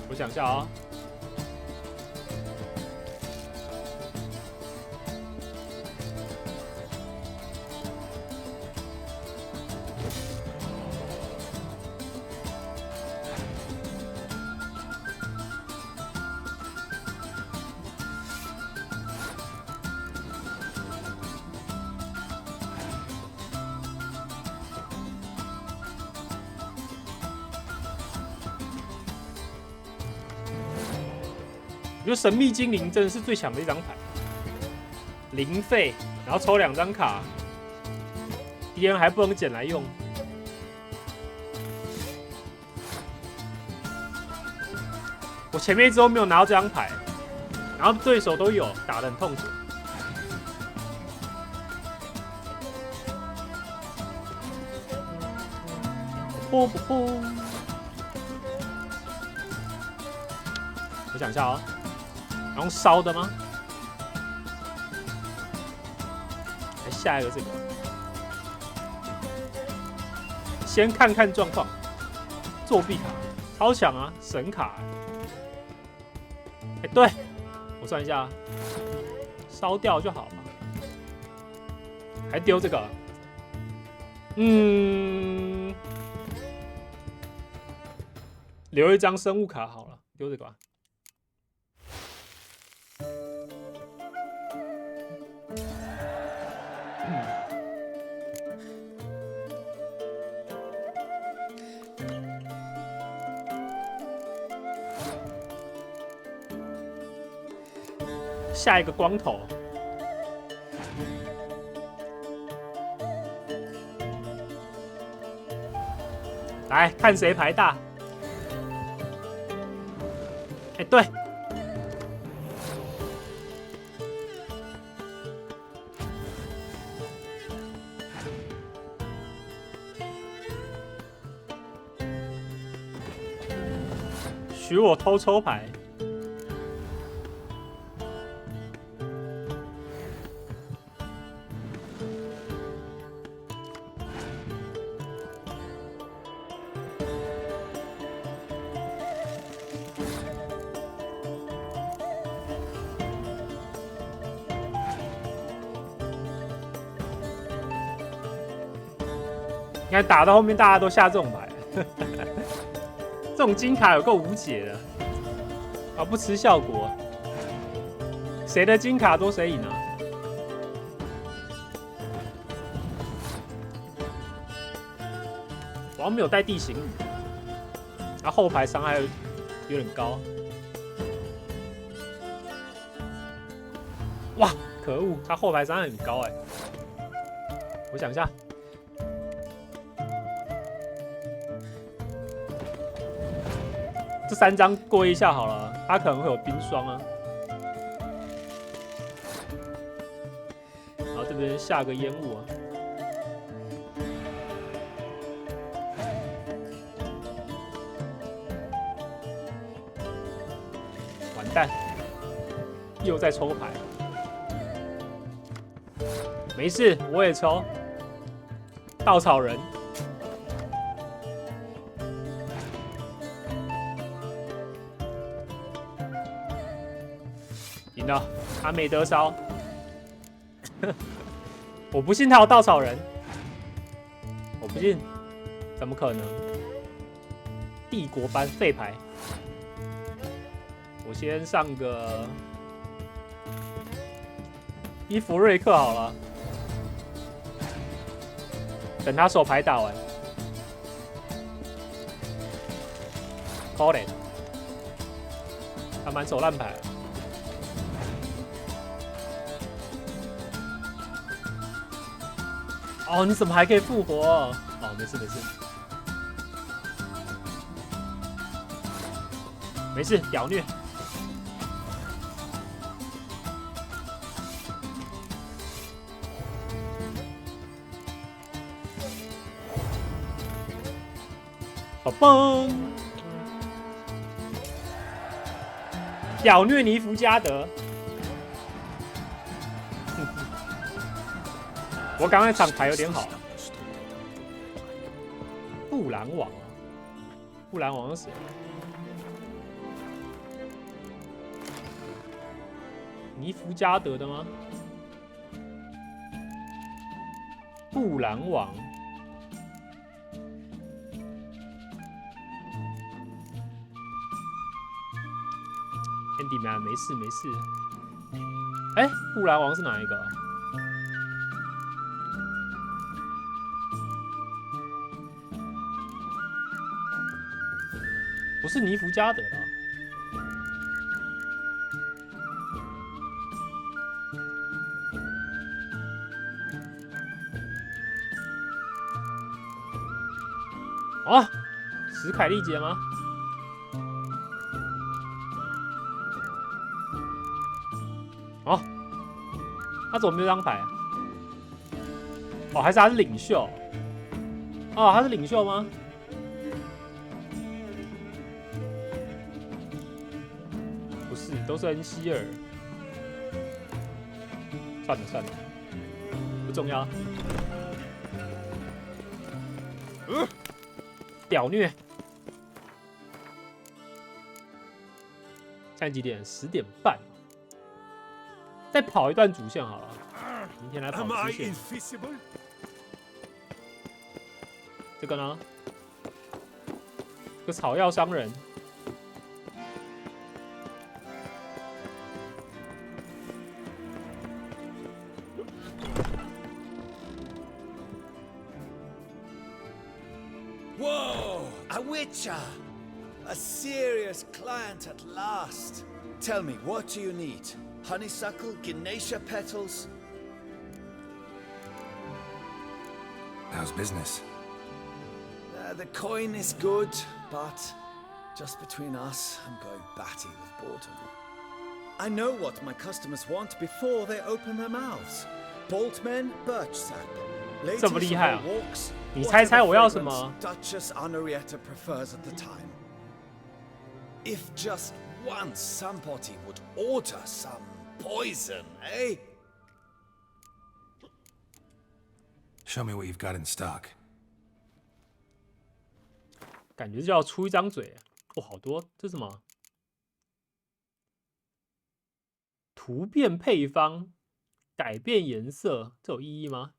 我想一下啊、我觉得神秘精灵真的是最强的一张牌，零费，然后抽2张卡，敌人还不能捡来用。我前面一直都没有拿到这张牌，然后对手都有，打得很痛苦。啵啵啵！我想一下哦。然后烧的吗？来下一个这个，先看看状况。作弊卡，超强啊，神卡。哎，对，我算一下，烧掉就好了。还丢这个，留一张生物卡好了，丢这个吧。下一个光头，来看谁牌大。哎，对，许我偷抽牌。你看打到后面，大家都下这种牌，这种金卡有够无解的啊！不吃效果，谁的金卡多谁赢啊？我好像没有带地形雨，然后后排伤害有点高。哇，可恶，他后排伤害很高哎！我想一下。这3张过一下好了，他可能会有冰霜啊。然后这边下个烟雾啊，完蛋，又在抽牌。没事，我也抽。稻草人。赢了，他没得烧。我不信他有稻草人，我不信，怎么可能？帝国班废牌，我先上个伊弗瑞克好了。等他手牌打完。可怜，他满手烂牌。哦，你怎么还可以复活？哦，没事没事，没事，屌虐。好棒！屌虐尼福加德。我刚才场牌有点好。布兰王啊，布兰王是谁？尼福加德的吗？布兰王。Andy man， 没事没事。哎，布兰王是哪一个？不是尼福加德的、啊。哦，史凯利杰吗？哦，他怎么没有张牌、啊？哦，还是他是领袖？哦，他是领袖吗？不是，都是恩希尔。算了算了，不重要。屌虐！现在几点？10点半。再跑一段主线好了，明天来跑支线。这个呢？这个草药商人。Whoa! A witcher! A serious client at last. Tell me, what do you need? Honeysuckle, Ganesha petals? How's business? The coin is good, but just between us, I'm going batty with boredom. I know what my customers want before they open their mouths. Boltmen, birch sap. 这么厉害啊！你猜猜我要什么 ？Duchess Henrietta prefers at the time. If just once somebody would order some poison, eh? Show me what you've got in stock. 感觉就要出一张嘴，哦，好多，这是什么？突变配方，改变颜色，这有意义吗？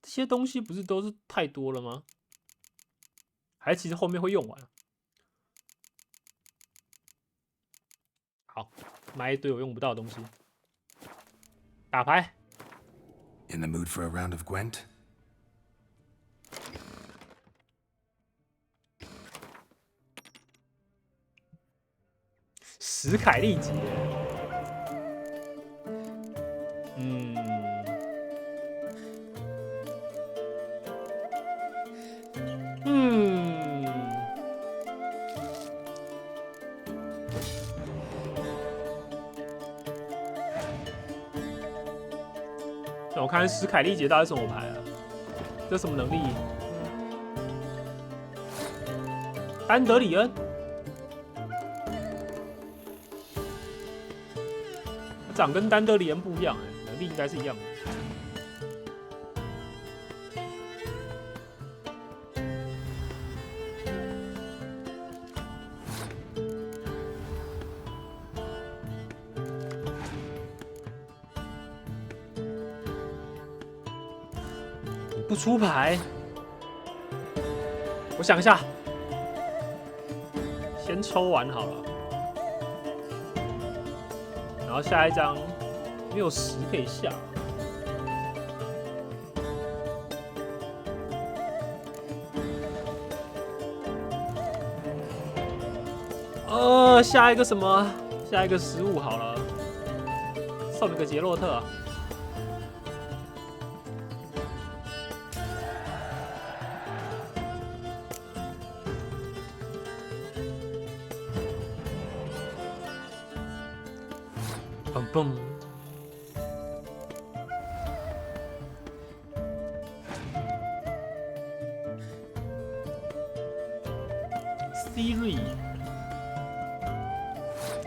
这些东西不是都是太多了吗？还是其实后面会用完？好，买一堆我用不到的东西。打牌。In the mood for a round of Gwent? 史凯利杰。让我看看史凯利杰到底是什么牌啊？这什么能力？丹德里恩。长跟丹德里恩不一样，能力应该是一样的。不出牌，我想一下，先抽完好了。然后下一张没有10可以下。下一个什么？下一个15好了，送你个杰洛特啊！嘣嘣。Siri。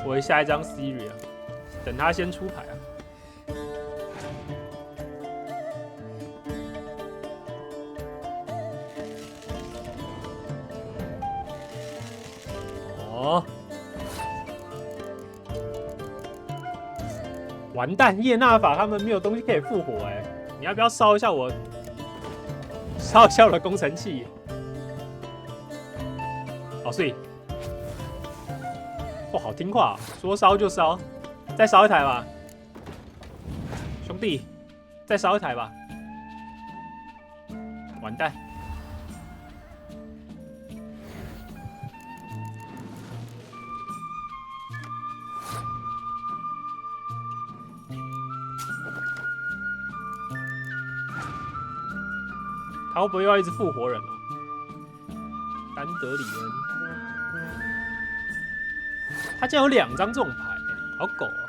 我会下一张 Siri 啊，等他先出牌啊。哦，完蛋！叶纳法他们没有东西可以复活哎，你要不要烧一下我？烧一下我的工程器？哦，所以。哇，好听话、说烧就烧，再烧一台吧，兄弟，再烧一台吧。完蛋，他会不会又要一直复活人啊？丹德里恩。他竟然有2张这种牌，好狗啊！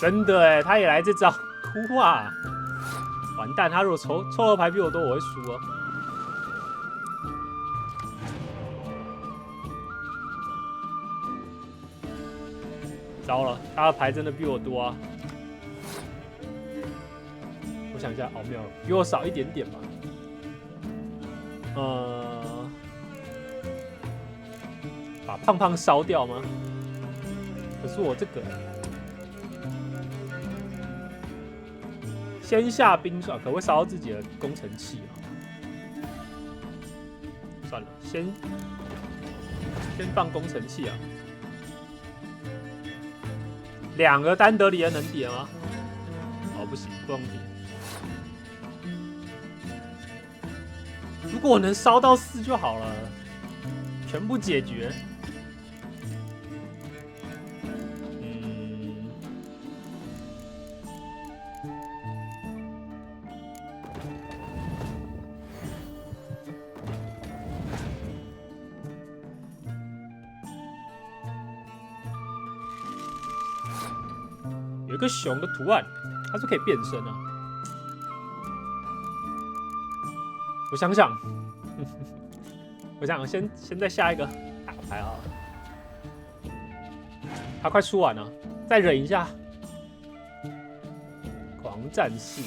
真的哎，他也来这招，哭啊！完蛋，他如果抽的牌比我多，我会输哦。糟了，他的牌真的比我多啊！我想一下，哦，没有，比我少一点点吧。把胖胖烧掉吗？可是我这个先下冰霜，可会烧到自己的工程器啊。算了，先放工程器啊。2个丹德里恩能叠吗？哦，不行，不能叠。如果我能烧到4就好了，全部解决。有一个熊的图案，它是可以变身啊。我想想，我想先再下一个大牌啊。它快出完了，再忍一下。狂战士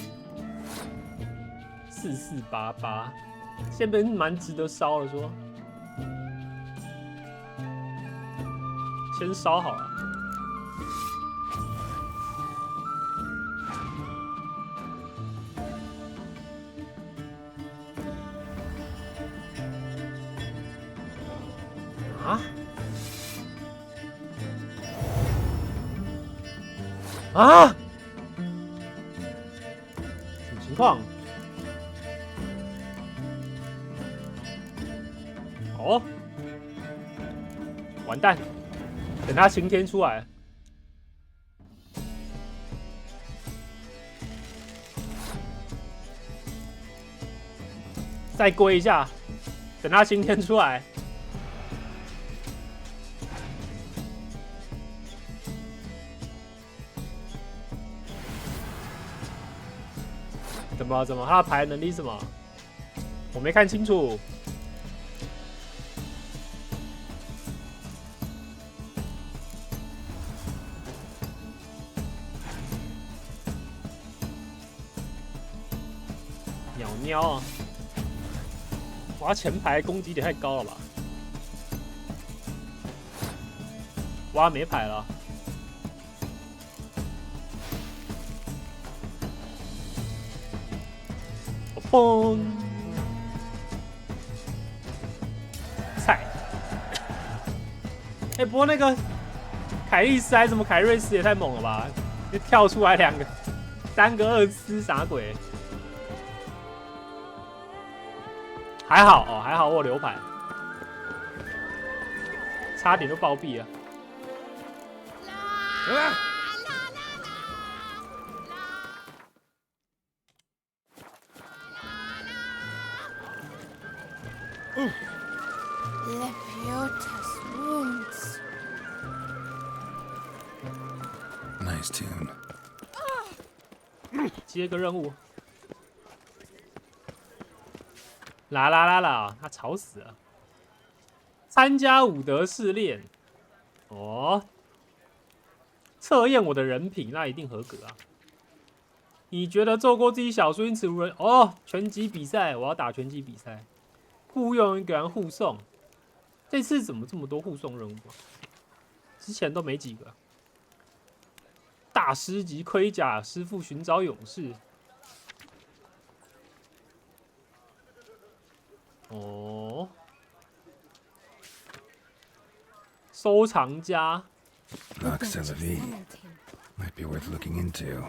4488，现在蛮值得烧了，说先烧好了。啊！什么情况？哦，完蛋！等他晴天出来，再归一下，等他晴天出来。怎么？他的牌能力是什么？我没看清楚。鸟鸟啊！哇，前排攻击点太高了吧？哇，没牌了。砰！哎，不过那个凯利斯还是什么凯瑞斯也太猛了吧！就跳出来三个二斯啥鬼？还好哦，还好我有留牌，差点就暴毙了。Lepiota's wounds. Nice tune. 接个任务。啦，他吵死了。参加武德试炼。哦。测验我的人品，那一定合格啊。你觉得做过自己小叔因此无人？哦，拳击比赛，我要打拳击比赛。雇佣一个人护送。这次怎么这么多护送任务啊？之前都没几个。大师级盔甲师傅寻找勇士。哦，收藏家。Noxelavi might be worth looking into.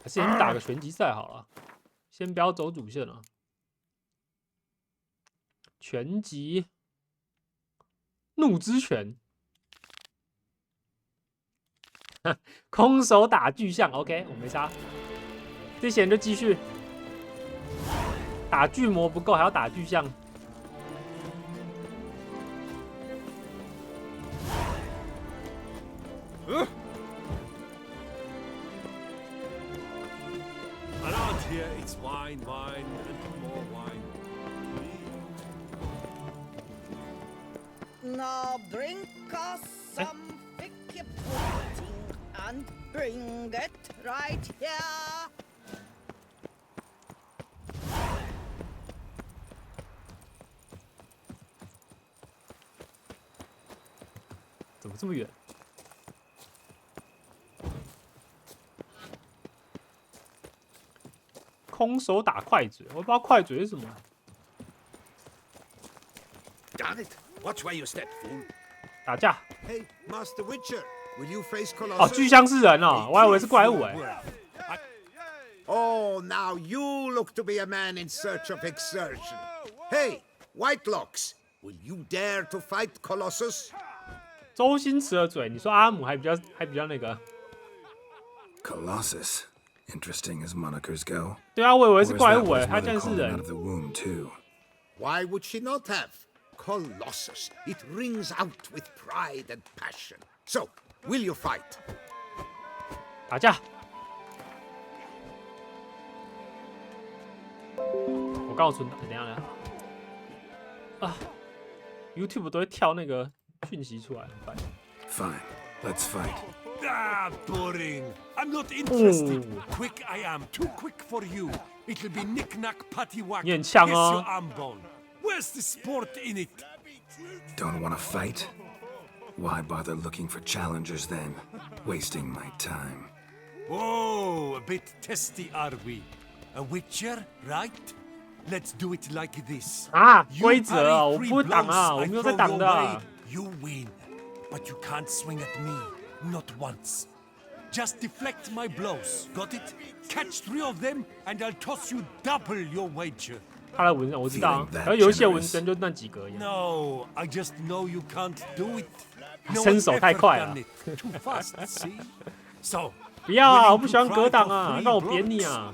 还是先打个拳击赛好了，先不要走主线了。拳击，怒之拳，空手打巨象 ，OK， 我没差。之前就继续打巨魔不够，还要打巨象。Around here, it's wine, and more wine. Now bring us some figgy pudding and bring it right here. 怎么这么远？空手打快嘴，我不知道快嘴是什么。Damn it! Watch where you step, fool. 打架。 Hey, Master Witcher, will you face 哦， Colossus? 巨像是人哦，我还以为是怪物哎。 Oh, now you look to be a man in search of exertion. Hey, Whitelocks, will you dare to fight Colossus? 周星驰的嘴，你说阿姆还比较那个。Colossus, interesting as monikers go. 对啊，我以为是怪物哎，他竟然是人。 Why would she not have? Colossus, it rings out with pride and passion. So, will you fight? 打架。我刚好存档，等一下。啊 ，YouTube 都会跳那个讯息出来，很烦。 Fine, let's fight. Ah, boring. I'm not interested. Quick I am, too quick for you. It'll be knick-knack, patty-whack. 你很呛 Kiss 哦 your arm bone. Where's the sport in it? Don't want to fight? Why bother looking for challengers then? Wasting my time. Oh, a bit testy are we? A witcher, right? Let's do it like this. 啊，规则啊，我不会挡啊，我没有在挡的啊。 You win, but you can't swing at me, not once. Just deflect my blows, got it? Catch 3 of them, and I'll toss you double your wager. 他的纹身我知道啊，可是游戏的纹身就那几个而已。 No, I just know you can't do it. 伸手太快了。 Too fast, see? So, 不要啊，我不喜欢格挡啊，让我扁你啊！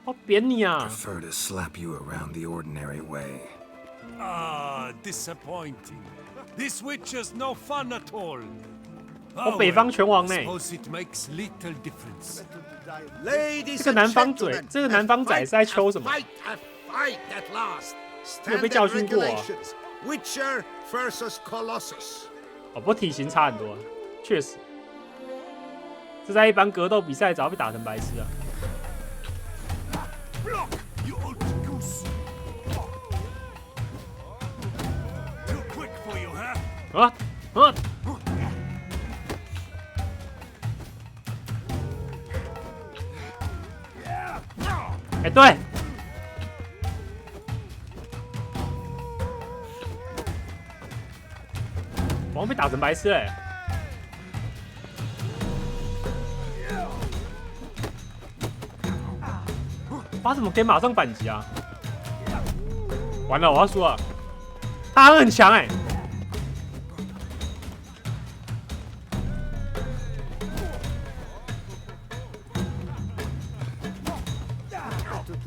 我扁你啊！ Prefer to slap you around the ordinary way. Ah, disappointing. This witcher's no fun at all. 我北方拳王呢。 Suppose it makes little difference. 这个南方嘴，这个南方仔是在抽什么？ 没有被教训过啊。 Witcher versus Colossus. 哦，不过体型差很多，确实。这在一般格斗比赛早被打成白痴啊。 You old goose. Too quick for you, huh? 啊啊！哎，对，被打成白痴嘞！他怎么可以马上反击啊？完了，我要输了。他很强哎！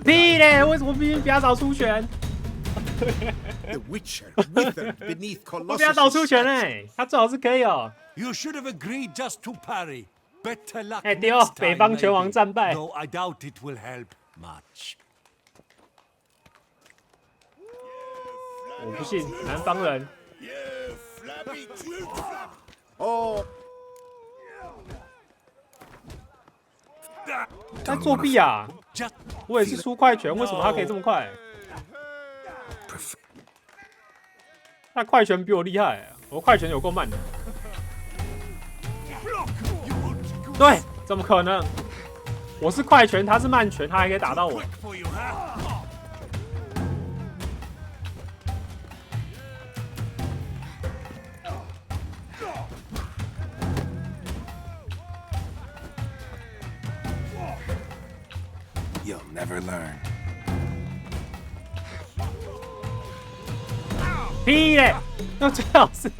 屁嘞！为什么必须比他早出拳？我比他早出拳哎，他最好是可以哦。You should have agreed just to parry. Better luck 哎对哦， next 北 time, 方拳王 maybe. 战败。 Though I doubt it will help much. 我不信，南方人。哦，他作弊啊！我也是出快拳，为什么他可以这么快？他快拳比我厉害，我快拳有够慢的。对，怎么可能？我是快拳，他是慢拳，他还可以打到我。You'll never learn. 屁嘞！那最好是，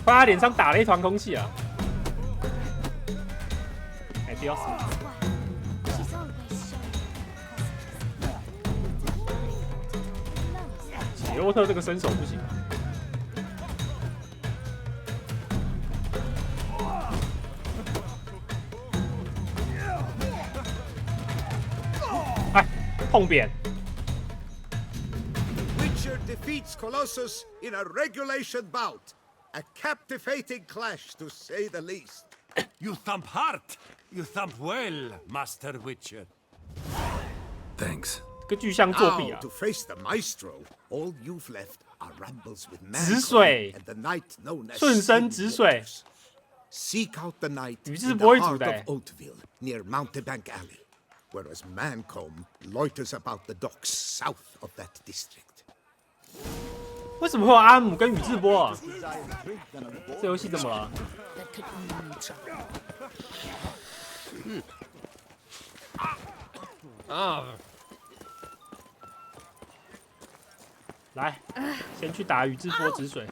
快他脸上打了一团空气啊！哎，丢死！杰洛特这个身手不行。哎，痛扁！ defeats Colossus in a regulation bout. A captivating clash, to say the least. You thump hard. You thump well, Master Witcher. Thanks. 个巨像作弊啊！ To face the maestro, all you've left are rambles with 止水， and the night known as 顺生止水。 Seek out the night 你是 in 不 the 会煮 heart 的 of Oatville, near Mountebank Alley, whereas Mancomb loiters about the docks south of that district. 为什么会有阿姆跟宇智波啊？这游戏怎么了？来，先去打宇智波止水。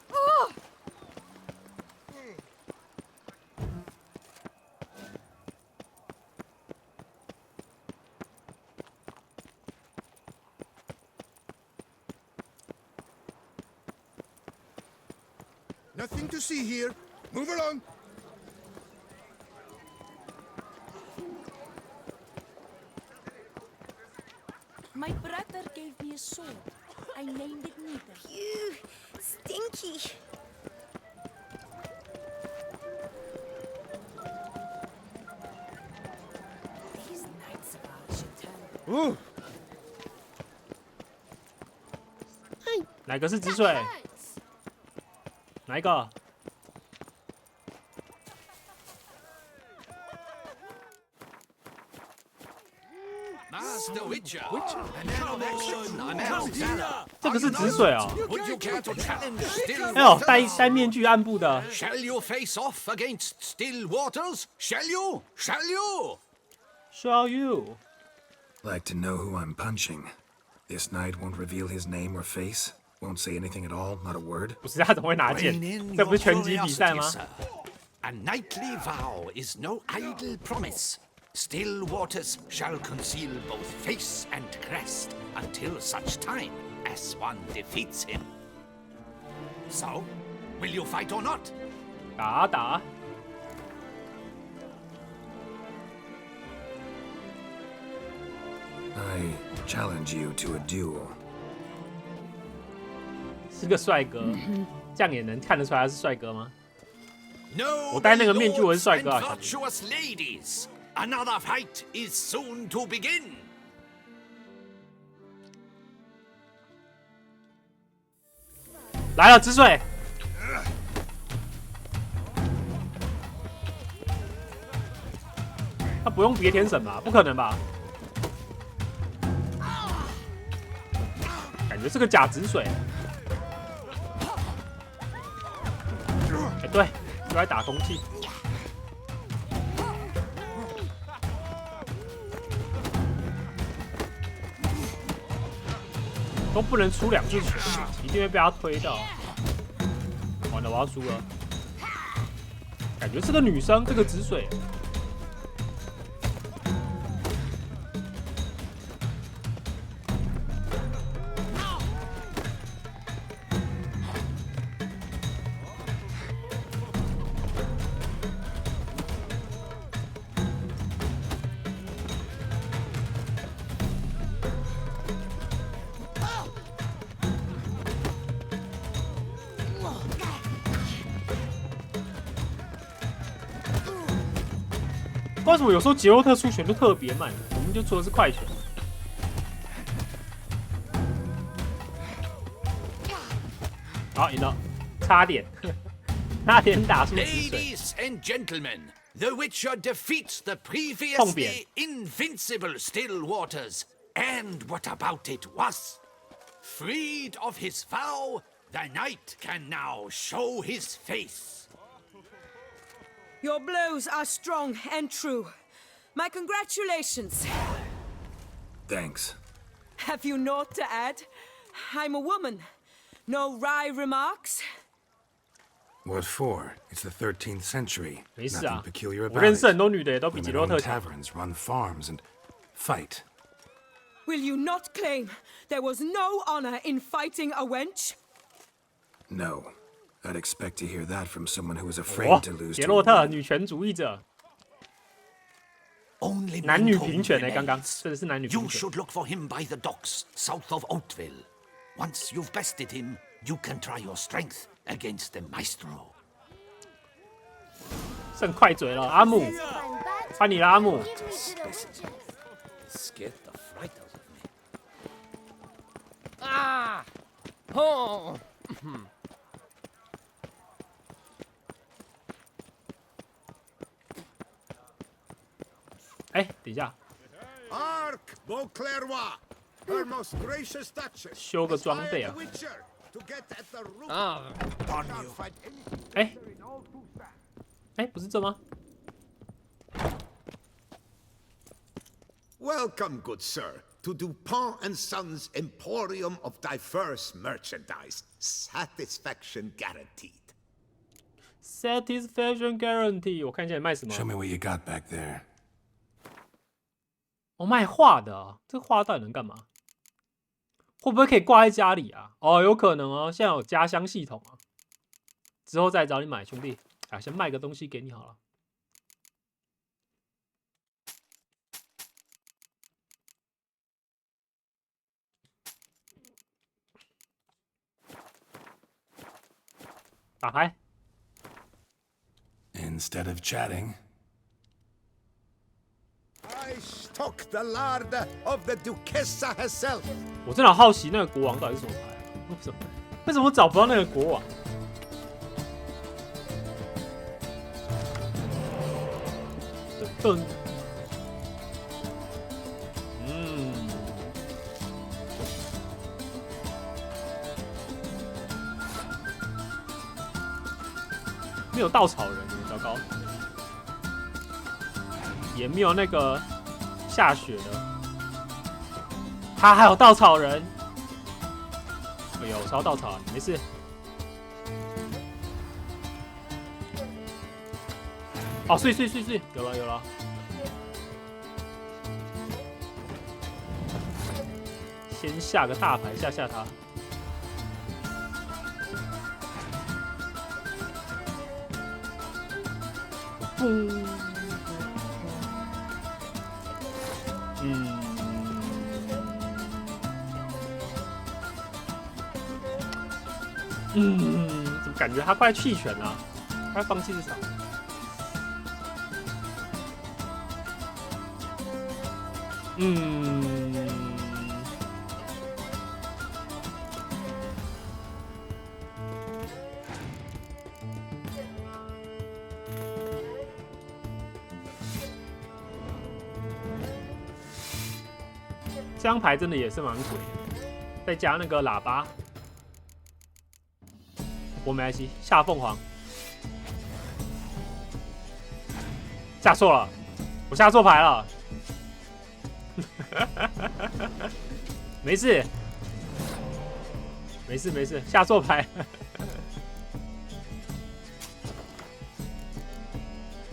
Nothing to see here. Move along. My brother gave me a sword. I named it Neither. Phew, stinky. These knights of ours should turn. 哪个是止水？哪一个？ Master Witcher, an animation, an Alexander. 这个是止水哦。 Would you care to challenge still 哎呦，戴面具暗部的。 Shall you face off against still waters? Shall you? Shall you? Shall you? Like to know who I'm punching. This knight won't reveal his name or face. Won't say anything at all, not a word. 不是他怎么会拿剑？这不是拳击比赛吗？ A knightly vow is no idle promise. Still waters shall conceal both face and crest until such time as one defeats him. So, will you fight or not? 打打。 I challenge you to a duel. 是个帅哥，这样也能看得出来他是帅哥吗？ No, 我戴那个面具，我是帅 and 哥啊！ virtuous ladies, another fight is soon to begin. 来了，止水。他不用别天神吧？不可能吧？感觉是个假止水。对，就来打空气。都不能出2次拳，一定会被他推到。完了，我要输了。感觉是个女生，这个止水。为什么有时候杰洛特出拳就特别慢？我们就出的是快拳。好，赢了，差点，差点打出止水。 Ladies and gentlemen, the Witcher defeats the previously invincible still waters. And what about it was? Freed of his vow, the knight can now show his face. Your blows are strong and true. My congratulations. Thanks. Have you naught to add? I'm a woman. No wry remarks? What for? It's the 13th century. 没事 Nothing 啊， peculiar 我 about 认识 it. 很多女的也都比杰 Women 洛 own 特强。 taverns, run farms, and fight. Will you not claim there was no honor in fighting a wench? No. I'd expect to hear that from someone who was 哇 afraid to，lose 杰 to 洛 a 特 woman. 女权主义者， Only 男女 Mentone 平权呢？刚刚 remains. 真的是男女 You 平权。 should look for him by the docks south of Oatville. Once you've bested him, you can try your strength against the Maestro. 剩快嘴了，阿姆，换你了，阿姆。 Scared the fright out of me. Ah! Oh! 哎，等一下， Arc Beauclerc, her most gracious Duchess. 修个装备啊。 To get at the root. 啊 Can't fight any. 哎，哎，不是这吗？ Welcome, good sir, to Dupont and Sons Emporium of diverse merchandise. Satisfaction guaranteed. Satisfaction guarantee， 我看一下你卖什么。 Show me what you got back there. 我卖画的啊，这个画到底能干嘛？会不会可以挂在家里啊？哦，有可能哦，现在有家乡系统啊，之后再找你买，兄弟。啊，先卖个东西给你好了。打开。 Instead of chatting. I stock the lard of the Duchessa herself. 我真的好奇那个国王到底是什么牌、啊？为什么我找不到那个国王？噔，没有稻草人，糟糕，也没有那个下雪的。他还有稻草人，哎呦，我烧稻草，没事。哦，碎，有了。先下个大牌吓他。嘣。怎么感觉他快弃权了？他放弃市场。这张牌真的也是蛮鬼的，再加那个喇叭，我没关系，下凤凰。下错了，我下错牌了。没事，没事，没事，下错牌。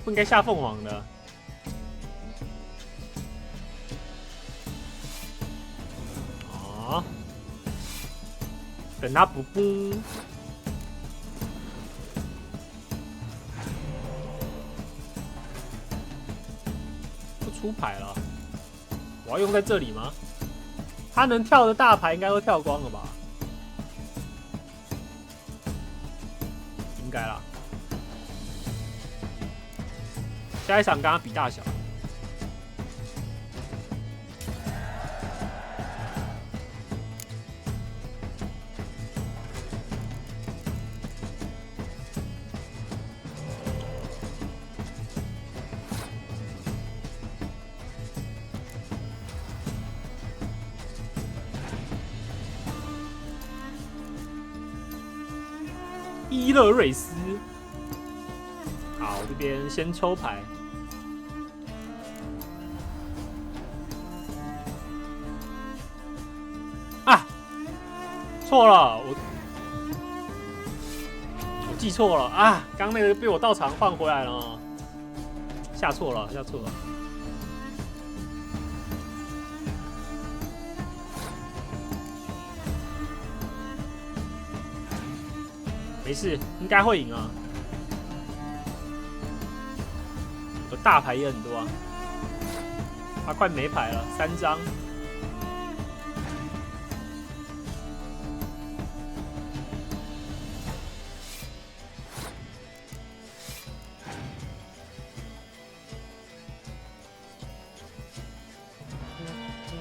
不应该下凤凰的。哦，等他补补。不出牌了，我要用在这里吗？他能跳的大牌应该都跳光了吧？应该啦。下一场跟他比大小。伊勒瑞斯，好，这边先抽牌。啊，错了，我记错了啊！刚那个被我到场换回来了，下错了，下错了。没事，应该会赢啊！我大牌也很多啊，他快没牌了，3张。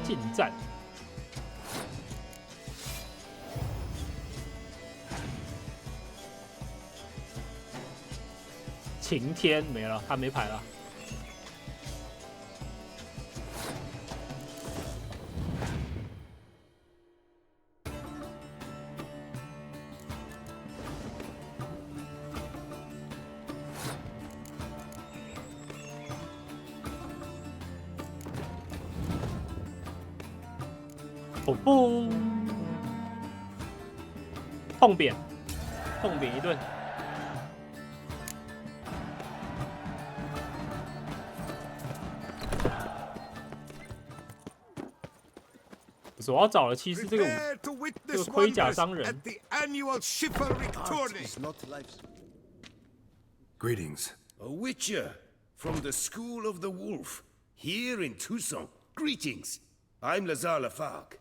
近战。晴天没了，他没牌了。哦不，碰扁，碰扁一顿。我要找的其实这个盔甲商人。Greetings. A witcher from the School of the Wolf, here in Tucson. Greetings. I'm Lazar Lafargue.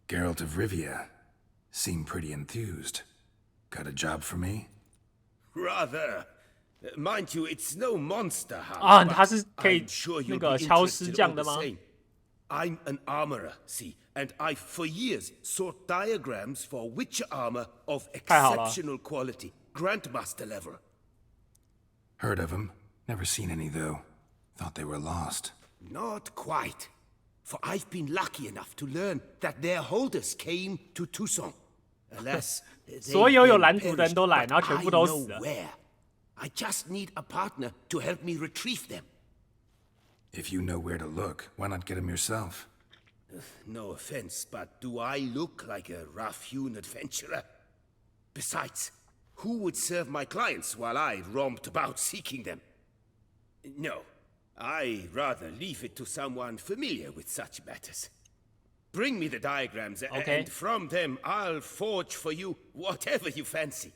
Geralt of Rivia. Seem pretty enthused. Got a job for me? Rather. Mind you, it's no monster house. 啊，他是可以那个敲尸匠的吗？ I'm an armorer, see, and I've for years sought diagrams for witcher armor of exceptional quality, Grandmaster level. Heard of them. Never seen any, though. Thought they were lost. Not quite. For I've been lucky enough to learn that their holders came to Tucson. Alas, 所有有蓝图的人都来，然后全部都死了。 I just need a partner to help me retrieve them. If you know where to look, why not get them yourself? No offense, but do I look like a rough-hewn adventurer? Besides, who would serve my clients while I romped about seeking them? No, I rather leave it to someone familiar with such matters. Bring me the diagrams, and from them I'll forge for you whatever you fancy.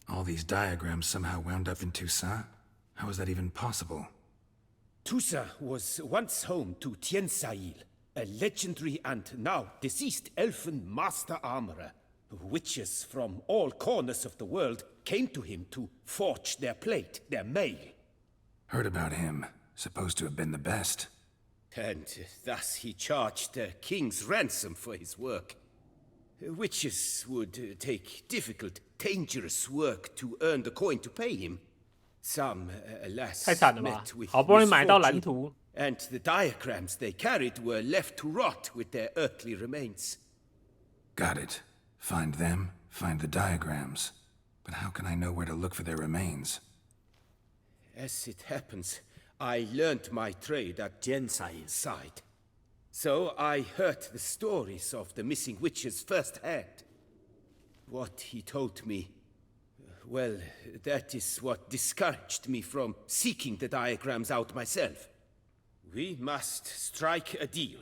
All these diagrams somehow wound up in Toussaint? How is that even possible? Toussaint was once home to Tiensail, a legendary and now deceased elfin master armorer. Witches from all corners of the world came to him to forge their plate, their mail. Heard about him. Supposed to have been the best. And thus he charged the king's ransom for his work. Witches would take difficult, dangerous work to earn the coin to pay him. Some, alas, met with misfortune, and the diagrams they carried were left to rot with their earthly remains. Got it. Find them, find the diagrams. But how can I know where to look for their remains? As it happens, I learned my trade at Jensail's side. So I heard the stories of the missing witches firsthand. What he told me, well, that is what discouraged me from seeking the diagrams out myself. We must strike a deal.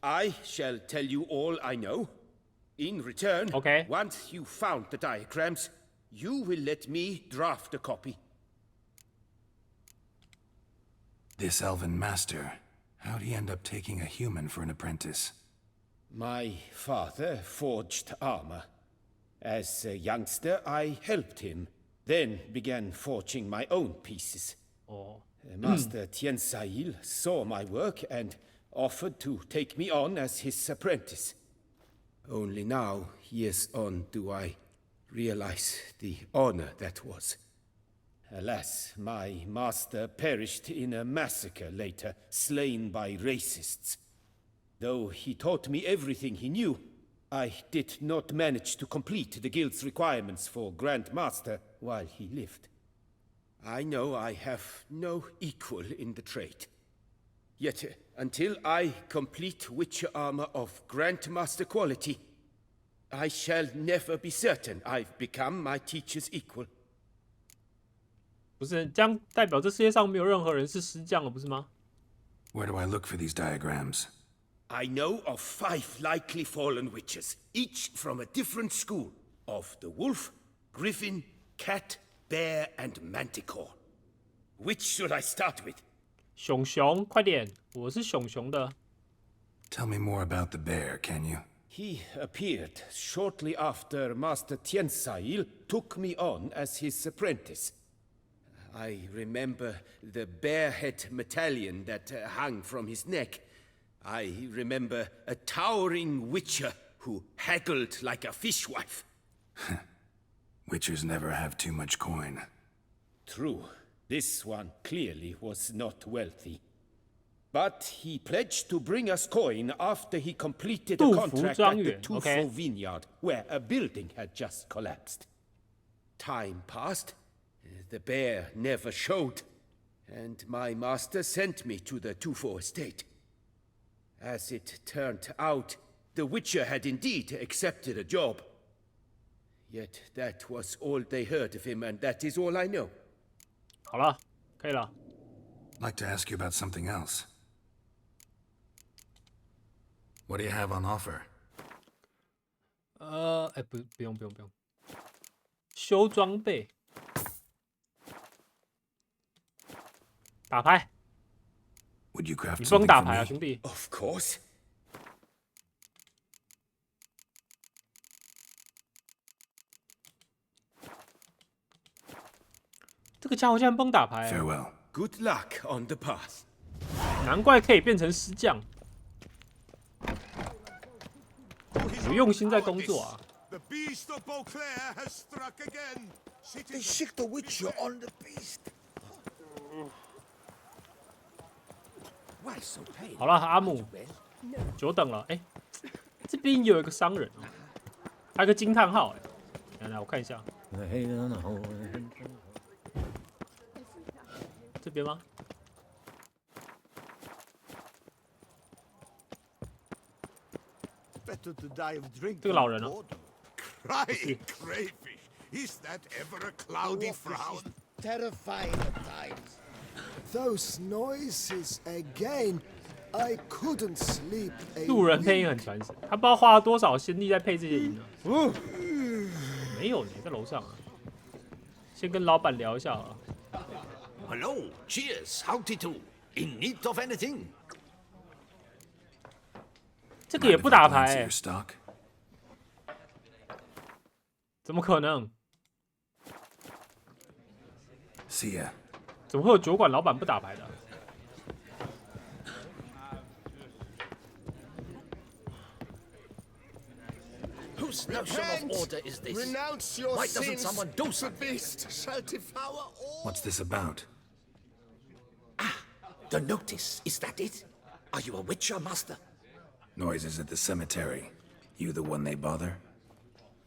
I shall tell you all I know. In return, once you found the diagrams, you will let me draft a copy. This elven master, how'd he end up taking a human for an apprentice? My father forged armor. As a youngster, I helped him, then began forging my own pieces. Master Tiensail saw my work and offered to take me on as his apprentice. Only now, years on, do I realize the honor that was. Alas, my master perished in a massacre later, slain by racists. Though he taught me everything he knew, I did not manage to complete the guild's requirements for Grand Master while he lived. I know I have no equal in the trade. Yet, until I complete Witcher armor of Grandmaster quality, I shall never be certain I've become my teacher's equal. 不是这样，代表这世界上没有任何人是师匠了，不是吗？ Where do I look for these diagrams? I know of 5 likely fallen witches, each from a different school of the wolf, griffin, cat, bear, and manticore. Which should I start with? 熊熊，快点！我是熊熊的。Tell me more about the bear, can you? He appeared shortly after Master Tiensail took me on as his apprentice. I remember the bear-head medallion that hung from his neck. I remember a towering witcher who haggled like a fishwife. Witchers never have too much coin. True. This one clearly was not wealthy. But he pledged to bring us coin after he completed a contract at the Tufo Vineyard, where a building had just collapsed. Time passed. The bear never showed, and my master sent me to the Tufo estate. As it turned out, the Witcher had indeed accepted a job. Yet that was all they heard of him, and that is all I know. 好了，可以了。I'd like to ask you about something else. What do you have on offer? 不用，修装备，打牌。Would you craft 你不能 something 打 for 牌啊， me? 兄弟。 Of course. 这个家伙竟然不能打牌、欸。 Farewell. Good luck on the path. 难怪可以变成师匠，有用心在工作啊。 The beast of Beauclair has struck again. They sick the Witcher on the beast. Why so pale? 好了，阿姆，久等了。哎，这边有一个商人哦，还有个惊叹号哎。来，我看一下。这边吗？这个老人哦。 Crying crayfish. Is that ever a cloudy frown? Terrifying at times. Those noises again. I couldn't sleep. 路人配音很传神，他不知道花了多少心力在配这些音啊。没有呢，在楼上啊。先跟老板聊一下啊。 Hello, cheers, howdy do. In need of anything? 这个也不打牌哎。怎么可能 See ya. 怎么会有酒馆老板不打牌的？ Whose notion of order is this? Renounce your Why doesn't sins. someone do The something? beast shall devour all. What's this about? The notice, is that it? Are you a Witcher, Master? Noises at the cemetery. You the one they bother?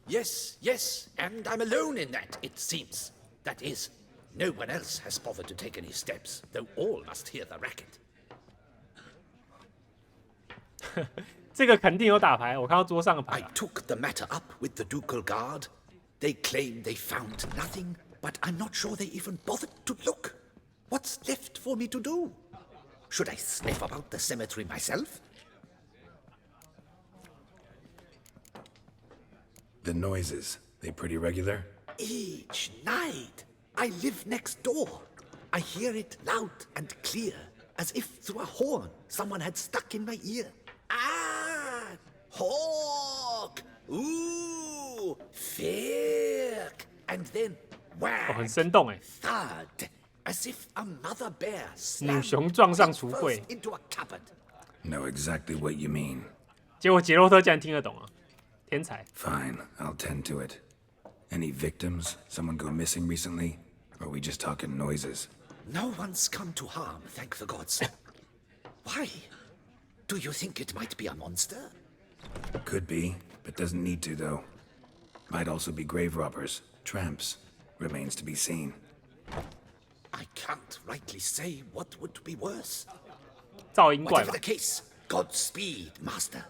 Yes, yes, and I'm alone in that, it seems. That is, no one else has bothered to take any steps, though all must hear the racket. 这个肯定有打牌，我看到桌上的牌。I took the matter up with the ducal guard. They claim they found nothing, but I'm not sure they even bothered to look. What's left for me to do? Should I sniff about the cemetery myself? The noises, they pretty regular? Each night. I live next door. I hear it loud and clear, as if through a horn someone had stuck in my ear. Ah! Hawk! Ooh! Firk! And then whack! 很生动哎。 Thud! As if a mother bear 母 slammed 熊撞上 its 橱 first 柜， into a cupboard. Know exactly what you mean. 结果杰洛特竟然听得懂啊，天才！ Fine, I'll tend to it. Any victims? Someone go missing recently? Or are we just talking noises? No one's come to harm, thank the gods. Why? Do you think it might be a monster? Could be, but doesn't need to, though. Might also be grave robbers, tramps. Remains to be seen. I can't rightly say what would be worse. 噪音怪 Whatever 吧 the case, Godspeed, Master.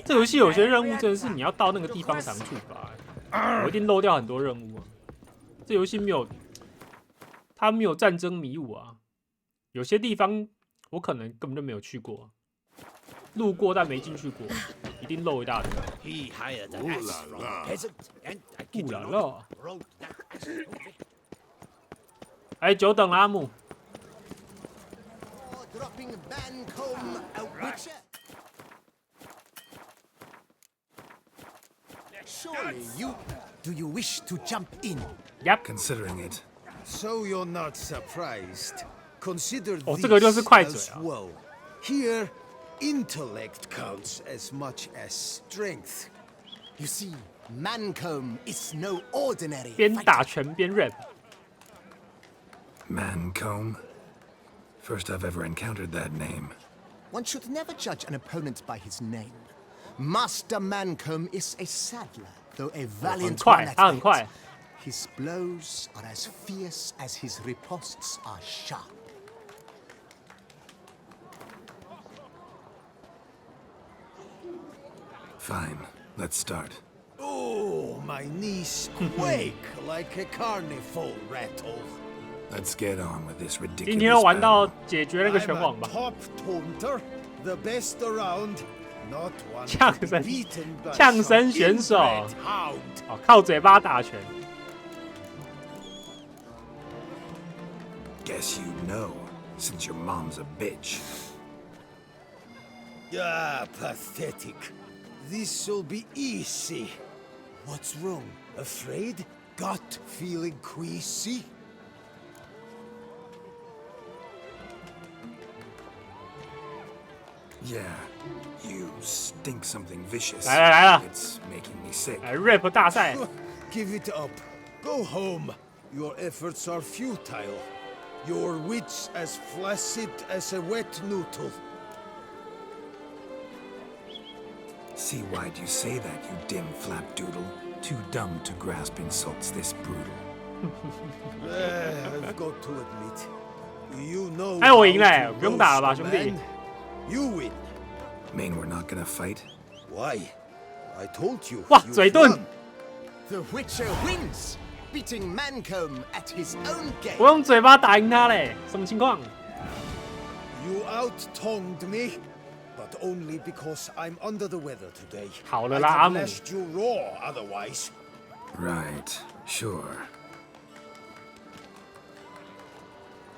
这游戏有些任务真的是你要到那个地方才能触发，我一定漏掉很多任务啊。这游戏没有，它没有战争迷雾啊，有些地方我可能根本就没有去过，路过但没进去过，一定漏一大堆。 He hired an ass from a peasant, and I kid you 啦 not, 啦！ rode that ass over. 哎，久等了阿木。 Dropping Bancombe, a witcher. Surely you. Do you wish to jump in? Yep. Considering it. So you're not surprised. Consider 哦，这个就是快嘴 as 啊。 well. Here, intellect counts as much as strength. You see, Mancombe is no ordinary 边 fighter. 打拳边 rap。 Mancombe? First I've ever encountered that name. One should never judge an opponent by his name. Master Mancombe is a saddler, though a 很 valiant 快 one，at 他很 that. 快。 His blows are as fierce as his riposts are sharp. Fine, let's start. Oh, my knees quake like a carnival rattle. Let's get on with this 今天要 ridiculous 玩到 battle. 解决那个拳王吧。 Top taunter, the best around, not one 呛 to be 声 beaten by 呛 some 声选手， inbred hound. 哦，靠嘴巴打拳。 Guess you know, since your mom's a bitch. Ah, pathetic. This'll be easy. What's wrong? Afraid? Gut feeling queasy? Yeah, you stink something vicious. 来了来了 It's making me sick. 来 rap 大赛， Give it up. Go home. Your efforts are futile. Your wits as flaccid as a wet noodle. See, why'd you say that, you dim flapdoodle? Too dumb to grasp insults this brutal. I've got to admit, you know 哎，我赢了 how 哎， to 不用打了吧， roast 兄 a 弟 man.？ You win. Mean we're not gonna fight? Why? I told you. 哇， you've 嘴遁 won.！ The Witcher wins, beating Mancombe at his own game. 我用嘴巴打赢他嘞，什么情况？ You out-tongued me, but only because I'm under the weather today. 好了 I 啦，阿 could 姆， lest you raw otherwise. Right, sure.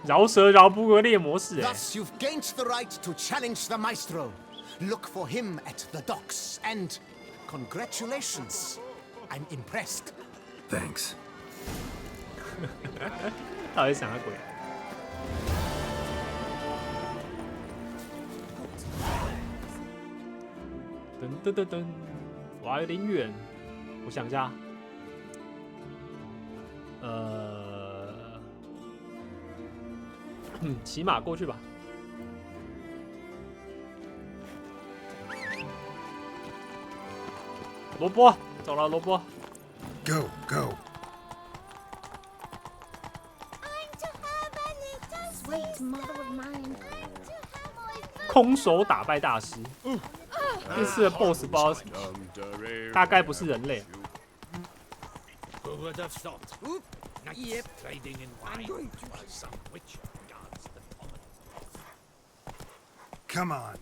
饶舌饶不过猎魔士哎。 Thus, you've gained the right to challenge the Maestro. Look for him at the docks, and congratulations. I'm impressed. Thanks. 到底是啥鬼？噔噔噔噔，哇，有点远，我想一下，骑马过去吧。萝卜，走了，萝卜。Go, go. Sweet mother of mine. 空手打败大师。这次的 BOSS 不知道是什么，大概不是人类。 Who would have thought? Yep. Trading in wine while some witcher guards the common. Come on.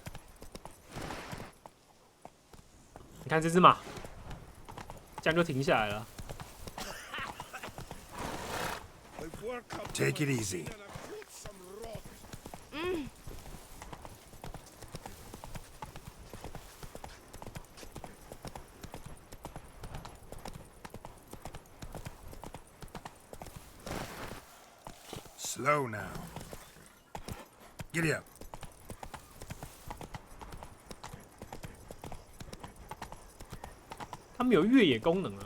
你看这只马，这样就停下来了。 Take it easy. Slow now. Giddy up. 他们有越野功能啊，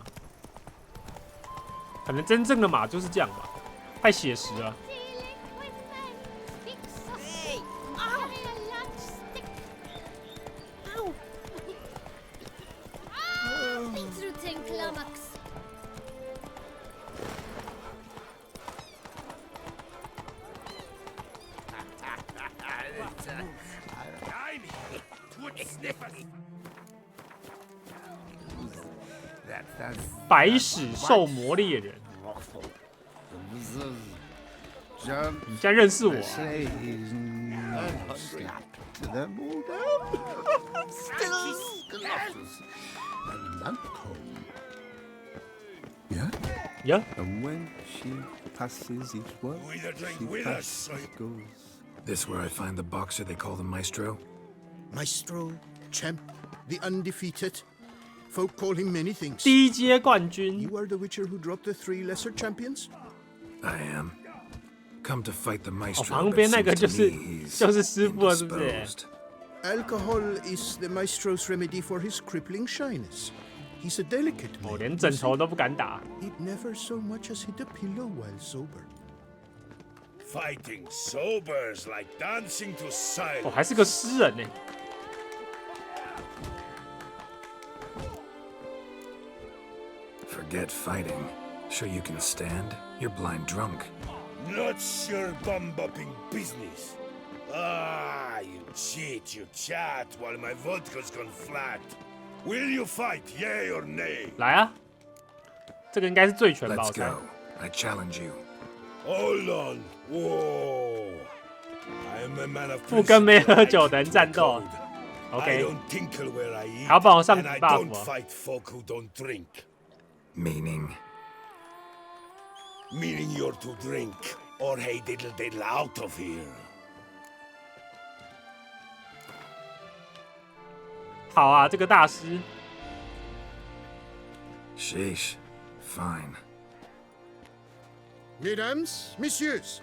可能真正的马就是这样吧，太写实了。 白史兽魔猎人，你竟然认识我、Yeah? Yeah? And when she passes each word, she passes goes. This where I find the boxer they call the Maestro? Maestro, champ, the undefeated. Folk call him many things. 第一阶冠军。 You are the witcher who dropped the 3 lesser champions? I am. Come to fight the Maestro. 旁边那个就是师傅了，是不是？ Alcohol is the maestro's remedy for his crippling shyness. He's a delicate man. 我连枕头都不敢打。 He'd never so much as hit a pillow while sober. Fighting sober's like dancing to silence. 我还是个诗人呢。 Forget fighting. Sure you can stand? You're blind drunk. Not your bum-bopping business. Ah, you cheat, you chat, while my vodka's gone flat. Will you fight, yay or nay? 来啊，这个应该是醉拳吧？ Let's 我猜。 go. I challenge you. Hold on. Whoa. I am a man of 不跟没喝 principle. 酒的人战斗。 I OK， don't tinkle where I eat, 还要帮我上 and I buff don't 哦。 fight folk who don't drink. Meaning? Meaning you're to drink, or hey diddle diddle out of here. 好啊，这个大师。 Sheesh. Fine. Mesdames, messieurs,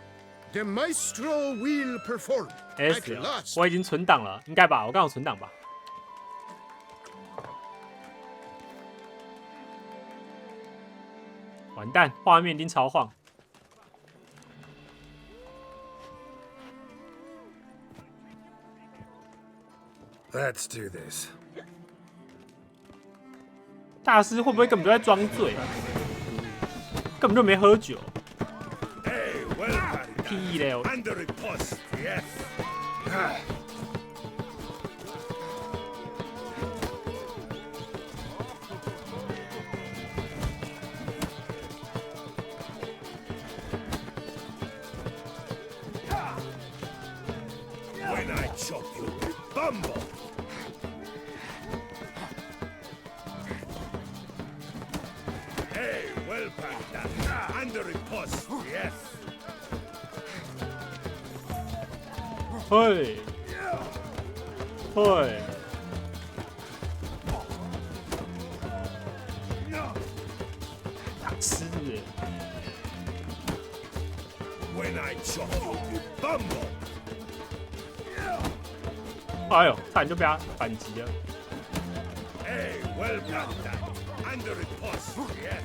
the maestro will perform. S， At last. 我已经存档了，应该吧？我刚好存档吧。完蛋，画面已经超晃。 Let's do this. 大师会不会根本就在装醉？根本就没喝酒。 Hey, well done. 屁嘞！ Under a post, yes. When I chop you, bumble. Hey, well done. Under a post, yes. 嘿，嘿，大师。 When I chop you, you bumble. 哎呦，差点就被他反击了。 Hey, well done. Under a post, yes.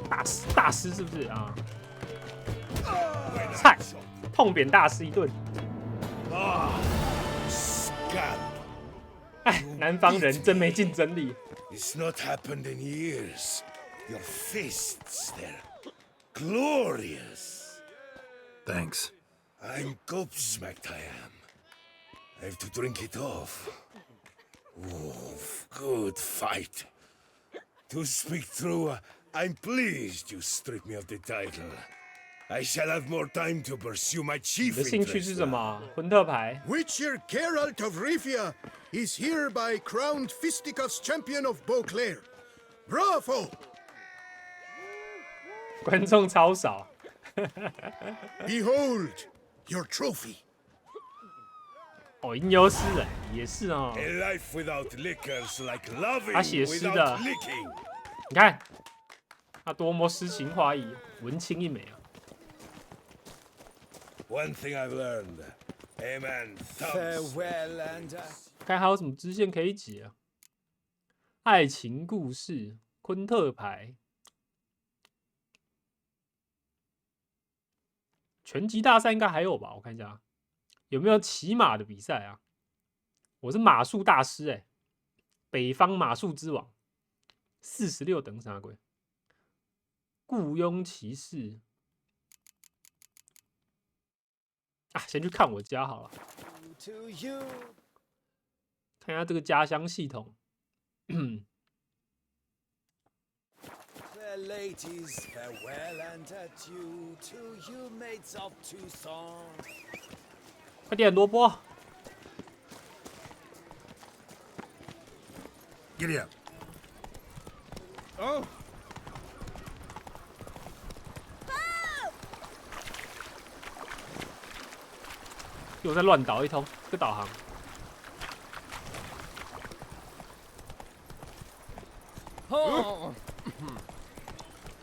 大师是不是啊？菜，痛扁大师一顿。哎，南方人真没竞争力。It's not happened in years. Your fists, they're glorious. Thanks. I'm gobsmacked, I am. I have to drink it off. Oh, good fight. To speak true, I'm pleased you stripped me of the title. I shall have more time to pursue my 你 chief 的兴趣 interest 是什 now. 么？昆特牌。 Witcher Geralt of Rivia is hereby crowned Fisticuffs champion of Beauclair. Bravo! 观众超少。Behold your trophy. 哦，吟游诗人也是哦。 A life without liquors like loving 他写诗的 without licking. 你看，他多么诗情画意，文青一枚啊！ One thing I've learned, a man thumbs. Farewell and 看还有什么支线可以解啊？爱情故事，昆特牌，拳击大赛应该还有吧？我看一下有没有骑马的比赛啊？我是马术大师哎、北方马术之王，46等啥鬼？雇佣骑士啊，先去看我家好了，看一下这个家乡系统。Fair ladies, farewell and adieu to you maids of Tucson. 快点，萝卜！ Giddy up. Oh. 又在乱导一通，这个导航。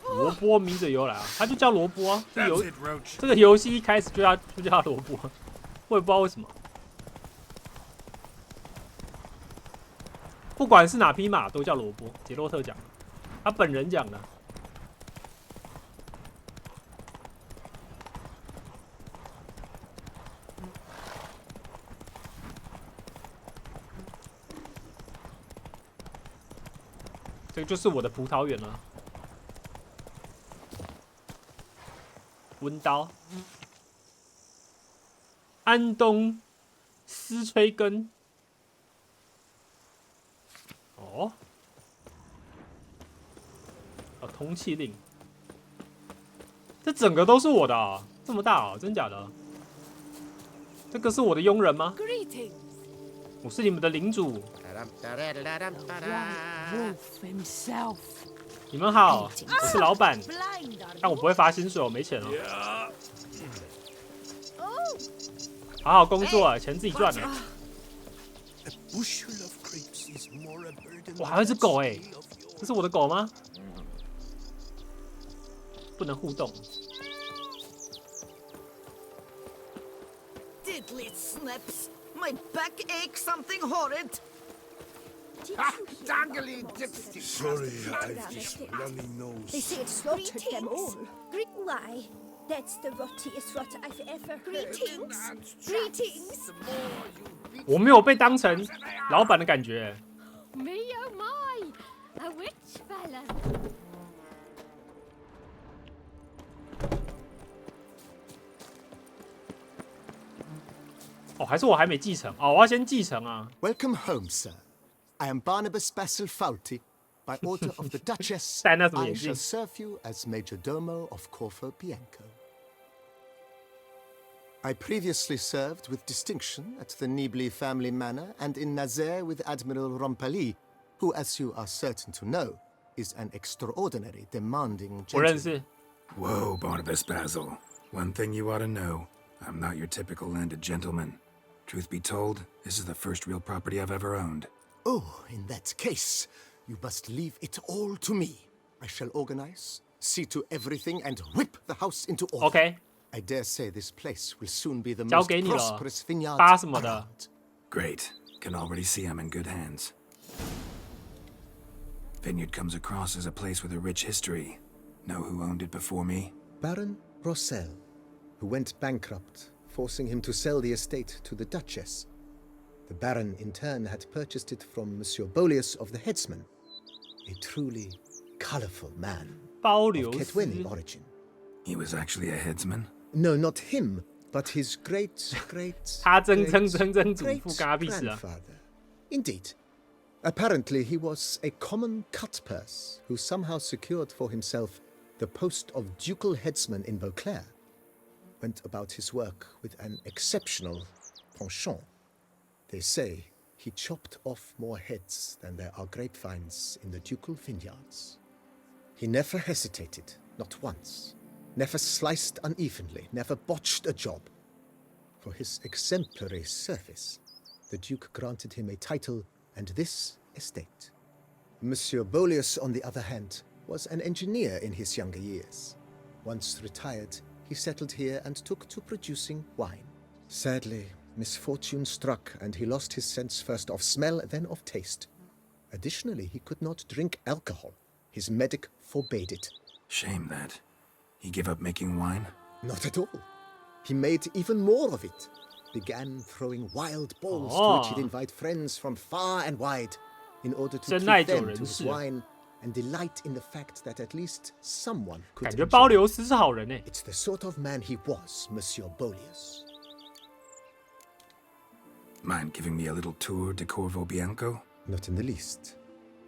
萝卜名字由来啊，它就叫萝卜啊。这个游戏一开始就叫萝卜，我也不知道为什么。不管是哪匹马都叫萝卜，杰洛特讲的，他本人讲的。这个就是我的葡萄园了。温刀，安东斯崔根。哦，哦，通缉令，这整个都是我的啊、这么大啊、真假的？这个是我的佣人吗？ Greetings. 我是你们的领主。 Wolf himself. 你们好，我是老板，但我不会发薪水，我没钱哦。好好工作啊，钱自己赚的。哇，还有一只狗哎，这是我的狗吗？不能互动。 Diddly snips! My back aches something horrid. Dangly dipsy. Sorry, I've this runny nose. They say it slaughtered them all. Why? That's the rottiest rot I've ever heard. Greetings. Greetings. 我没有被当成老板的感觉。 Me oh my! A witch fella. 哦，还是我还没继承哦，我要先继承啊。 Welcome home, sir. I am Barnabas Basil Fauti. By order of the Duchess, 戴那什么 I 眼镜 shall serve you as Major Domo of Corfu Bianco. I previously served with distinction at the Nibli family manor and in Nazaire with Admiral Rompali, who, as you are certain to know, is an extraordinary demanding 我认 gentleman. 识。 Whoa, Barnabas Basil. One thing you ought to know. I'm not your typical landed gentleman. Truth be told, this is the first real property I've ever owned. Oh, in that case, you must leave it all to me. I shall organize, see to everything, and whip the house into order. OK， I dare say this place will soon be the 交 most 给你了 prosperous vineyard 扒什么的 around. Great. Can already see I'm in good hands. Vineyard comes across as a place with a rich history. Know who owned it before me? Baron Rossel, who went bankrupt, forcing him to sell the estate to the Duchess. The Baron, in turn, had purchased it from Monsieur Bolius of the Headsman, a truly colorful man of Ketweni origin. He was actually a headsman? No, not him, but his great-great-great-great-grandfather. Indeed. Apparently, he was a common cut-purse who somehow secured for himself the post of ducal headsman in Beauclair. Went about his work with an exceptional penchant. They say he chopped off more heads than there are grapevines in the ducal vineyards. He never hesitated, not once. Never sliced unevenly, never botched a job. For his exemplary service, the Duke granted him a title and this estate. Monsieur Bolius, on the other hand, was an engineer in his younger years. Once retired, he settled here and took to producing wine. Sadly, misfortune struck and he lost his sense first of smell, then of taste. Additionally, he could not drink alcohol. His medic forbade it. Shame that. He gave up making wine? Not at all. He made even more of it. Began throwing wild balls to which he'd invite friends from far and wide in order to treat them to his wine and delight in the fact that at least someone could enjoy it. It's the sort of man he was, Monsieur Bolius. Mind giving me a little tour de Corvo Bianco? Not in the least.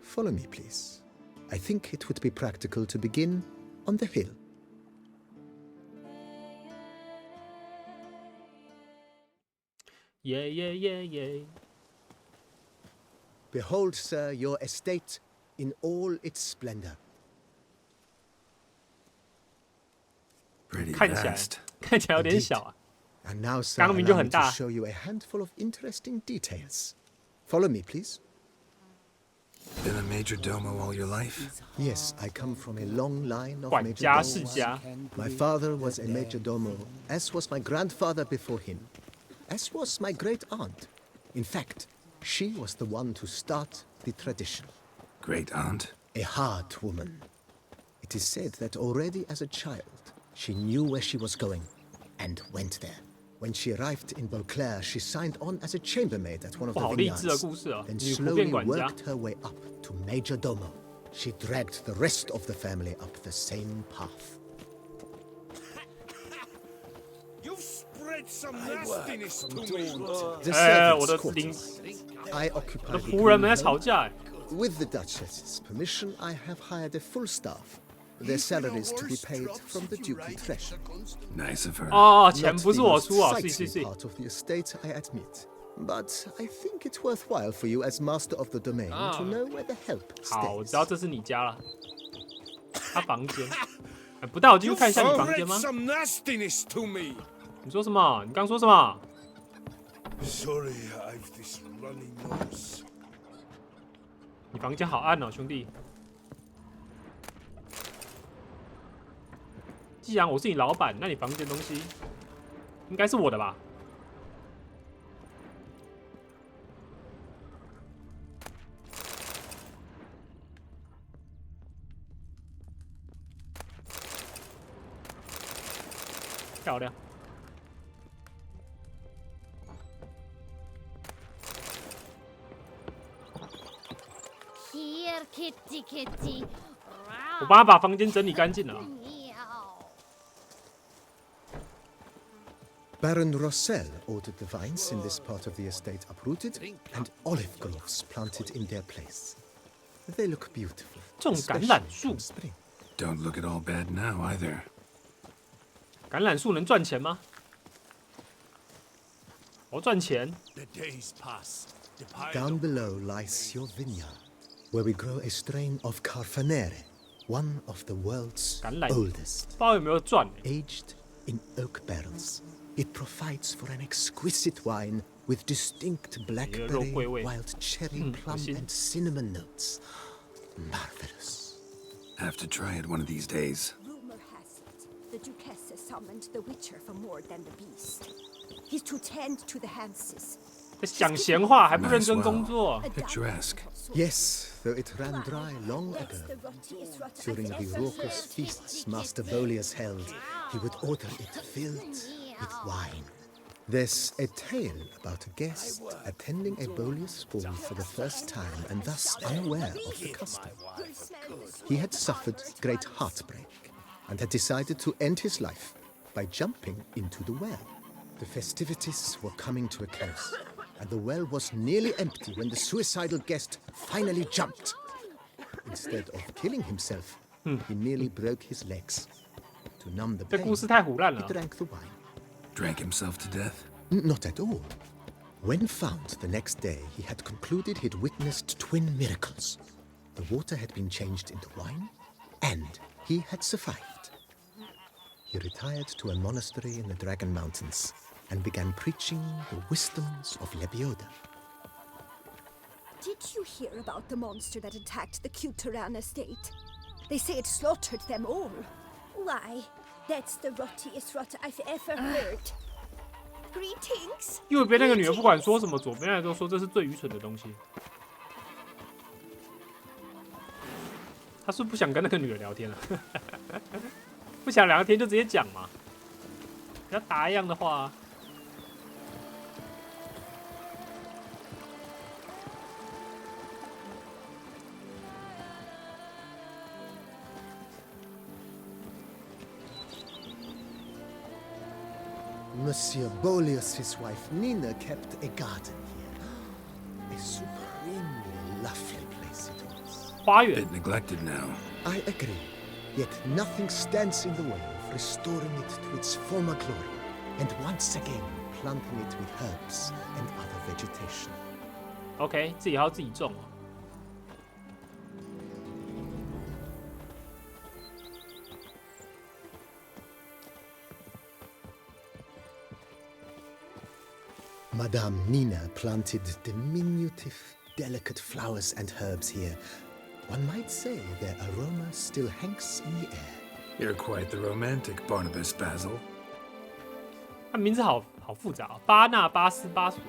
Follow me, please. I think it would be practical to begin on the hill. Yeah. Behold, sir, your estate in all its splendor. Pretty 看起来有点小啊。 And now, sir, allow me to show you a handful of interesting details. Follow me, please. Been a major domo all your life? Yes, I come from a long line of major domos. My father was a major domo, as was my grandfather before him, as was my great-aunt. In fact, she was the one to start the tradition. Great-aunt? A hard woman. It is said that already as a child, she knew where she was going and went there. When she arrived in Beauclair, she signed on as a chambermaid at one of the vineyards, then slowly worked her way up to major domo. She dragged the rest of the family up the same path. You've spread some nastiness to me. The servants' quarters. I occupy the green room. With the Duchess's permission, I have hired a full staff. Their salaries to be paid from the ducal treasure. Nice of her. Oh, 钱不是我出啊， Not the most exciting part of the estate, I admit. But I think it's worthwhile for you as master of the domain to know where the help stays. 好，我知道这是你家了。他房间，不带我进去看一下你房间吗？你说什么？你刚说什么 Sorry, I've this running nose. 你房间好暗哦，兄弟。既然我是你老板，那你房间东西应该是我的吧？漂亮。Here, kitty, kitty. 我帮他把房间整理干净了。 Baron Rossel ordered the vines in this part of the estate uprooted and olive groves planted in their place. They look beautiful. 种橄榄树 Don't look at all bad now either. 橄榄树能赚钱吗？我赚钱。 Down below lies your vineyard, where we grow a strain of Carfanere, one of the world's oldest. 不知道有没有赚 Aged in oak barrels, it provides for an exquisite wine with distinct blackberry, wild cherry, plum, and cinnamon notes. Marvelous. Have to try it one of these days. Rumor has it, the Duchess has summoned the Witcher for more than the beast. He's to tend to the Hanses, 在讲闲话，还不认真工作。 Picturesque. Yes, though it ran dry long ago. During the raucous feasts Master Bolius held, he would order it filled with wine. There's a tale about a guest attending a Bolius ball for the first time and thus unaware of the custom. He had suffered great heartbreak and had decided to end his life by jumping into the well. The festivities were coming to a close, and the well was nearly empty when the suicidal guest finally jumped. Instead of killing himself, he merely broke his legs. To numb the pain, he drank the wine. Drank himself to death? Not at all. When found the next day, he had concluded he'd witnessed twin miracles. The water had been changed into wine, and he had survived. He retired to a monastery in the Dragon Mountains and began preaching the wisdoms of Lebioda. Did you hear about the monster that attacked the Kuteran estate? They say it slaughtered them all. Why, that's the rottiest rot I've ever heard. Greetings. 右边那个女人不管说什么，左边那个都说这是最愚蠢的东西。他是不想跟那个女人聊天了，不想聊天就直接讲嘛，不要答一样的话。 Monsieur Bolius, his wife Nina, kept a garden here. A supremely lovely place it was. Bit neglected now. I agree. Yet nothing stands in the way of restoring it to its former glory, and once again planting it with herbs and other vegetation. OK， 自己还要自己种哦。 Madame Nina planted diminutive, delicate flowers and herbs here. One might say their aroma still hangs in the air. You're quite the romantic, Barnabas Basil. 他名字好复杂哦，巴纳巴斯巴索。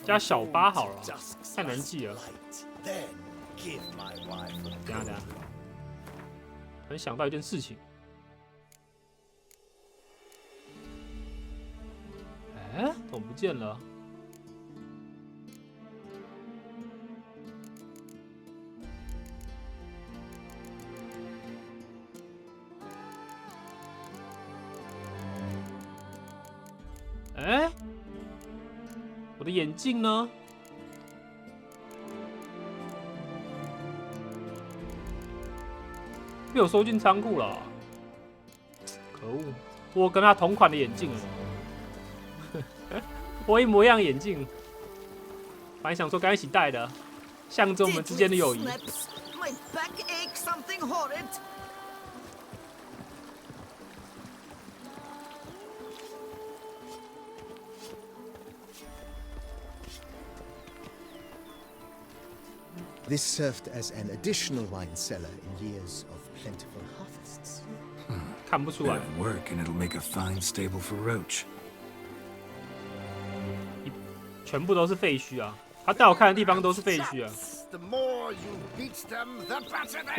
加小巴好了，太难记了。等一下，突然想到一件事情。 哎，怎么不见了？哎，我的眼镜呢？被我收进仓库了。可恶！我跟他同款的眼镜了。 我一模一样眼镜，本来想说跟他一起戴的，象征我们之间的友谊。 My back aches something horrid. This served as an additional wine cellar in years of plentiful harvests. 看不出来。 Bit of work and it'll make a fine stable for Roach. 全部都是废墟啊！他带我看的地方都是废墟啊！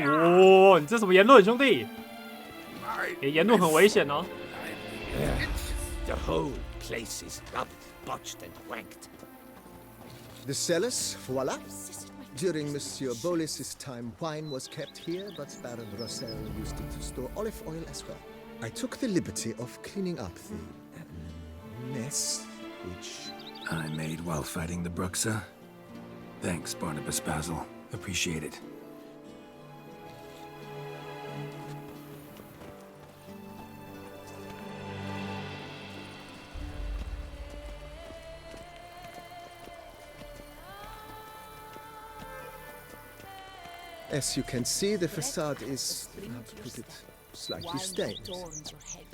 哦，你这什么言论，兄弟？言论很危险哦。The whole place is rubbed, botched, and wanked. The cellars, voila. During Monsieur Bolis's time, wine was kept here, but Baron Rossel used it to store olive oil as well. I took the liberty of cleaning up the mess, which I made while fighting the Bruxa. Thanks, Barnabas Basil. Appreciate it. As you can see, the facade is, how to put it, slightly stained.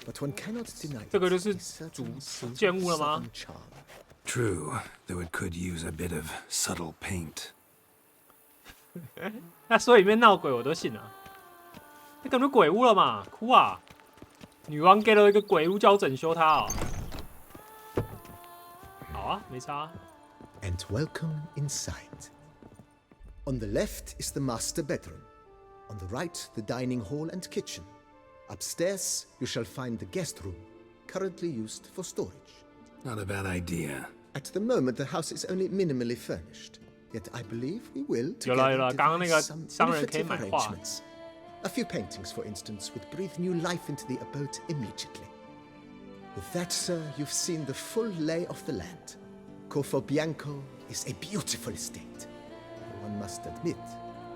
But one cannot deny it. 这个就是主建物了吗？ True, though it could use a bit of subtle paint. 那说里面闹鬼我都信了，那感觉鬼屋了嘛？哭啊！女王给了一个鬼屋叫我整修它哦。好啊，没差。And welcome inside. On the left is the master bedroom. On the right, the dining hall and kitchen. Upstairs, you shall find the guest room, currently used for storage. Not a bad idea. At the moment, the house is only minimally furnished. Yet I believe we will 有了 together 刚刚那个 devise some 商人可以 innovative 买画。 arrangements. A few paintings, for instance, would breathe new life into the abode immediately. With that, sir, you've seen the full lay of the land. Corfo Bianco is a beautiful estate. One must admit,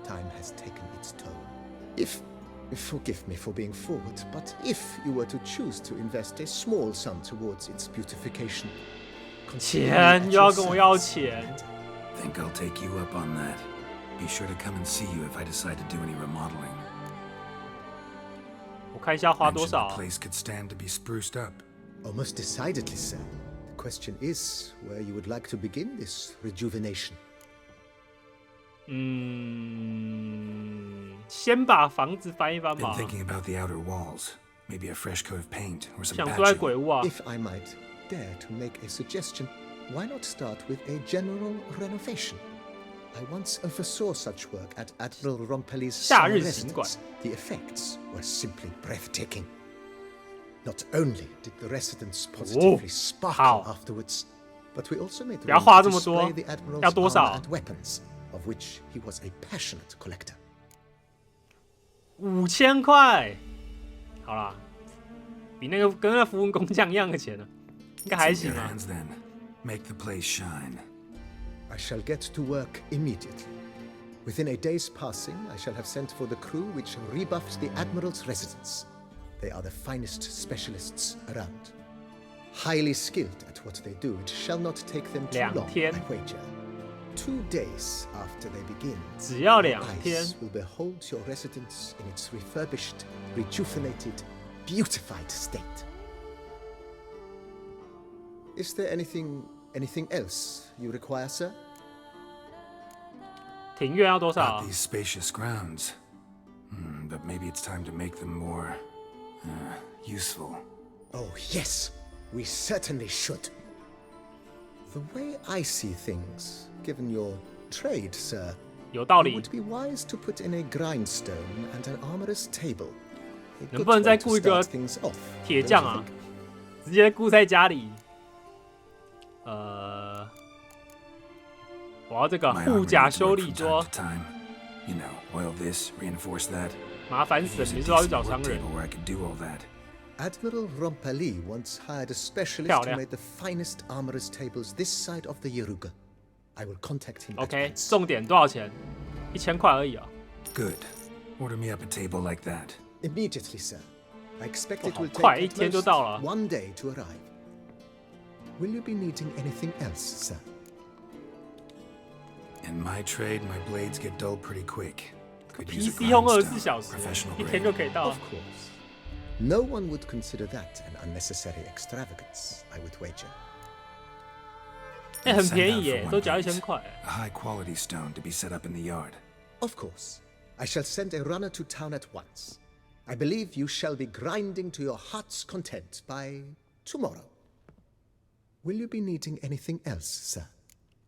time has taken its toll. Forgive me for being forward, but if you were to choose to invest a small sum towards its beautification, 钱又要跟我要钱。 Think I'll take you up on that. Be sure to come and see you if I decide to do any remodeling. 我看一下花多 Mentioned 少 the。place could stand to be spruced up. Almost decidedly, sir. The question is where you would like to begin this rejuvenation. 先把房子翻一翻 Been 吧。 thinking about the outer walls. Maybe a fresh coat of paint or some 想住在 patching. 鬼屋啊。 If I might dare to make a suggestion, why not start with a general renovation? I once oversaw such work at Admiral Rompelli's 夏 summer 日行馆。 residence. The effects were simply breathtaking. Not only did the residents positively sparkle afterwards, but we also made 不要 room 花 to 这么多 display the 要 Admiral's 多少 armor and weapons, of which he was a passionate collector. 5000块。好啦，比那个跟那符文工匠一样的钱呢，应该还 It's 行 in your 啊。 hands then. Make the place shine. I shall get to work immediately. Within a day's passing, I shall have sent for the crew which rebuffed the Admiral's residence. They are the finest specialists around. Highly skilled at what they do, it shall not take them too 2 long, 天 I wager. 2 days after they begin, 只要 your 2 天 eyes will behold your residence in its refurbished, rejuvenated, beautified state. Is there anything else you require, sir? 庭院要多少 Got 啊？ these spacious grounds. But maybe it's time to make them more useful. Oh, yes, we certainly should. The way I see things, given your trade, sir, 有道 it 理 would。be wise to put in a grindstone and an armorer's table. A 能 good 不能再 way to 雇一个 start things off, 铁 don't 匠 you 啊 think?？直接雇在家里。我要这个 My 护 armor 甲 needs 修 work 理 from 桌 time，to time. You know, oil this, reinforce that. 麻烦死了， Use 每 a 次都要去 decent 找 work 商人。 table where I could do all that. Admiral Rompelli once hired a specialist 漂 who 亮 made the finest armorer's tables this side of the Yaruga. I will contact him at OK， once. 重点多少钱？1000块而已啊。 Good. Order me up a table like that. Immediately, sir. I expect it 好 will take 快，一 at 天就 most 到了。 1 day to arrive. Will you be needing anything else, sir? In my trade, my blades get dull pretty quick. Could use a PC 用24 grindstone, 小时， professional 一天 grade. 就可以到 Of。course. No one would consider that an unnecessary extravagance, I would wager. 哎，很 Send 便 out 宜 for 耶， one 都只要 piece. 1000块。 A high-quality stone to be set up in the yard. Of course. I shall send a runner to town at once. I believe you shall be grinding to your heart's content by tomorrow. Will you be needing anything else, sir?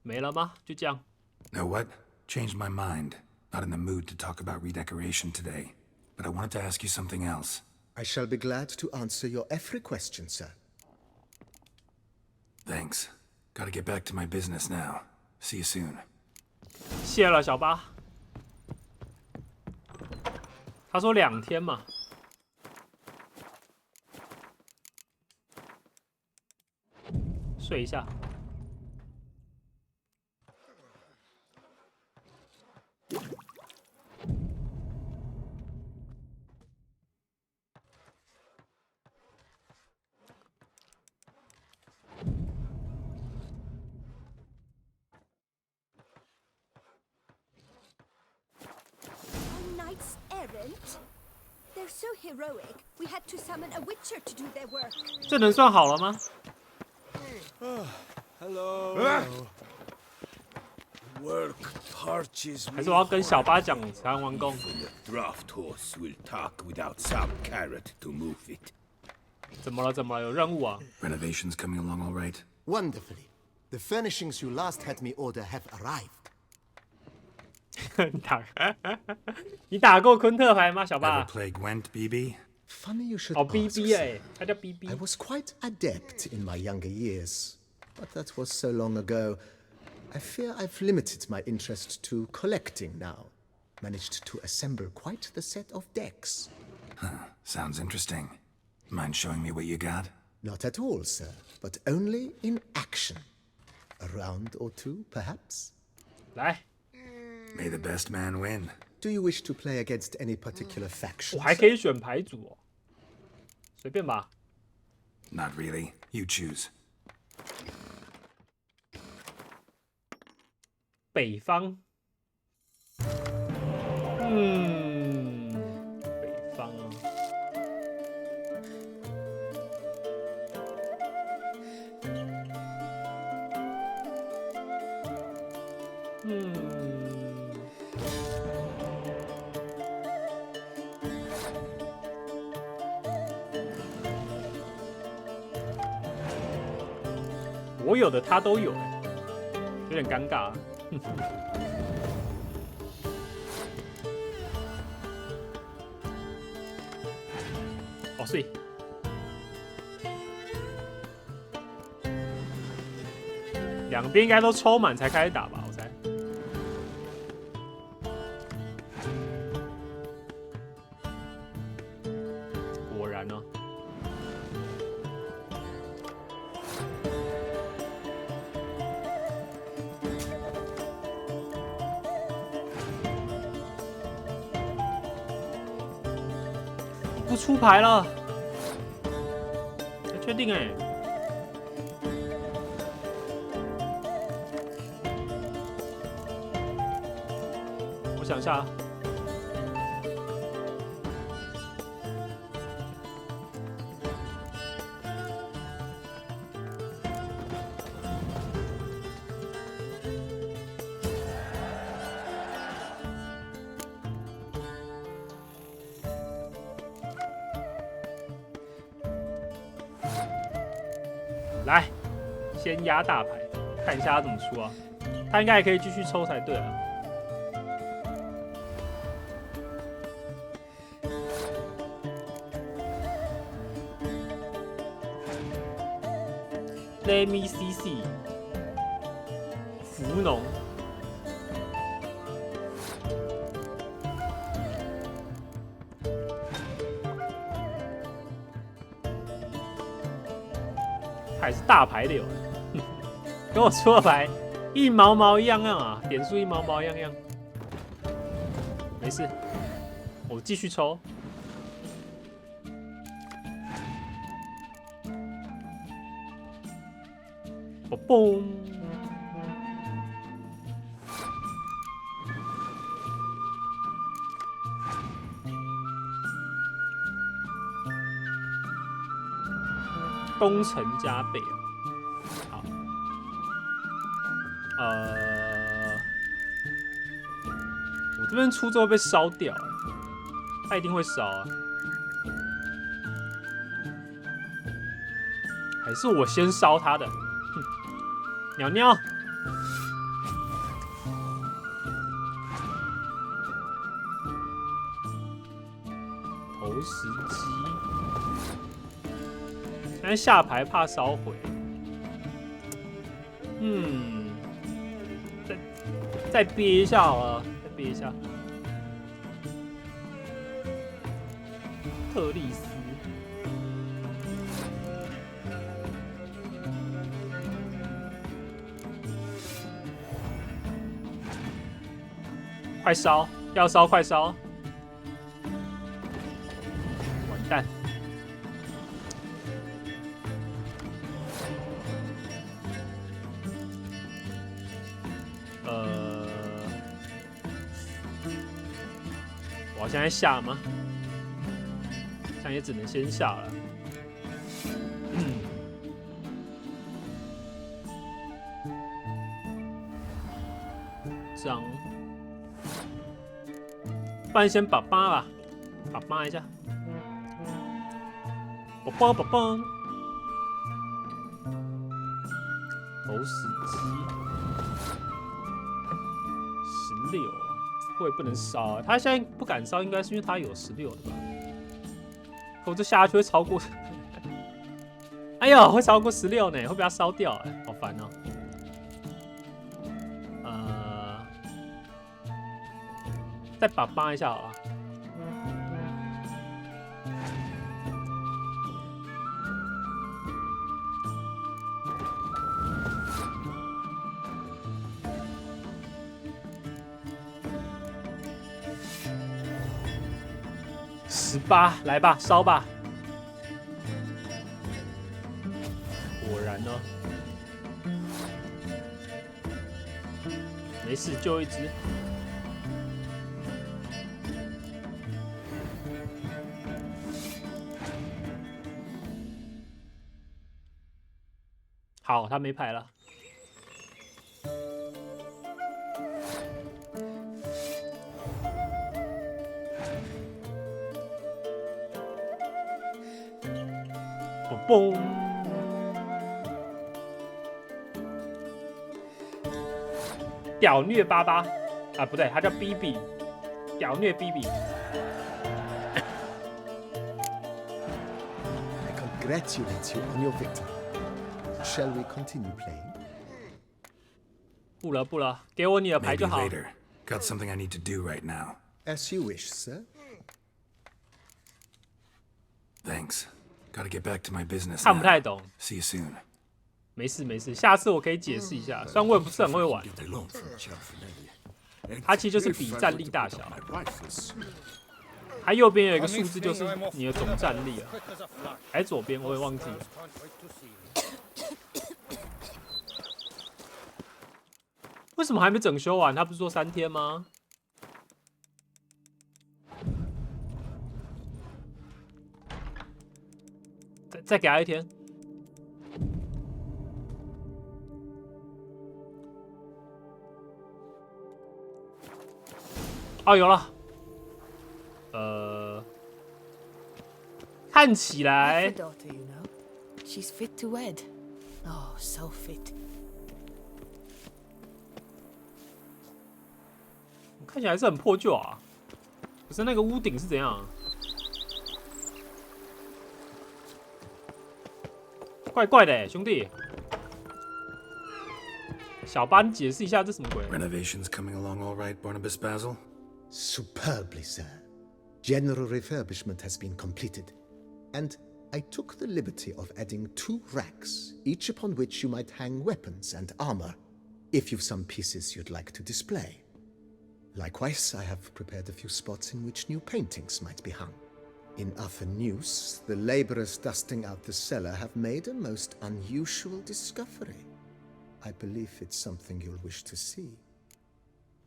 没了吗？就这样。 Know what? Changed my mind. Not in the mood to talk about redecoration today. But I wanted to ask you something else. I shall be glad to answer your every question, sir. Thanks. Gotta get back to my business now. See you soon. 谢了，小八。他说2天嘛。睡一下。A knight's errant? They're so heroic, we had to summon a witcher to do their work. 这能算好了吗？ Hello. Work parches 还是我要跟小八讲才能完工？ The draft horse will talk without some carrot to move it. 怎么了？怎么了？有任务啊 Renovations coming along all right? Wonderfully. The furnishings you last had me order have arrived. 你打过昆特牌吗，小 Ever 爸？ play Gwent, BB? Funny you should 哦 ask, ，BB 哎，他叫 BB。 I was quite adept in my younger years, but that was so long ago. I fear I've limited my interest to collecting now. Managed to assemble quite the set of decks. Huh, sounds interesting. Mind showing me what you got? Not at all, sir, but only in action. A round or two, perhaps? 来， May the best man win. Do you wish to play against any particular faction? 我还可以选牌组哦，随便吧。 Not really. You choose. 北方，北方啊，我有的他都有，有点尴尬。哦，所以两边应该都抽满才开始打吧，我猜。果然呢、不出牌了，确定哎、我想一下啊，来，先压大牌，看一下他怎么出啊。他应该还可以继续抽才对啊。Let me see， 福农。还是大牌流，跟我出的牌一毛毛一样样啊，点数一毛毛一样样。没事，我继续抽。我嘣！攻城加倍啊！好，我这边出之后被烧掉，他一定会烧啊！还是我先烧他的？鸟鸟，投石机。但是下牌怕烧毁，再憋一下好了，再憋一下。特丽斯，快烧，要烧快烧，完蛋。我现在下吗？这样也只能先下了。张，不然先把八吧，把八一下。梆梆梆，投石机16，我也不能烧啊。他现在不敢烧，应该是因为他有16的吧？可我这下去会超过，哎呦，会超过16呢，会被他烧掉哎，好烦哦。再把扒一下好了。18，来吧，烧吧。果然呢，没事，就一只。好，他没牌了。嘣！屌虐88啊，不对，他叫 BB， 屌虐 BB。I congratulate you on your victory. Shall we continue playing? 不了不了，给我你的牌就好。 Maybe later. Got something I need to do right now. As you wish, sir. Thanks. Gotta get back to my business 看不太懂。 See you soon. 没事没事，下次我可以解释一下。虽然我也不是很会玩，它其实就是比战力大小。它右边有一个数字，就是你的总战力啊，还是左边我也忘记了。为什么还没整修完？他不是说3天吗？再给他1天。哦，有了。看起来。She's fit to wed. Oh, so fit. 看起来是很破旧啊，可是那个屋顶是怎样？怪怪的哎，兄弟。小班解释一下这什么鬼 Renovations coming along all right, Barnabas Basil? Superbly, sir. General refurbishment has been completed, and I took the liberty of adding 2 racks, each upon which you might hang weapons and armor, if you've some pieces you'd like to display. Likewise, I have prepared a few spots in which new paintings might be hung. In other news, the laborers dusting out the cellar have made a most unusual discovery. I believe it's something you'll wish to see.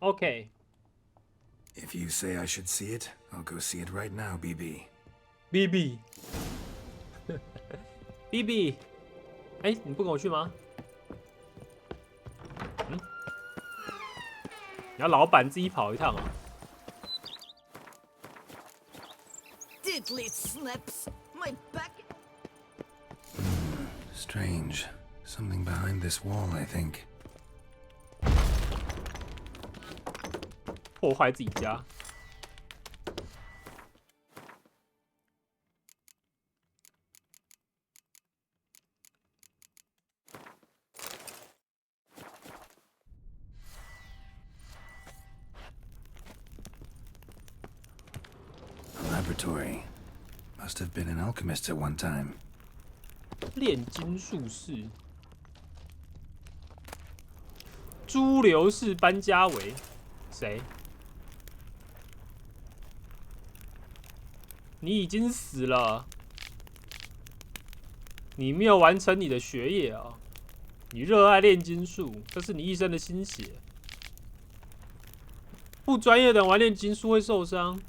Okay. If you say I should see it, I'll go see it right now, BB. BB ，BB， 哎，你不跟我去吗？嗯，你要老板自己跑一趟啊。Diddly snaps, my back. Strange. Something behind this wall, I think. 破坏自己家。A laboratory. Must have been an alchemist at one time. 炼金术士。朱流士班加维，谁？你已经死了，你没有完成你的学业啊！你热爱炼金术，这是你一生的心血。不专业的人玩炼金术会受伤。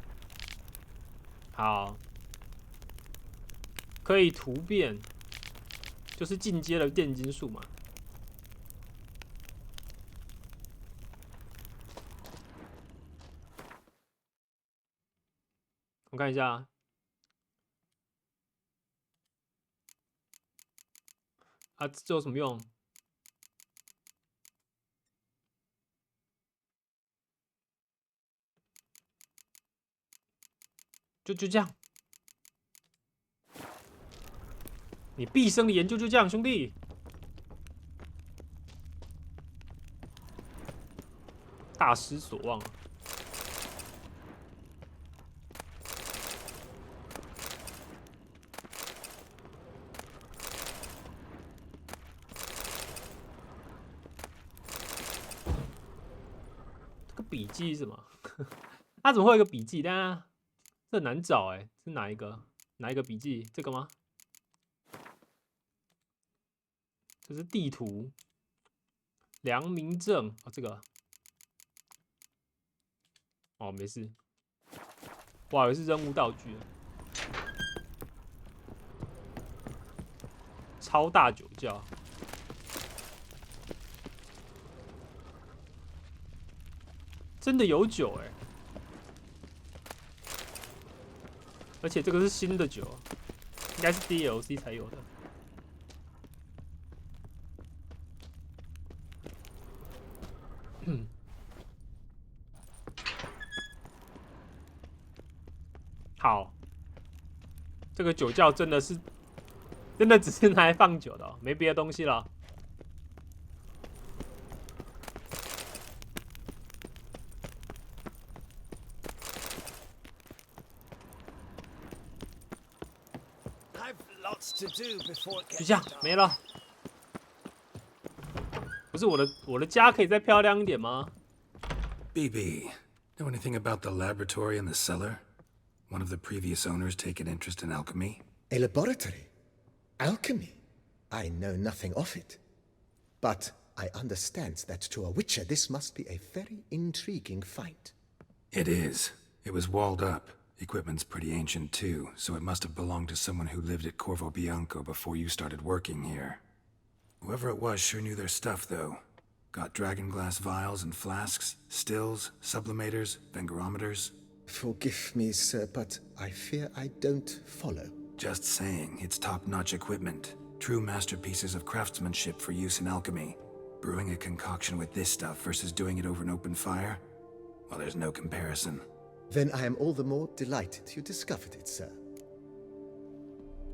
好，可以突变，就是进阶的炼金术嘛。我看一下。啊，这有什么用？就这样，你毕生的研究就这样，兄弟。大失所望。这个笔记是什么？他怎么会有一个笔记？但是这很难找哎，是哪一个？哪一个笔记？这个吗？这是地图，良民证哦，这个哦，没事。我以为是任务道具。超大酒窖，真的有酒哎！而且这个是新的酒，应该是 DLC 才有的。好，这个酒窖真的只是拿来放酒的哦，没别的东西了。就这样没了。不是我的家可以再漂亮一点吗 BB, know anything about the laboratory in the cellar? One of the previous owners take an interest in alchemy? A laboratory? Alchemy? I know nothing of it. But I understand that to a witcher this must be a very intriguing find. It is. It was walled up. Equipment's pretty ancient too, so it must have belonged to someone who lived at Corvo Bianco before you started working here. Whoever it was sure knew their stuff, though. Got dragon glass vials and flasks, stills, sublimators, vengerometers. Forgive me, sir, but I fear I don't follow. Just saying, it's top-notch equipment. True masterpieces of craftsmanship for use in alchemy. Brewing a concoction with this stuff versus doing it over an open fire? Well, there's no comparison. Then I am all the more delighted you discovered it, sir.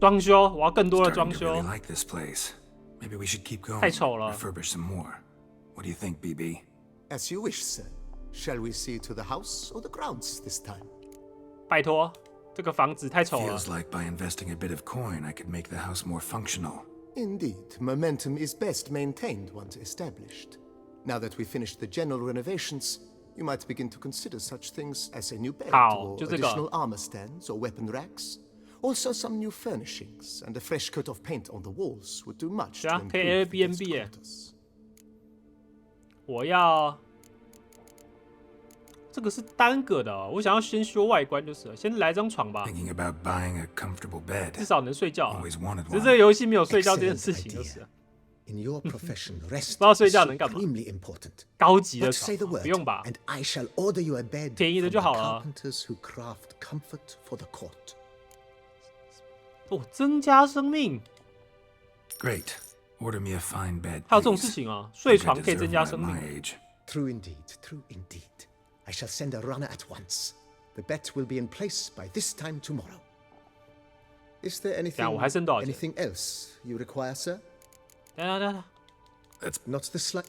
装修，我要更多的装 Starting to 修。 really like this place. Maybe we should keep going. 太丑了。 Refurbish some more. What do you think, BB? As you wish, sir. Shall we see to the house or the grounds this time? 拜托，这个房子太丑了。 Feels like by investing a bit of coin, I could make the house more functional. Indeed, momentum is best maintained once established. Now that we've finished the general renovations, you might begin to consider such things as a new bed or additional armor stands or weapon racks. Also, some new furnishings and a fresh coat of paint on the walls would do much to improve the guest quarters. 我要这个是单个的哦，我想要先修外观就是了，先来张床吧。 Thinking about buying a comfortable bed. 至少能睡觉啊。 Always wanted 只是 one. 这个游戏没有睡觉这件事情就是了。 In your profession, rest 不知道睡觉能干嘛？ extremely important. 高级的 But say the 床 word, 不用吧？ and I shall order you a bed 便宜的 from 就 the 好了。 carpenters who craft comfort for the court. 哦，增加生命。 Great. Order me a fine bed. 还有这种事情啊？睡床可以增加生命。 True indeed, true indeed. I shall send a runner at once. The bet will be in place by this time tomorrow. Is there anything else you require, sir? 等。 That's not the slight.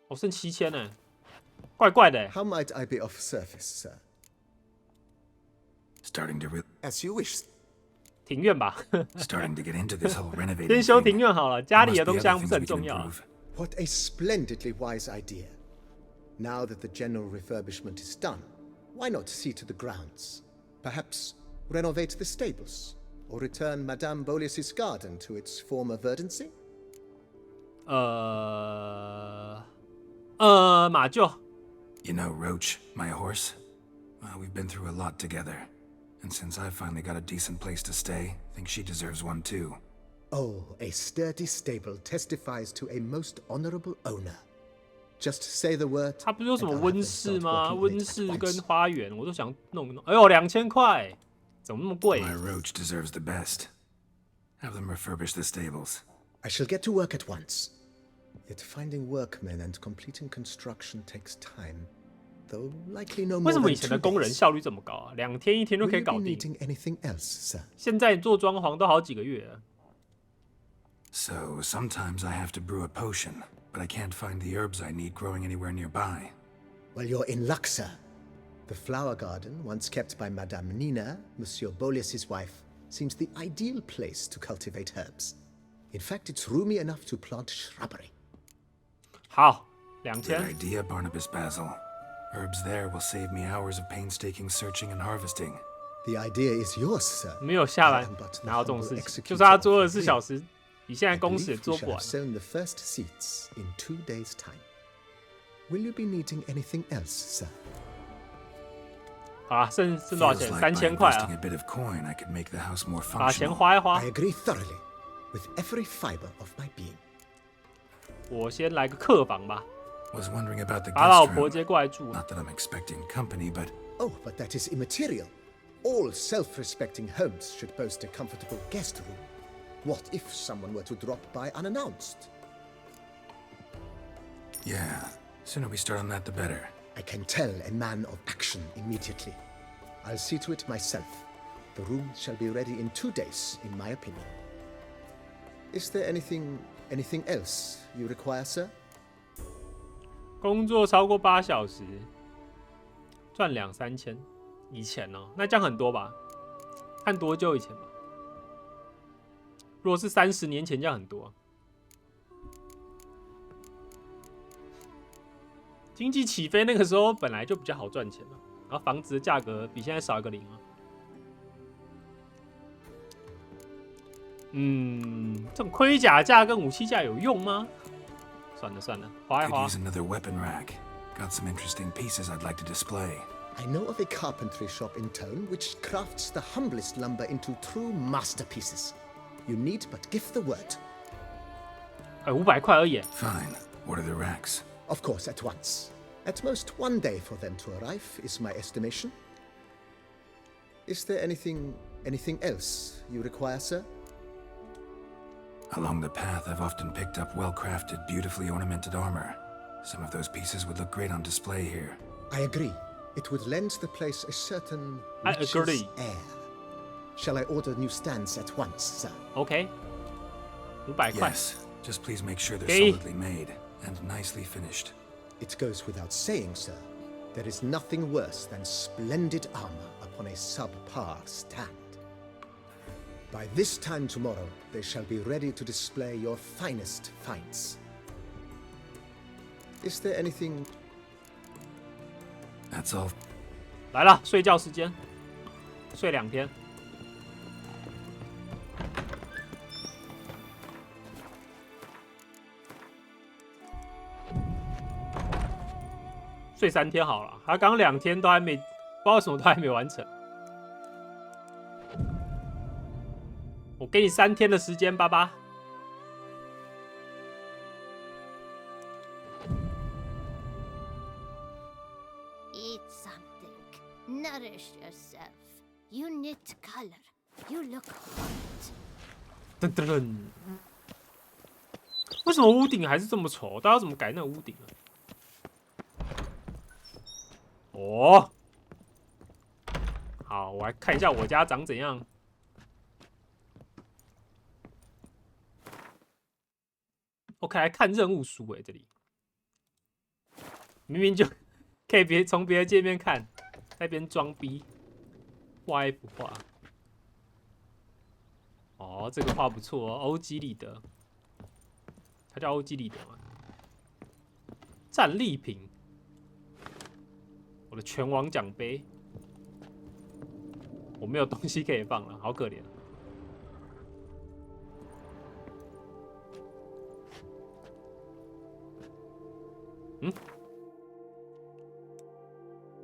我剩7000呢，怪怪的。 How might I be of service, sir? Starting to As you wish. 庭院吧。 Starting to get into this whole renovating. 先修庭院好了，家里的东西不是很重要。 What a splendidly wise idea. Now that the general refurbishment is done, why not see to the grounds? Perhaps renovate the stables, or return Madame Bolius's garden to its former verdancy? 马厩。 You know Roach, my horse? Well, we've been through a lot together. And since I finally got a decent place to stay, I think she deserves one too. Oh, a sturdy stable testifies to a most honorable owner. Just say the word. 它不是有什么温室吗？温室跟花园，我都想弄一弄。哎呦，2000块，怎么那么贵？ My Roach deserves the best. Have them refurbish the stables. I shall get to work at once. Yet finding workmen and completing construction takes time, though likely no 为 more 什么 than 以前的 2工人 days. 效率这么高啊？2天1天就 Will 可以 you be 搞定。 needing anything else, sir? 现在做装潢都好几个月了。 So sometimes I have to brew a potion, but I can't find the herbs I need growing anywhere nearby. Well, you're in luck, sir. The flower garden, once kept by Madame Nina, Monsieur Bolis's wife, seems the ideal place to cultivate herbs. In fact, it's roomy enough to plant shrubbery. 好，Good 2000。 idea, Barnabas Basil. Herbs there will save me hours of painstaking searching and harvesting. The idea is yours, sir. 没有下 I 来 am but the 哪有这种 humble 事情？ executor 就是他 of 做 the 24 dream. 小时，你现在 I 工时也 believe 做 we 不 shall 完 have。sown the first seeds in 2 days' time. Will you be needing anything else, sir? 好啊，剩多少 Feels 钱？ like by 3000块 investing 啊 a！bit of coin, I could make the house more 把钱 functional. 花一花 I。agree thoroughly, with every fiber of my being. 我先来个客房吧， Was wondering about the 把老 guest 婆 room. 接过来住。 Not that I'm expecting company, but Oh, but that is immaterial. All self-respecting homes should boast a comfortable guest room. What if someone were to drop by unannounced? yeah, sooner we start on that the better. I can tell a man of action immediately. I'll see to it myself. The room shall be ready in 2 days, in my opinion. Is there anything else you require, sir? 工作超过8小时，赚2、3千。以前哦，那这样很多吧？看多久以前吧。如果是30年前，这样很多。经济起飞那个时候本来就比较好赚钱嘛，然后房子的价格比现在少一个零啊。这种盔甲架跟武器架有用吗？算了算了，花一 Could 花。 use another weapon rack. Got some interesting pieces I'd like to display. I know of a carpentry shop in town which crafts the humblest lumber into true masterpieces. You need but give the word. 500块而已。 Fine. What are the racks? Of course, at once. At most 1 day for them to arrive, is my estimation. Is there anything else you require, sir? Along the path, I've often picked up well-crafted, beautifully ornamented armor. Some of those pieces would look great on display here. I agree. It would lend the place a certain I witch's agree. air. Shall I order new stands at once, sir? OK， 500块。 Yes. Just please make sure they're Okay. solidly made and nicely finished. It goes without saying, sir. There is nothing worse than splendid armor upon a subpar stand. By this time tomorrow, they shall be ready to display your finest finds. Is there anything... That's all. 来了，睡觉时间，睡2天。睡3天好了，他刚2天都还没，不知道为什么都还没完成。我给你3天的时间，爸爸。Eat something. Nourish yourself. You knit color. You look hot. 噔噔噔。为什么屋顶还是这么丑？大家怎么改那个屋顶啊？哦，好，我来看一下我家长怎样。OK，来看任务书这里明明就可以从别的界面看，在边装逼，画一幅画。哦，这个画不错哦，欧几里得，他叫欧几里得吗？战利品，我的拳王奖杯，我没有东西可以放了，好可怜。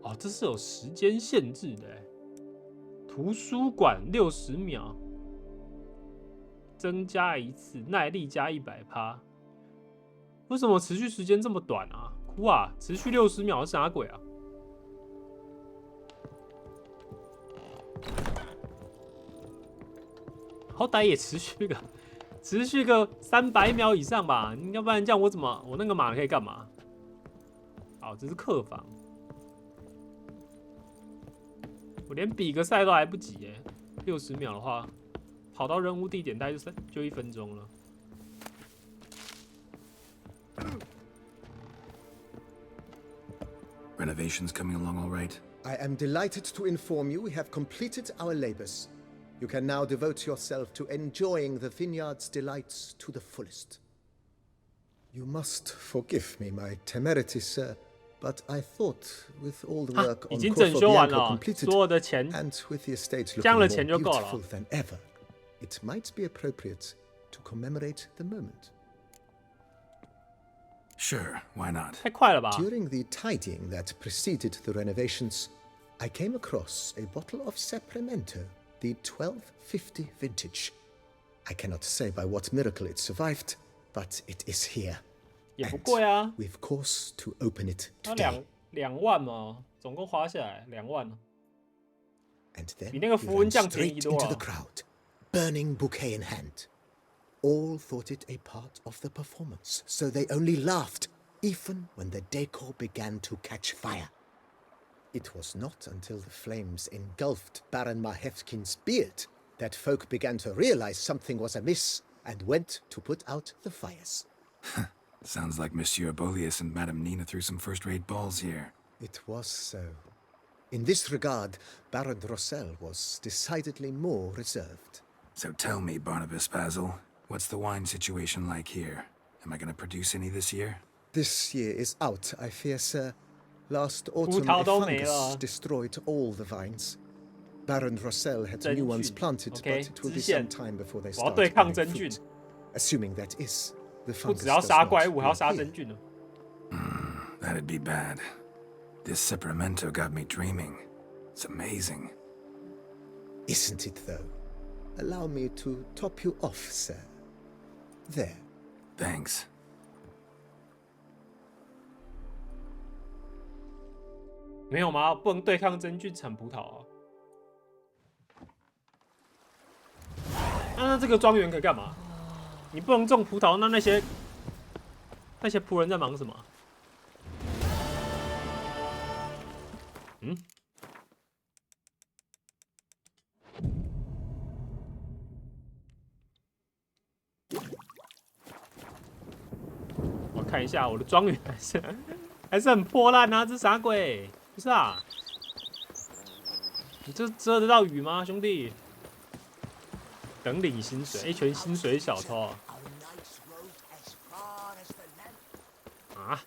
哦，这是有时间限制的欸。图书馆60秒，增加1次，耐力加100%。为什么持续时间这么短啊？哭啊！持续60秒是啥鬼啊？好歹也持续个300秒以上吧，要不然这样我那个马可以干嘛？好，这是客房，我连比个赛都来不及耶，60秒的话，跑到任务地点大概就1分钟了。Renovations coming along all right? I am delighted to inform you we have completed our labors. You can now devote yourself to enjoying the vineyard's delights to the fullest. You must forgive me my temerity, sir, but I thought with all the work on Corfobianco completed and with the estate looking more beautiful than ever, it might be appropriate to commemorate the moment. Sure, why not? During the tidying that preceded the renovations, I came across a bottle of Sapramento, the 1250 vintage. I cannot say by what miracle it survived, but it is here. And we've course to open it today. 2万嘛，总共花下来2万。 And then 比那个符文酱便宜 straight 多 into the 了。 crowd, burning bouquet in hand. All thought it a part of the performance, so they only laughed, even when the decor began to catch fire. It was not until the flames engulfed Baron Mahevkin's beard that folk began to realize something was amiss and went to put out the fires. Sounds like Monsieur Bolius and Madame Nina threw some first-rate balls here. It was so. In this regard, Baron Rossel was decidedly more reserved. So tell me, Barnabas Basil, what's the wine situation like here? Am I going to produce any this year? This year is out, I fear, sir. Last autumn, a fungus destroyed all the vines. Baron Rossel had new ones planted, but it will be some time before they start bearing fruit. Assuming that is, the fungus does not reappear. That'd be bad. This Sapramento got me dreaming. It's amazing. Isn't it, though? Allow me to top you off, sir. There. Thanks. 没有吗？不能对抗真菌产葡萄啊。那这个庄园可以干嘛？你不能种葡萄，那些仆人在忙什么？嗯？我看一下我的庄园还是很破烂啊！这啥鬼？不是啊，你这遮得到雨吗，兄弟？等领薪水，一群薪水小偷啊！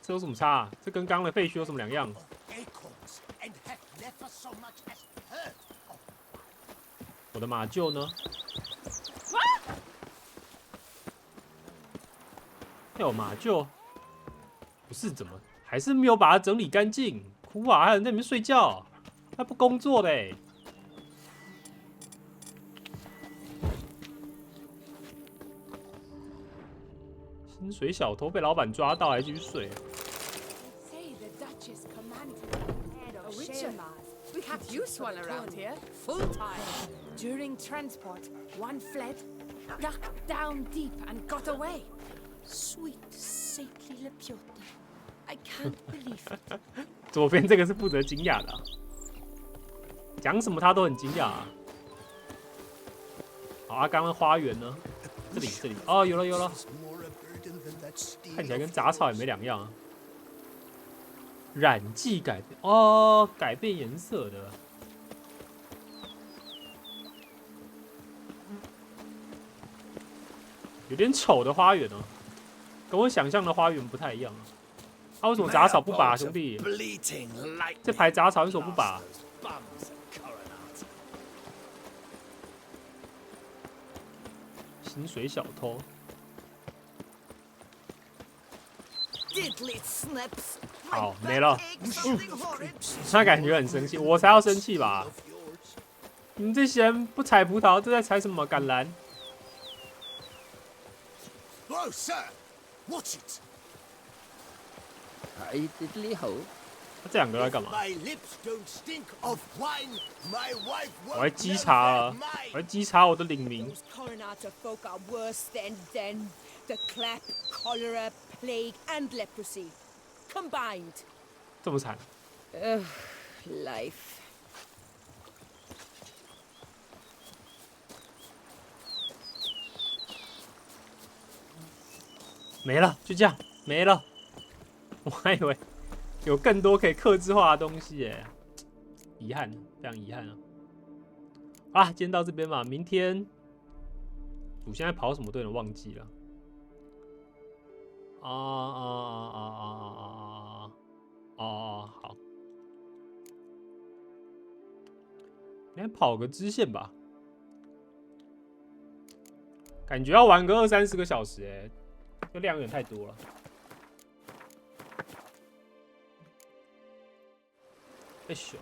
这有什么差啊？这跟刚刚的废墟有什么两样？我的马厩呢？要有马厩？不是怎么还是没有把它整理干净？哭啊！还有人在里面睡觉，还不工作嘞？薪水小偷被老板抓到，还继续睡。We could use one around here, full time. During transport, one fled, dug down deep and got away. Sweet, saintly Lepiota. I can't believe it. 左边这个是负责惊讶的、啊，讲什么他都很惊讶、啊。好，阿刚的花园呢？这里哦，有了，看起来跟杂草也没两样啊。染剂改变哦，改变颜色的。有点丑的花园哦，跟我想象的花园不太一样啊。为什么杂草不拔，兄弟？这排杂草为什么不拔？薪水小偷。好，没了。他感觉很生气，我才要生气吧？你们这些人不采葡萄，这在采什么橄榄？ Whoa, sir! Watch it! I diddly ho. 这两个在干嘛？ My lips don't stink of wine. My wife 我来稽查了，我来稽查我的领民。 Those coronator folk are worse than the clap, cholera, plague, and leprosy combined. 这么惨？ Life. 没了，就这样没了。我还以为有更多可以客制化的东西耶，遗憾，非常遗憾啊！啊，今天到这边吧，明天我现在跑什么队呢？忘记了。好，明天跑个支线吧，感觉要玩个20-30个小时哎。 这量有点太多了。哎咻！